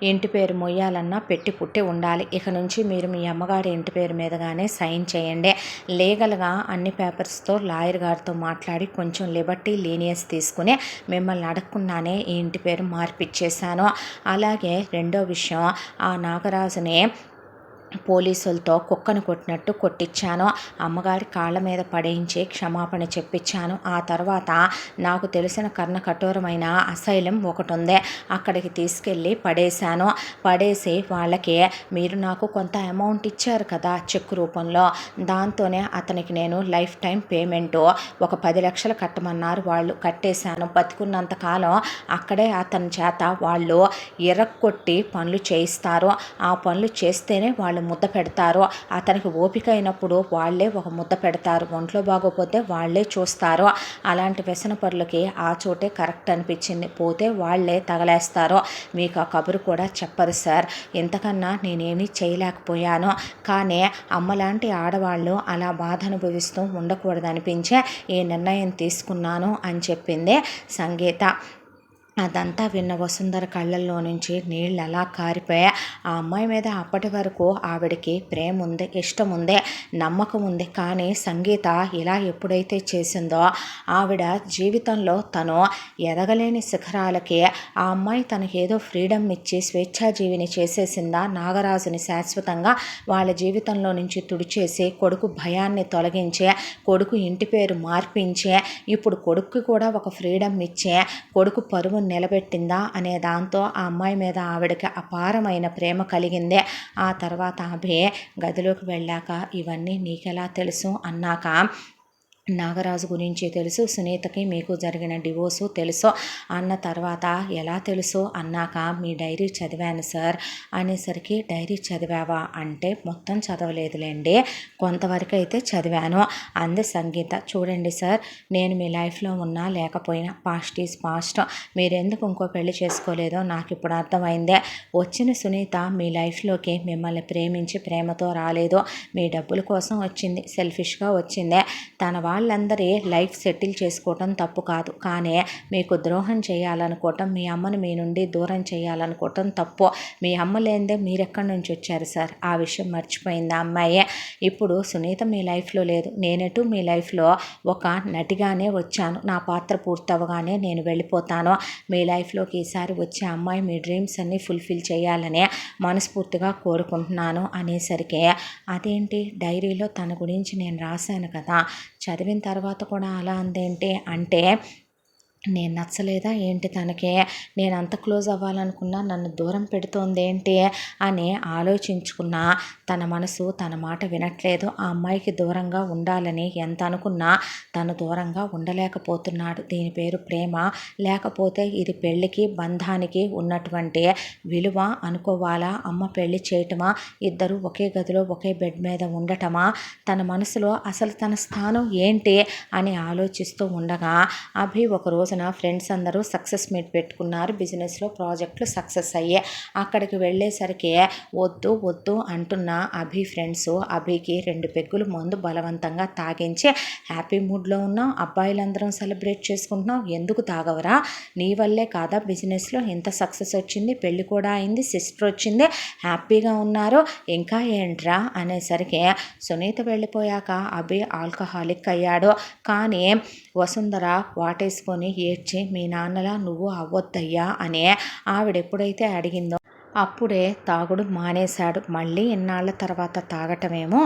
S1: ఇంటి పేరు మొయ్యాలన్నా పెట్టి పుట్టి ఉండాలి. ఇక నుంచి మీరు మీ అమ్మగారి ఇంటి పేరు మీదగానే సైన్ చేయండి. లీగల్గా అన్ని పేపర్స్తో లాయర్ గారితో మాట్లాడి కొంచెం లిబర్టీ లీనియన్స్ తీసుకుని మిమ్మల్ని అడగకుండానే ఈ ఇంటి పేరు మార్పిచ్చేశాను. అలాగే రెండో విషయం, ఆ నాగరాజుని పోలీసులతో కుక్కను కొట్టినట్టు కొట్టించాను. అమ్మగారి కాళ్ళ మీద పడేయించి క్షమాపణ చెప్పించాను. ఆ తర్వాత నాకు తెలిసిన కర్ణ కఠోరమైన అసైలం ఒకటి ఉంది, అక్కడికి తీసుకెళ్ళి పడేశాను. పడేసి వాళ్ళకి మీరు నాకు కొంత అమౌంట్ ఇచ్చారు కదా చెక్ రూపంలో, దాంతోనే అతనికి నేను లైఫ్ టైం పేమెంటు ఒక 10 లక్షలు కట్టమన్నారు. వాళ్ళు కట్టేశాను. బతికున్నంతకాలం అక్కడే అతని చేత వాళ్ళు ఎరక్కొట్టి పనులు చేయిస్తారు. ఆ పనులు చేస్తేనే వాళ్ళు ముద్ద పెడతారు. అతనికి ఓపిక అయినప్పుడు వాళ్ళే ఒక ముద్ద పెడతారు, ఒంట్లో బాగోపోతే వాళ్ళే చూస్తారు. అలాంటి వ్యసన పరులకి ఆ చోటే కరెక్ట్ అనిపించింది. పోతే వాళ్ళే తగలేస్తారు. మీకు ఆ కబురు కూడా చెప్పరు సార్. ఇంతకన్నా నేనేమీ చేయలేకపోయాను. కానీ అమ్మలాంటి ఆడవాళ్ళు అలా బాధ అనుభవిస్తూ ఉండకూడదనిపించే ఈ నిర్ణయం తీసుకున్నాను అని చెప్పింది సంగీత. అదంతా విన్న వసుంధర కళ్ళల్లో నుంచి నీళ్ళు అలా కారిపోయా. ఆ అమ్మాయి మీద అప్పటి వరకు ఆవిడకి ప్రేమ ఉంది, ఇష్టం ఉంది, నమ్మకం ఉంది. కానీ సంగీత ఇలా ఎప్పుడైతే చేసిందో, ఆవిడ జీవితంలో తను ఎదగలేని శిఖరాలకి ఆ అమ్మాయి తనకేదో ఫ్రీడమ్ ఇచ్చి స్వేచ్ఛాజీవిని చేసేసిందా, నాగరాజుని శాశ్వతంగా వాళ్ళ జీవితంలో నుంచి తుడిచేసి కొడుకు భయాన్ని తొలగించే, కొడుకు ఇంటి పేరు మార్పించే, ఇప్పుడు కొడుకు కూడా ఒక ఫ్రీడమ్ ఇచ్చే, కొడుకు పరువు నిలబెట్టిందా అనే దాంతో ఆ అమ్మాయి మీద ఆవిడకి అపారమైన ప్రేమ కలిగింది. ఆ తర్వాత అభి గదిలోకి వెళ్ళాక, ఇవన్నీ నీకెలా తెలుసు అన్నాక, నాగరాజు గురించి తెలుసు, సునీతకి మీకు జరిగిన డివోర్సు తెలుసు అన్న తర్వాత ఎలా తెలుసు అన్నాక మీ డైరీ చదివాను సార్ అనేసరికి, డైరీ చదివావా అంటే మొత్తం చదవలేదులేండి, కొంతవరకు అయితే చదివాను అంది సంగీత. చూడండి సార్, నేను మీ లైఫ్లో ఉన్నా లేకపోయినా పాస్ట్ ఈజ్ పాస్ట్, మీరెందుకు ఇంకో పెళ్లి చేసుకోలేదో నాకు ఇప్పుడు అర్థమైందే. వచ్చిన సునీత మీ లైఫ్లోకి మిమ్మల్ని ప్రేమించి ప్రేమతో రాలేదు, మీ డబ్బుల కోసం వచ్చింది, సెల్ఫిష్గా వచ్చిందే. తన వాళ్ళందరి లైఫ్ సెటిల్ చేసుకోవటం తప్పు కాదు, కానీ మీకు ద్రోహం చేయాలనుకోవటం, మీ అమ్మని మీ నుండి దూరం చేయాలనుకోవటం తప్పు. మీ అమ్మ లేనిదే మీరెక్కడి నుంచి వచ్చారు సార్, ఆ విషయం మర్చిపోయింది ఆ అమ్మాయే. ఇప్పుడు సునీత మీ లైఫ్లో లేదు, నేనెటు మీ లైఫ్లో ఒక నటిగానే వచ్చాను, నా పాత్ర పూర్తవగానే నేను వెళ్ళిపోతాను. మీ లైఫ్లోకి ఈసారి వచ్చే అమ్మాయి మీ డ్రీమ్స్ అన్నీ ఫుల్ఫిల్ చేయాలని మనస్ఫూర్తిగా కోరుకుంటున్నాను అనేసరికి, అదేంటి డైరీలో తన గురించి నేను రాశాను కదా, చదివిన తర్వాత కూడా అలా అందేంటి అంటే, నేను నచ్చలేదా ఏంటి తనకే, నేను అంత క్లోజ్ అవ్వాలనుకున్నా నన్ను దూరం పెడుతోంది ఏంటి అని ఆలోచించుకున్న తన మనసు తన మాట వినట్లేదు. ఆ అమ్మాయికి దూరంగా ఉండాలని ఎంత అనుకున్నా తను దూరంగా ఉండలేకపోతున్నాడు. దీని పేరు ప్రేమ, లేకపోతే ఇది పెళ్ళికి బంధానికి ఉన్నటువంటి విలువ అనుకోవాలా? అమ్మ పెళ్ళి చేయటమా, ఇద్దరు ఒకే గదిలో ఒకే బెడ్ మీద ఉండటమా? తన మనసులో అసలు తన స్థానం ఏంటి అని ఆలోచిస్తూ ఉండగా అభి ఒక రోజున ఫ్రెండ్స్ అందరూ సక్సెస్ మీట్ పెట్టుకున్నారు, బిజినెస్లో ప్రాజెక్టులు సక్సెస్ అయ్యాయి. అక్కడికి వెళ్ళేసరికి వద్దు వద్దు అంటున్న అభి ఫ్రెండ్స్ అభికి 2 పెగ్గులు మందు బలవంతంగా తాగించి, హ్యాపీ మూడ్లో ఉన్నాం, అబ్బాయిలందరం సెలబ్రేట్ చేసుకుంటున్నాం, ఎందుకు తాగవరా, నీ వల్లే కాదా బిజినెస్లో ఇంత సక్సెస్ వచ్చింది, పెళ్ళి కూడా అయింది, సిస్టర్ వచ్చింది, హ్యాపీగా ఉన్నారు, ఇంకా ఏంట్రా అనేసరికి సునీత వెళ్ళిపోయాక అభి ఆల్కహాలిక్ అయ్యాడు. కానీ వసుంధర వాటేసుకొని ఏడ్చి, మీ నాన్నలా నువ్వు అవ్వొద్దయ్యా అని ఆవిడెప్పుడైతే అడిగిందో అప్పుడే తాగుడు మానేశాడు. మళ్ళీ ఇన్నాళ్ళ తర్వాత తాగటమేమో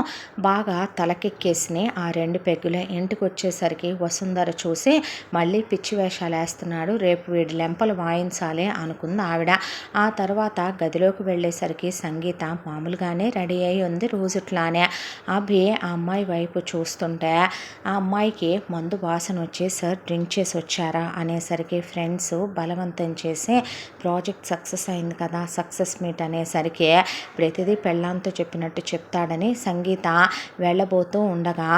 S1: బాగా తలకెక్కేసినాయి ఆ 2 పెగ్గులే. ఇంటికి వచ్చేసరికి వసుంధర చూసి మళ్ళీ పిచ్చి వేషాలు వేస్తున్నాడు, రేపు వీడి లెంపలు వాయించాలి అనుకుంది ఆవిడ. ఆ తర్వాత గదిలోకి వెళ్ళేసరికి సంగీత మామూలుగానే రెడీ అయి ఉంది రోజుట్లానే. అభి ఆ అమ్మాయి వైపు చూస్తుంటే ఆ అమ్మాయికి మందు వాసన వచ్చి, సార్ డ్రింక్ చేసి వచ్చారా అనేసరికి ఫ్రెండ్స్ బలవంతం చేసి, ప్రాజెక్ట్ సక్సెస్ అయింది కదా, సక్సెస్ మీట్ అనేసరికి ప్రతిదీ పెళ్ళాంతో చెప్పినట్టు చెప్తాడని సంగీత వెళ్ళబోతూ ఉండగా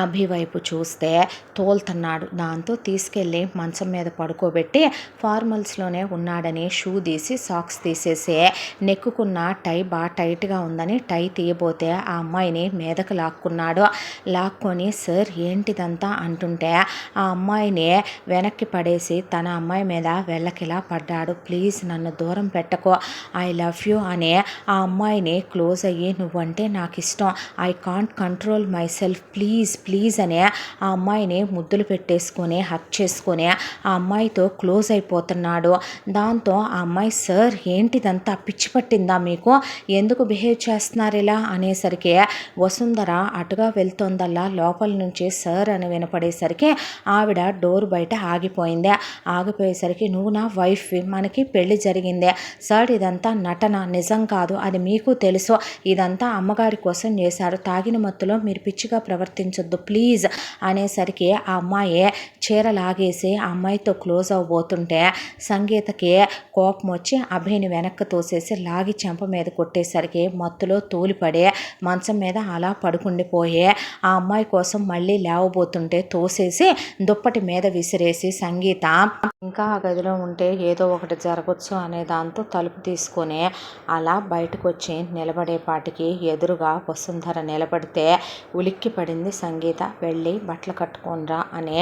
S1: అభి వైపు చూస్తే తోలుతున్నాడు. దాంతో తీసుకెళ్ళి మంచం మీద పడుకోబెట్టి ఫార్మల్స్లోనే ఉన్నాడని షూ తీసి సాక్స్ తీసేసి, నెక్కుకున్న టై బాగా టైట్గా ఉందని టై తీయబోతే ఆ అమ్మాయిని మీదకు లాక్కున్నాడు. లాక్కొని సార్ ఏంటిదంతా అంటుంటే ఆ అమ్మాయిని వెనక్కి పడేసి తన అమ్మాయి మీద వెళ్ళకిలా పడ్డాడు. ప్లీజ్ నన్ను దూరం పెట్టుకో, ఐ లవ్ యూ అని ఆ అమ్మాయిని క్లోజ్ అయ్యి, నువ్వంటే నాకు ఇష్టం, I can't control my self, please please అని ఆ అమ్మాయిని ముద్దులు పెట్టేసుకొని హక్ చేసుకొని ఆ అమ్మాయితో క్లోజ్ అయిపోతున్నాడు. దాంతో ఆ అమ్మాయి, సార్ ఏంటిదంతా పిచ్చి పట్టిందా మీకు, ఎందుకు బిహేవ్ చేస్తున్నారు ఇలా అనేసరికి వసుంధర అటుగా వెళ్తోందల్లా లోపల నుంచి సార్ అని వినపడేసరికి ఆవిడ డోర్ బయట ఆగిపోయింది. ఆగిపోయేసరికి, నువ్వు నా వైఫ్, మనకి పెళ్లి జరిగిందే సార్, ఇదంతా నటన, నిజం కాదు, అది మీకు తెలుసు, ఇదంతా అమ్మగారి కోసం చేశారు, తాగిన మత్తులో మీరు పిచ్చిగా ప్రవర్తించొద్దు ప్లీజ్ అనేసరికి ఆ అమ్మాయి చీర లాగేసి ఆ అమ్మాయితో క్లోజ్ అవ్వబోతుంటే సంగీతకి కోపం వచ్చి అభిని వెనక్కి తోసేసి లాగి చెంప మీద కొట్టేసరికి మత్తులో తూలిపడి మంచం మీద అలా పడుకుండిపోయే ఆ అమ్మాయి కోసం మళ్ళీ లేవబోతుంటే తోసేసి దుప్పటి మీద విసిరేసి సంగీత ఇంకా ఆ గదిలో ఉంటే ఏదో ఒకటి జరగచ్చు అనే దాంతో తలుపు తీసుకొని అలా బయటకు వచ్చి నిలబడేపాటికి ఎదురుగా వసుంధర నిలబడితే ఉలిక్కి పడింది సంగీత. వెళ్ళి బట్టలు కట్టుకోనరా అని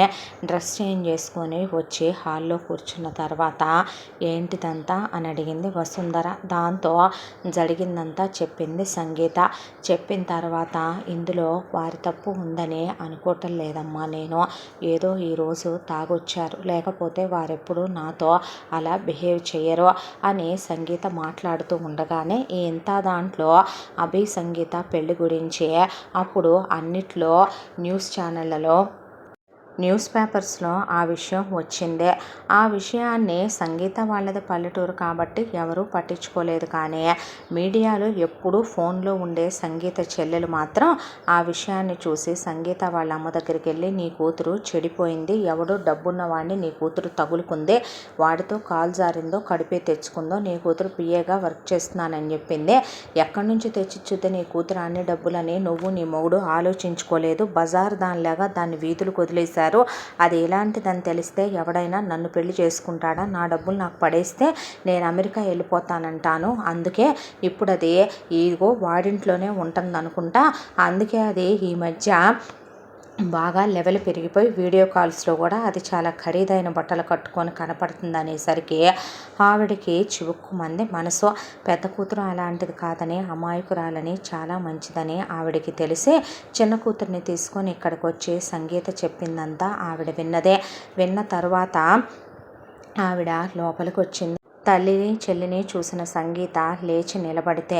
S1: డ్రెస్ చేంజ్ చేసుకొని వచ్చి హాల్లో కూర్చున్న తర్వాత ఏంటిదంతా అని అడిగింది వసుంధర. దాంతో జరిగిందంతా చెప్పింది సంగీత. చెప్పిన తర్వాత ఇందులో వారి తప్పు ఉందని అనుకోవటం లేదమ్మా, నేను ఏదో ఈరోజు తాగొచ్చారు, లేకపోతే వారెప్పుడు నాతో అలా బిహేవ్ చేయరు అని సంగీత మాట్లాడుతూ ఉండగానే ఇంత దాంట్లో అభి సంగీత పెళ్లి గురించి అప్పుడు అన్నిట్లో న్యూస్ ఛానళ్ళలో న్యూస్ పేపర్స్లో ఆ విషయం వచ్చిందే. ఆ విషయాన్ని సంగీత వాళ్ళది పల్లెటూరు కాబట్టి ఎవరూ పట్టించుకోలేదు. కానీ మీడియాలో ఎప్పుడూ ఫోన్లో ఉండే సంగీత చెల్లెలు మాత్రం ఆ విషయాన్ని చూసి సంగీత వాళ్ళ అమ్మ దగ్గరికి వెళ్ళి, నీ కూతురు చెడిపోయింది, ఎవడో డబ్బున్న వాడిని నీ కూతురు తగులుకుందే, వాడితో కాలు జారిందో కడిపే తెచ్చుకుందో, నీ కూతురు పిఏగా వర్క్ చేస్తున్నానని చెప్పింది, ఎక్కడి నుంచి తెచ్చిచ్చుద్ది నీ కూతురు అన్ని డబ్బులని నువ్వు నీ మొగుడు ఆలోచించుకోలేదు, బజార్ దానిలాగా దాన్ని వీధులకు వదిలేశారు, అది ఎలాంటిదని తెలిస్తే ఎవడైనా నన్ను పెళ్లి చేసుకుంటాడా, నా డబ్బులు నాకు పడేస్తే నేను అమెరికా వెళ్ళిపోతానంటాను, అందుకే ఇప్పుడు అది ఇదిగో వాడింట్లోనే ఉంటుంది అనుకుంటా, అందుకే అది ఈ మధ్య బాగా లెవెల్ పెరిగిపోయి వీడియో కాల్స్లో కూడా అది చాలా ఖరీదైన బట్టలు కట్టుకొని కనపడుతుంది అనేసరికి ఆవిడకి చివుక్కుమంది మనసు. పెద్ద కూతురు అలాంటిది కాదని, అమాయకురాలని, చాలా మంచిదని ఆవిడకి తెలిసి చిన్న కూతుర్ని తీసుకొని ఇక్కడికి వచ్చి సంగీత చెప్పిందంతా ఆవిడ విన్నదే. విన్న తర్వాత ఆవిడ లోపలికి వచ్చింది. తల్లిని చెల్లిని చూసిన సంగీత లేచి నిలబడితే,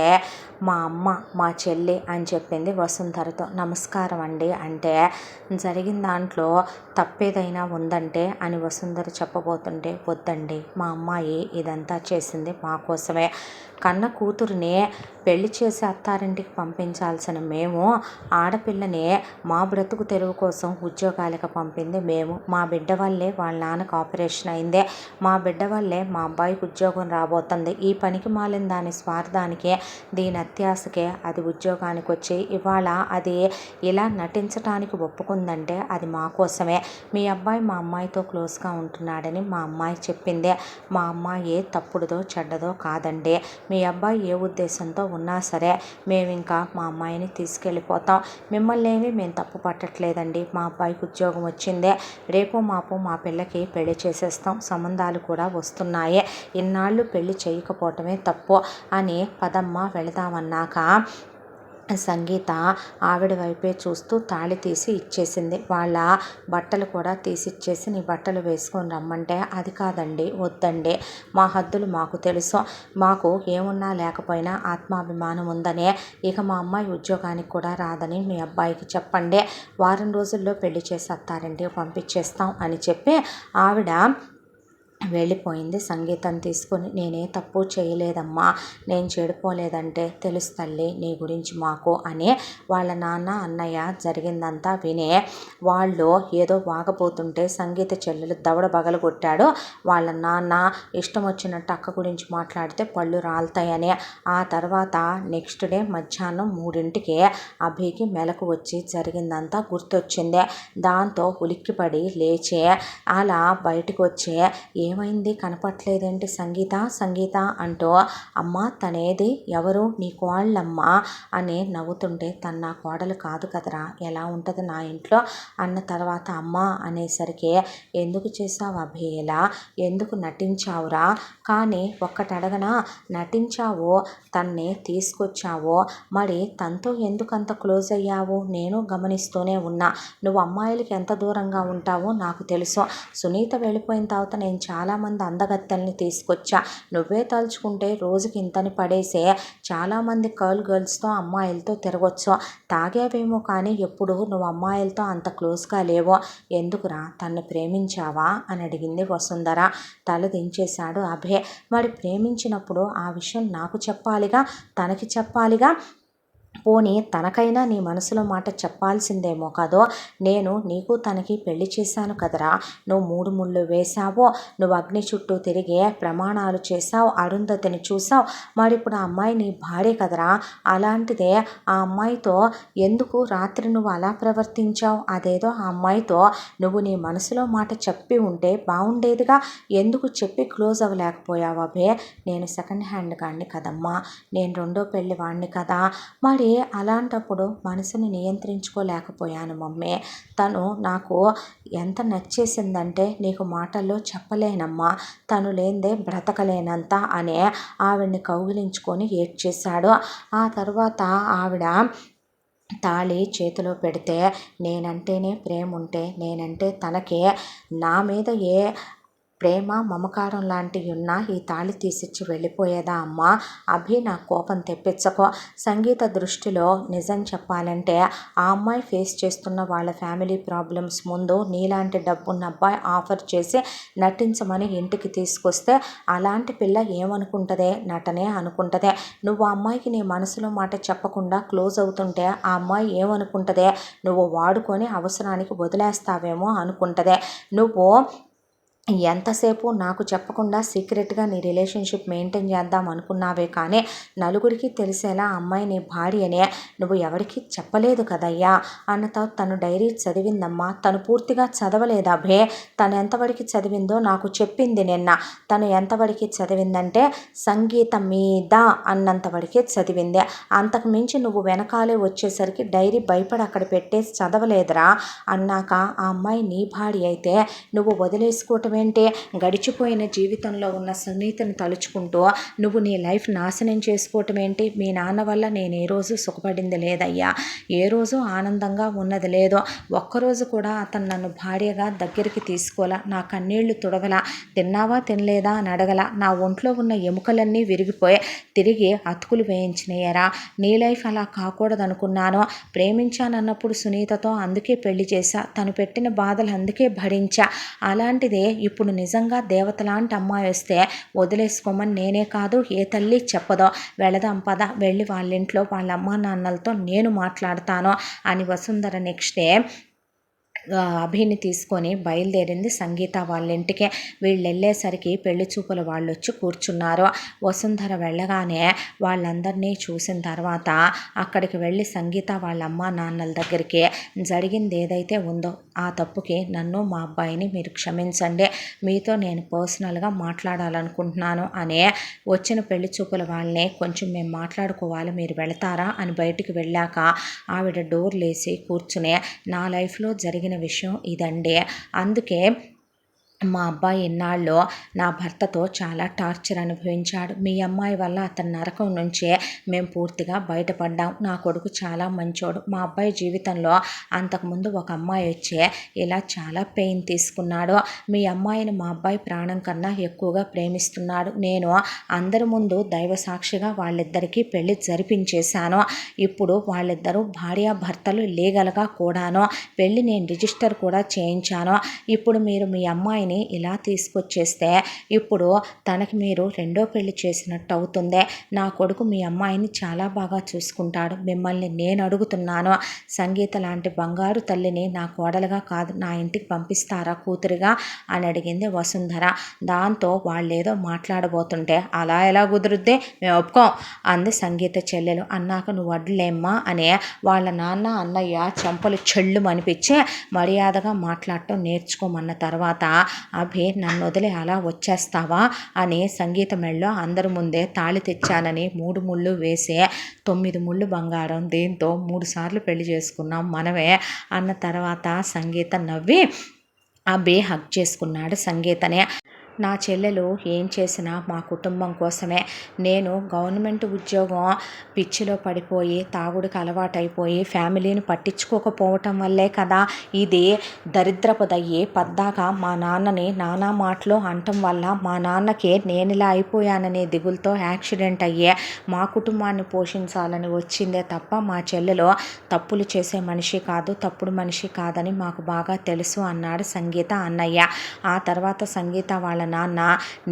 S1: మా అమ్మ మా చెల్లి అని చెప్పింది వసుంధరతో. నమస్కారం అండి అంటే, జరిగిన దాంట్లో తప్పేదైనా ఉందంటే అని వసుంధర చెప్పబోతుంటే, వద్దండి, మా అమ్మాయి ఇదంతా చేసింది మా కోసమే, కన్న కూతురిని పెళ్లి చేసి అత్తారింటికి పంపించాల్సిన మేము, ఆడపిల్లని మా బ్రతుకు తెరువు కోసం ఉద్యోగాలకు పంపింది మేము, మా బిడ్డ వల్లే వాళ్ళ నాన్నకు ఆపరేషన్ అయిందే, మా బిడ్డ వల్లే మా అబ్బాయికి ఉద్యోగం రాబోతుంది, ఈ పనికి మాలిన దాని స్వార్థానికే, దీని అత్యాశకే అది ఉద్యోగానికి వచ్చి ఇవాళ అది ఇలా నటించటానికి ఒప్పుకుందంటే అది మా కోసమే, మీ అబ్బాయి మా అమ్మాయితో క్లోజ్గా ఉంటున్నాడని మా అమ్మాయి చెప్పిందే, మా అమ్మాయి తప్పుడుదో చెడ్డదో కాదండి, మీ అబ్బాయి ఏ ఉద్దేశంతో ఉన్నా సరే మేము ఇంకా మా అమ్మాయిని తీసుకెళ్ళిపోతాం, మిమ్మల్ని ఏమీ మేము తప్పు పట్టట్లేదండి, మా అబ్బాయికి ఉద్యోగం వచ్చిందే, రేపు మాపు మా పిల్లకి పెళ్లి చేసేస్తాం, సంబంధాలు కూడా వస్తున్నాయి, ఇన్నాళ్ళు పెళ్లి చేయకపోవటమే తప్పు అని పదమ్మ వెళదామన్నాక సంగీత ఆవిడ వైపే చూస్తూ తాళి తీసి ఇచ్చేసింది. వాళ్ళ బట్టలు కూడా తీసిచ్చేసి, నీ బట్టలు వేసుకొని రమ్మంటే, అది కాదండి, వద్దండి, మా హద్దులు మాకు తెలుసు, మాకు ఏమున్నా లేకపోయినా ఆత్మాభిమానం ఉందనే, ఇక మా అమ్మాయి ఉద్యోగానికి కూడా రాదని మీ అబ్బాయికి చెప్పండి, వారం రోజుల్లో పెళ్లి చేసి అత్తారింటికి పంపించేస్తాం అని చెప్పి ఆవిడ వెళ్ళిపోయింది. సంగీతం తీసుకొని, నేనే తప్పు చేయలేదమ్మా, నేను చెడిపోలేదంటే తెలుసు తల్లి నీ గురించి మాకు అని వాళ్ళ నాన్న అన్నయ్య జరిగిందంతా వినే వాళ్ళు ఏదో వాగపోతుంటే సంగీత చెల్లెలు దవడ బగలగొట్టాడు. వాళ్ళ నాన్న ఇష్టం వచ్చినట్టు అక్క గురించి మాట్లాడితే పళ్ళు రాలుతాయని. ఆ తర్వాత నెక్స్ట్ డే మధ్యాహ్నం 3ంటికి అభికి మెలకు వచ్చి జరిగిందంతా గుర్తొచ్చింది. దాంతో ఉలిక్కిపడి లేచి అలా బయటకు వచ్చి, ఏమైంది కనపట్లేదేంటి సంగీత సంగీత అంటూ, అమ్మ తనేది, ఎవరు, నీ కోళ్ళమ్మ అని నవ్వుతుంటే, తన నా కోడలు కాదు కదరా, ఎలా ఉంటుంది నా ఇంట్లో అన్న తర్వాత అమ్మ అనేసరికి, ఎందుకు చేసావు అభి ఇలా, ఎందుకు నటించావురా, కానీ ఒక్కటి అడగనా, నటించావు, తన్ని తీసుకొచ్చావు, మరి తనతో ఎందుకంత క్లోజ్ అయ్యావు, నేను గమనిస్తూనే ఉన్నా, నువ్వు అమ్మాయిలకి ఎంత దూరంగా ఉంటావో నాకు తెలుసు, సునీత వెళ్ళిపోయిన తర్వాత నేను చాలామంది అందగత్తెల్ని తీసుకొచ్చా, నువ్వే తలుచుకుంటే రోజుకి ఇంతని పడేసే చాలామంది గర్ల్స్తో అమ్మాయిలతో తిరగొచ్చు, తాగావేమో కానీ ఎప్పుడు నువ్వు అమ్మాయిలతో అంత క్లోజ్గా లేవో, ఎందుకురా తన్ని ప్రేమించావా అని అడిగింది వసుంధర. తల దించేశాడు అభే. మరి ప్రేమించినప్పుడు ఆ విషయం నాకు చెప్పాలిగా, తనకి చెప్పాలిగా, పోనీ తనకైనా నీ మనసులో మాట చెప్పాల్సిందేమో కదో, నేను నీకు తనకి పెళ్లి చేశాను కదరా, నువ్వు 3 ముళ్ళు వేశావు, నువ్వు అగ్ని చుట్టూ తిరిగే ప్రమాణాలు చేశావు, అరుంధతిని చూసావు, మరి ఇప్పుడు ఆ అమ్మాయి నీ భార్య కదరా, అలాంటిదే ఆ అమ్మాయితో ఎందుకు రాత్రి నువ్వు అలా ప్రవర్తించావు, అదేదో ఆ అమ్మాయితో నువ్వు నీ మనసులో మాట చెప్పి ఉంటే బాగుండేదిగా, ఎందుకు చెప్పి క్లోజ్ అవ్వలేకపోయావు అభే, నేను సెకండ్ హ్యాండ్ గాడిని కదమ్మా, నేను రెండో పెళ్లి వాడిని కదా, మరి అలాంటప్పుడు మనసుని నియంత్రించుకోలేకపోయాను మమ్మీ, తను నాకు ఎంత నచ్చేసిందంటే నీకు మాటల్లో చెప్పలేనమ్మా, తను లేనిదే బ్రతకలేనంత అనే ఆవిడ్ని కౌగిలించుకొని ఏడ్చేశాడు. ఆ తర్వాత ఆవిడ తాళి చేతిలో పెడితే, నేనంటేనే ప్రేమ ఉంటే, నేనంటే తనకే నా మీద ఏ ప్రేమ మమకారం లాంటివి ఉన్నా ఈ తాళి తీసిచ్చి వెళ్ళిపోయేదా అమ్మా? అభి నా కోపం తెప్పించకో. సంగీత దృష్టిలో నిజం చెప్పాలంటే ఆ అమ్మాయి ఫేస్ చేస్తున్న వాళ్ళ ఫ్యామిలీ ప్రాబ్లమ్స్ ముందు నీలాంటి డబ్బున్న అబ్బాయి ఆఫర్ చేసి నటించమని ఇంటికి తీసుకొస్తే అలాంటి పిల్ల ఏమనుకుంటుందే? నటనే అనుకుంటుందే. నువ్వు ఆ అమ్మాయికి నీ మనసులో మాట చెప్పకుండా క్లోజ్ అవుతుంటే ఆ అమ్మాయి ఏమనుకుంటుందే? నువ్వు వాడుకొని అవసరానికి వదిలేస్తావేమో అనుకుంటుందే. నువ్వు ఎంతసేపు నాకు చెప్పకుండా సీక్రెట్గా నీ రిలేషన్షిప్ మెయింటైన్ చేద్దాం అనుకున్నావే కానీ నలుగురికి తెలిసేలా అమ్మాయి నీ భార్యనే నువ్వు ఎవరికి చెప్పలేదు కదయ్యా అన్నతో తను డైరీ చదివిందమ్మా. తను పూర్తిగా చదవలేదు అభే. తను ఎంతవరకు చదివిందో నాకు చెప్పింది నిన్న. తను ఎంతవరకు చదివిందంటే సంగీతం మీద అన్నంతవరకే చదివింది. అంతకు మించి నువ్వు వెనకాలే వచ్చేసరికి డైరీ భయపడి అక్కడ పెట్టేసి చదవలేదురా. అన్నాక ఆ అమ్మాయి నీ భార్య అయితే నువ్వు వదిలేసుకోవటమే ఏంటి? గడిచిపోయిన జీవితంలో ఉన్న సునీతను తలుచుకుంటూ నువ్వు నీ లైఫ్ నాశనం చేసుకోవటం ఏంటి? మీ నాన్న వల్ల నేను ఏ రోజు సుఖపడింది లేదయ్యా. ఏ రోజు ఆనందంగా ఉన్నది లేదు. ఒక్కరోజు కూడా అతను నన్ను భార్యగా దగ్గరికి తీసుకోలా. నా కన్నీళ్లు తుడవలా. తిన్నావా తినలేదా అని అడగల. నా ఒంట్లో ఉన్న ఎముకలన్నీ విరిగిపోయి తిరిగి అతుకులు వేయించినాయరా. నీ లైఫ్ అలా కాకూడదనుకున్నాను. ప్రేమించానన్నప్పుడు సునీతతో అందుకే పెళ్లి చేశా. తను పెట్టిన బాధలు అందుకే భరించా. అలాంటిదే ఇప్పుడు నిజంగా దేవతలాంటి అమ్మాయి వస్తే వదిలేసుకోమని నేనే కాదు ఏ తల్లి చెప్పదో. వెళదాం పద, వెళ్ళి వాళ్ళ ఇంట్లో వాళ్ళ అమ్మా నాన్నలతో నేను మాట్లాడతాను అని వసుంధర నెక్స్ట్ డే అభిని తీసుకొని బయలుదేరింది సంగీత వాళ్ళ ఇంటికి. వీళ్ళు వెళ్ళేసరికి పెళ్లి చూపుల వాళ్ళు వచ్చి కూర్చున్నారు. వసుంధర వెళ్ళగానే వాళ్ళందరినీ చూసిన తర్వాత అక్కడికి వెళ్ళి సంగీత వాళ్ళ అమ్మ నాన్నల దగ్గరికి జరిగింది ఏదైతే ఉందో ఆ తప్పుకి నన్ను మా అబ్బాయిని మీరు క్షమించండి, మీతో నేను పర్సనల్గా మాట్లాడాలనుకుంటున్నాను అని వచ్చిన పెళ్లి చూపుల వాళ్ళని కొంచెం మేము మాట్లాడుకోవాలి మీరు వెళతారా అని బయటికి వెళ్ళాక ఆవిడ డోర్ లేసి కూర్చుని నా లైఫ్లో జరిగిన విషయం ఇదండి. అందుకే మా అబ్బాయి ఇన్నాళ్ళు నా భర్తతో చాలా టార్చర్ అనుభవించాడు. మీ అమ్మాయి వల్ల అతని నరకం నుంచే మేము పూర్తిగా బయటపడ్డాం. నా కొడుకు చాలా మంచోడు. మా అబ్బాయి జీవితంలో అంతకుముందు ఒక అమ్మాయి వచ్చి ఇలా చాలా పెయిన్ తీసుకున్నాడు. మీ అమ్మాయిని మా అబ్బాయి ప్రాణం కన్నా ఎక్కువగా ప్రేమిస్తున్నాడు. నేను అందరి ముందు దైవ సాక్షిగా వాళ్ళిద్దరికీ పెళ్లి జరిపించేశాను. ఇప్పుడు వాళ్ళిద్దరూ భార్యాభర్తలు లీగల్గా కూడాను పెళ్లి నేను రిజిస్టర్ కూడా చేయించాను. ఇప్పుడు మీరు మీ అమ్మాయిని ఇలా తీసుకొచ్చేస్తే ఇప్పుడు తనకి మీరు రెండో పెళ్లి చేసినట్టు అవుతుంది. నా కొడుకు మీ అమ్మాయిని చాలా బాగా చూసుకుంటాడు. మిమ్మల్ని నేను అడుగుతున్నాను, సంగీత లాంటి బంగారు తల్లిని నా కోడలుగా కాదు నా ఇంటికి పంపిస్తారా కూతురిగా అని అడిగింది వసుంధర. దాంతో వాళ్ళు ఏదో మాట్లాడబోతుంటే అలా ఎలా కుదురుద్ది, మేము ఒప్పుకోం అంది సంగీత చెల్లెలు. అన్నాక నువ్వు వడ్లేమ్మా అని వాళ్ళ నాన్న అన్నయ్య చెంపలు చెళ్ళు అనిపించి మర్యాదగా మాట్లాడటం నేర్చుకోమన్న తర్వాత అభి నన్ను వదిలి అలా వచ్చేస్తావా అని సంగీత మెళ్ళో అందరి ముందే తాళి తెచ్చానని 3 ముళ్ళు వేసే 9 ముళ్ళు బంగారం, దీంతో 3 సార్లు పెళ్లి చేసుకున్నాం మనమే అన్న తర్వాత సంగీత నవ్వి అభి హగ్ చేసుకున్నాడు సంగీతనే. నా చెల్లెలు ఏం చేసినా మా కుటుంబం కోసమే. నేను గవర్నమెంట్ ఉద్యోగం పిచ్చిలో పడిపోయి తాగుడికి అలవాటైపోయి ఫ్యామిలీని పట్టించుకోకపోవటం వల్లే కదా ఇది దరిద్రపు దయ్యి పద్దాక మా నాన్నని నానా మాటలు అంటం వల్ల మా నాన్నకి నేను ఇలా అయిపోయాననే దిగులతో యాక్సిడెంట్ అయ్యే మా కుటుంబాన్ని పోషించాలని వచ్చిందే తప్ప మా చెల్లెలు తప్పులు చేసే మనిషి కాదు, తప్పుడు మనిషి కాదని మాకు బాగా తెలుసు అన్నాడు సంగీత అన్నయ్య. ఆ తర్వాత సంగీత వాళ్ళ నాన్న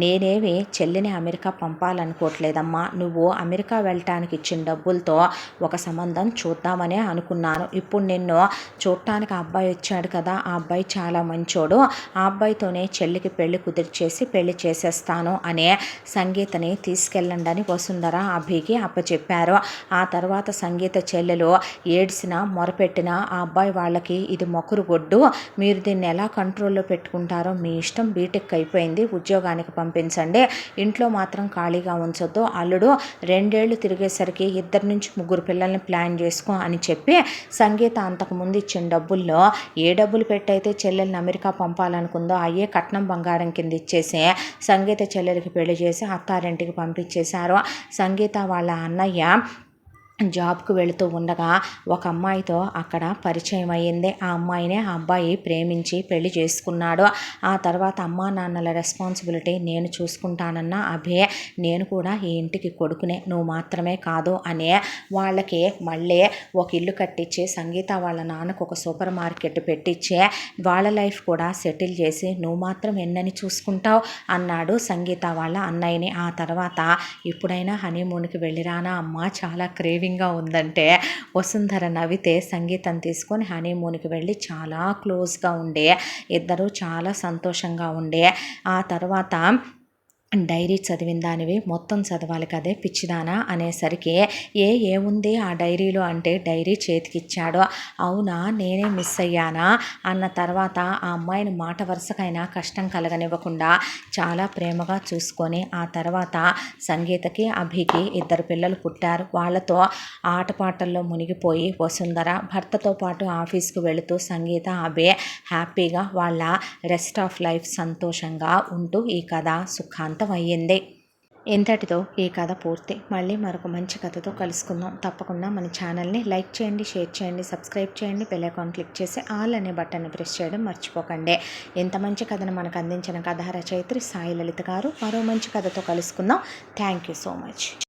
S1: నేనేమి చెల్లిని అమెరికా పంపాలనుకోవట్లేదమ్మా, నువ్వు అమెరికా వెళ్ళటానికి ఇచ్చిన డబ్బులతో ఒక సంబంధం చూద్దామనే అనుకున్నాను. ఇప్పుడు నిన్ను చూడటానికి ఆ అబ్బాయి వచ్చాడు కదా, ఆ అబ్బాయి చాలా మంచోడు, ఆ అబ్బాయితోనే చెల్లికి పెళ్లి కుదిర్చేసి పెళ్లి చేసేస్తాను అనే సంగీతని తీసుకెళ్ళండి అని వసుంధర అభికి అప్పచెప్పారు. ఆ తర్వాత సంగీత చెల్లెలు ఏడ్చినా మొరపెట్టినా ఆ అబ్బాయి వాళ్ళకి ఇది మొకురు గొడ్డు, మీరు దీన్ని ఎలా కంట్రోల్లో పెట్టుకుంటారో మీ ఇష్టం, బీటెక్ అయిపోయింది ఉద్యోగానికి పంపించండి, ఇంట్లో మాత్రం ఖాళీగా ఉంచొద్దు, అల్లుడు 2 ఏళ్ళు తిరిగేసరికి 2 నుంచి 3 పిల్లల్ని ప్లాన్ చేసుకో అని చెప్పి సంగీత అంతకుముందు ఇచ్చిన డబ్బుల్లో ఏ డబ్బులు పెట్టయితే చెల్లెల్ని అమెరికా పంపాలనుకుందో అయ్యే కట్నం బంగారం కింద ఇచ్చేసి సంగీత చెల్లెలకి పెళ్లి చేసి అత్తారింటికి పంపించేశారు. సంగీత వాళ్ళ అన్నయ్య జాబ్‌కు వెళుతూ ఉండగా ఒక అమ్మాయితో అక్కడ పరిచయం అయ్యింది. ఆ అమ్మాయినే ఆ అబ్బాయి ప్రేమించి పెళ్లి చేసుకున్నాడు. ఆ తర్వాత అమ్మా నాన్నల రెస్పాన్సిబిలిటీ నేను చూసుకుంటానన్న అభి, నేను కూడా ఈ ఇంటికి కొడుకునే, నువ్వు మాత్రమే కాదు అని వాళ్ళకి మళ్ళీ ఒక ఇల్లు కట్టించి, సంగీత వాళ్ళ నాన్నకు ఒక సూపర్ మార్కెట్ పెట్టించి వాళ్ళ లైఫ్ కూడా సెటిల్ చేసి, నువ్వు మాత్రం ఎన్నని చూసుకుంటావు అన్నాడు సంగీత వాళ్ళ అన్నయ్యని. ఆ తర్వాత ఇప్పుడైనా హనీమూన్కి వెళ్ళిరానా అమ్మ, చాలా క్రేవింగ్గా ఉందంటే వసుంధర నవ్వితే సంగీతం తీసుకొని హనీమూన్కి వెళ్ళి చాలా క్లోజ్గా ఉండే ఇద్దరు చాలా సంతోషంగా ఉండే. ఆ తర్వాత డైరీ చదివిన దానివి మొత్తం చదవాలి కదే పిచ్చిదానా అనేసరికి ఏముంది ఆ డైరీలో అంటే డైరీ చేతికిచ్చాడు. అవునా, నేనే మిస్ అయ్యానా అన్న తర్వాత ఆ అమ్మాయిని మాట వరుసకైనా కష్టం కలగనివ్వకుండా చాలా ప్రేమగా చూసుకొని, ఆ తర్వాత సంగీతకి అభికి ఇద్దరు పిల్లలు పుట్టారు. వాళ్ళతో ఆటపాటల్లో మునిగిపోయి వసుంధర భర్తతో పాటు ఆఫీస్కి వెళుతూ సంగీత అభి హ్యాపీగా వాళ్ళ రెస్ట్ ఆఫ్ లైఫ్ సంతోషంగా ఉంటూ ఈ కథ సుఖాంతం అయ్యింది. ఇంతటితో ఈ కథ పూర్తి. మళ్ళీ మరొక మంచి కథతో కలుసుకుందాం. తప్పకుండా మన ఛానల్ని లైక్ చేయండి, షేర్ చేయండి, సబ్స్క్రైబ్ చేయండి, బెల్ ఐకాన్ క్లిక్ చేసి ఆల్ అనే బటన్ని ప్రెస్ చేయడం మర్చిపోకండి. ఇంత మంచి కథను మనకు అందించిన కథా రచయిత్రి సాయి లలిత గారు. మరో మంచి కథతో కలుసుకుందాం. Thank you so much.